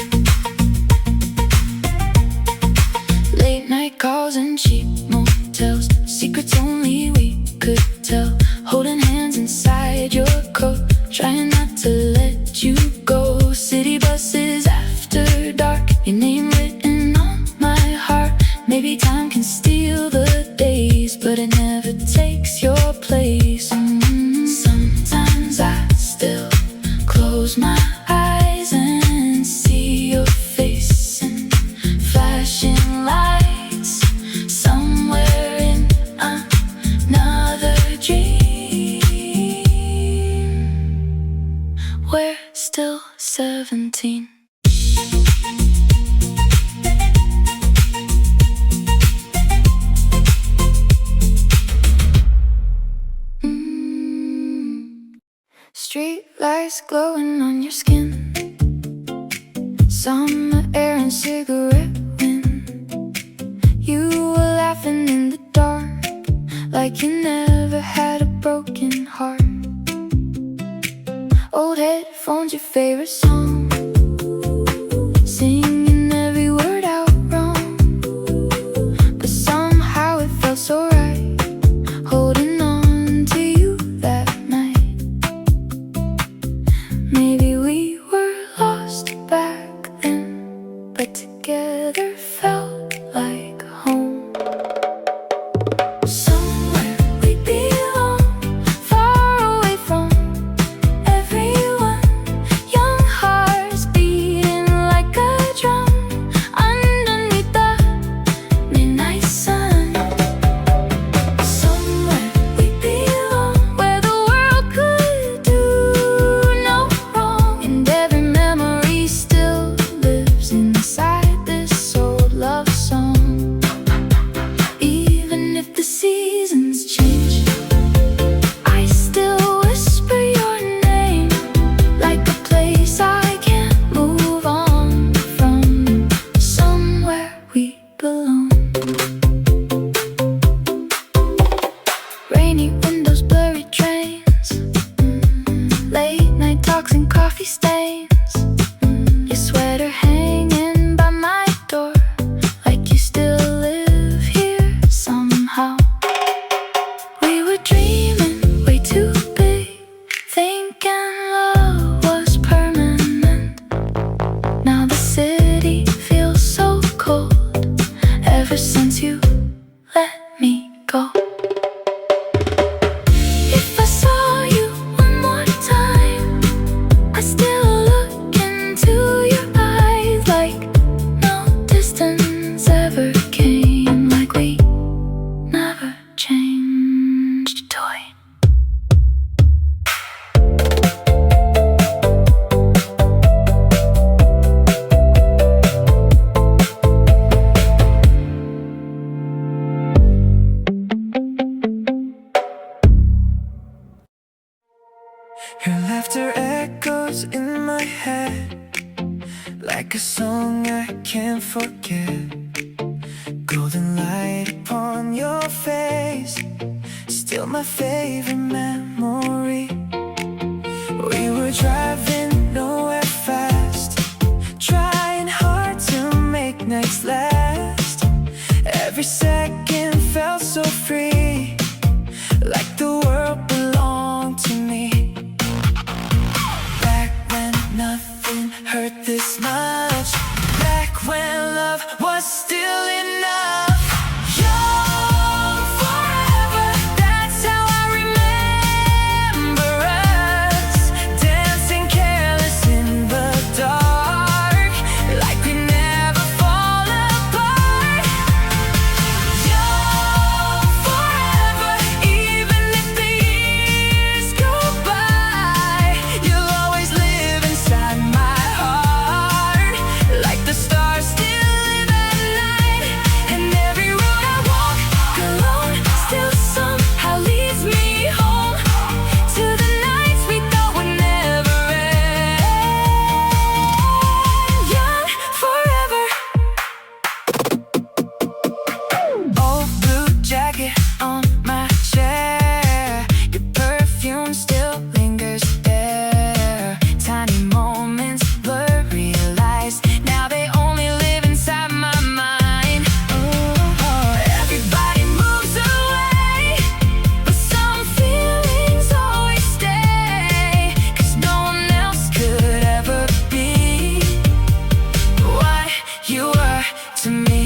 Late night calls and cheap motels, secrets only we could tell. Holding hands inside your coat, trying not to let you go. City buses after dark, your name written on my heart. Maybe time can steal the days, but it never takes your place. Sometimes I still close my eyes and see your face in flashing lights, somewhere in another dream. We're still 17. Street lights glowing on your skin, summer air and cigarette wind. You were laughing in the dark, like you never had a broken heart. Old headphones, your favorite song, singing every word out wrong. But somehow it felt so right, holding on to you that night. Maybe we were lost back then, but together felt like home. Somewhere we belong, far away from everyone. Young hearts beating like a drum underneath the midnight sun. Somewhere we belong, where the world could do no wrong. And every memory still lives inside this old love song. Even if the seasons change, I still whisper your name, like a place I can't move on from. Somewhere we belong. Rainy windows, blurry trains, late night talks and coffee stains. Your sweater hanging by my door, like you still live here somehow. We were dreaming way too big, thinking love was permanent. Now the city feels so cold, ever since you let me go. If I saw you one more time, I still look into your eyes, like no distance ever came, like we never changed a toy.
Your laughter echoes in my head, like a song I can't forget. Golden light upon your face, still my favorite memory. We were driving nowhere fast, trying hard to make nights last. Every second felt so free, like the world belonged to me. Back when nothing hurt this much, back when love was still enough. Young forever, that's how I remember us, dancing careless in the dark, like we never fall apart. Young forever, even if the years go by, you'll always live inside my heart, like the stars still live at night. And every road I walk alone still somehow leads me home, to the nights we thought would never end. Young forever. Old blue jacket on my chair, your perfume still lingers there. Tiny moments blur, realize now they only live inside my mind. Everybody moves away, but some feelings always stay, 'cause no one else could ever be what you were to me.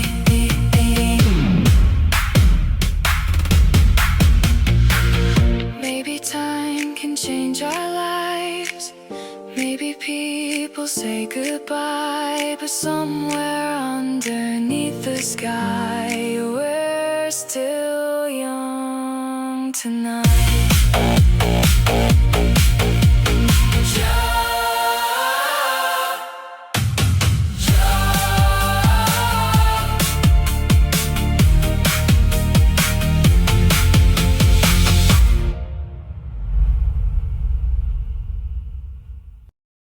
Maybe time can change our lives, maybe people say goodbye, but somewhere underneath the sky, we're still young tonight.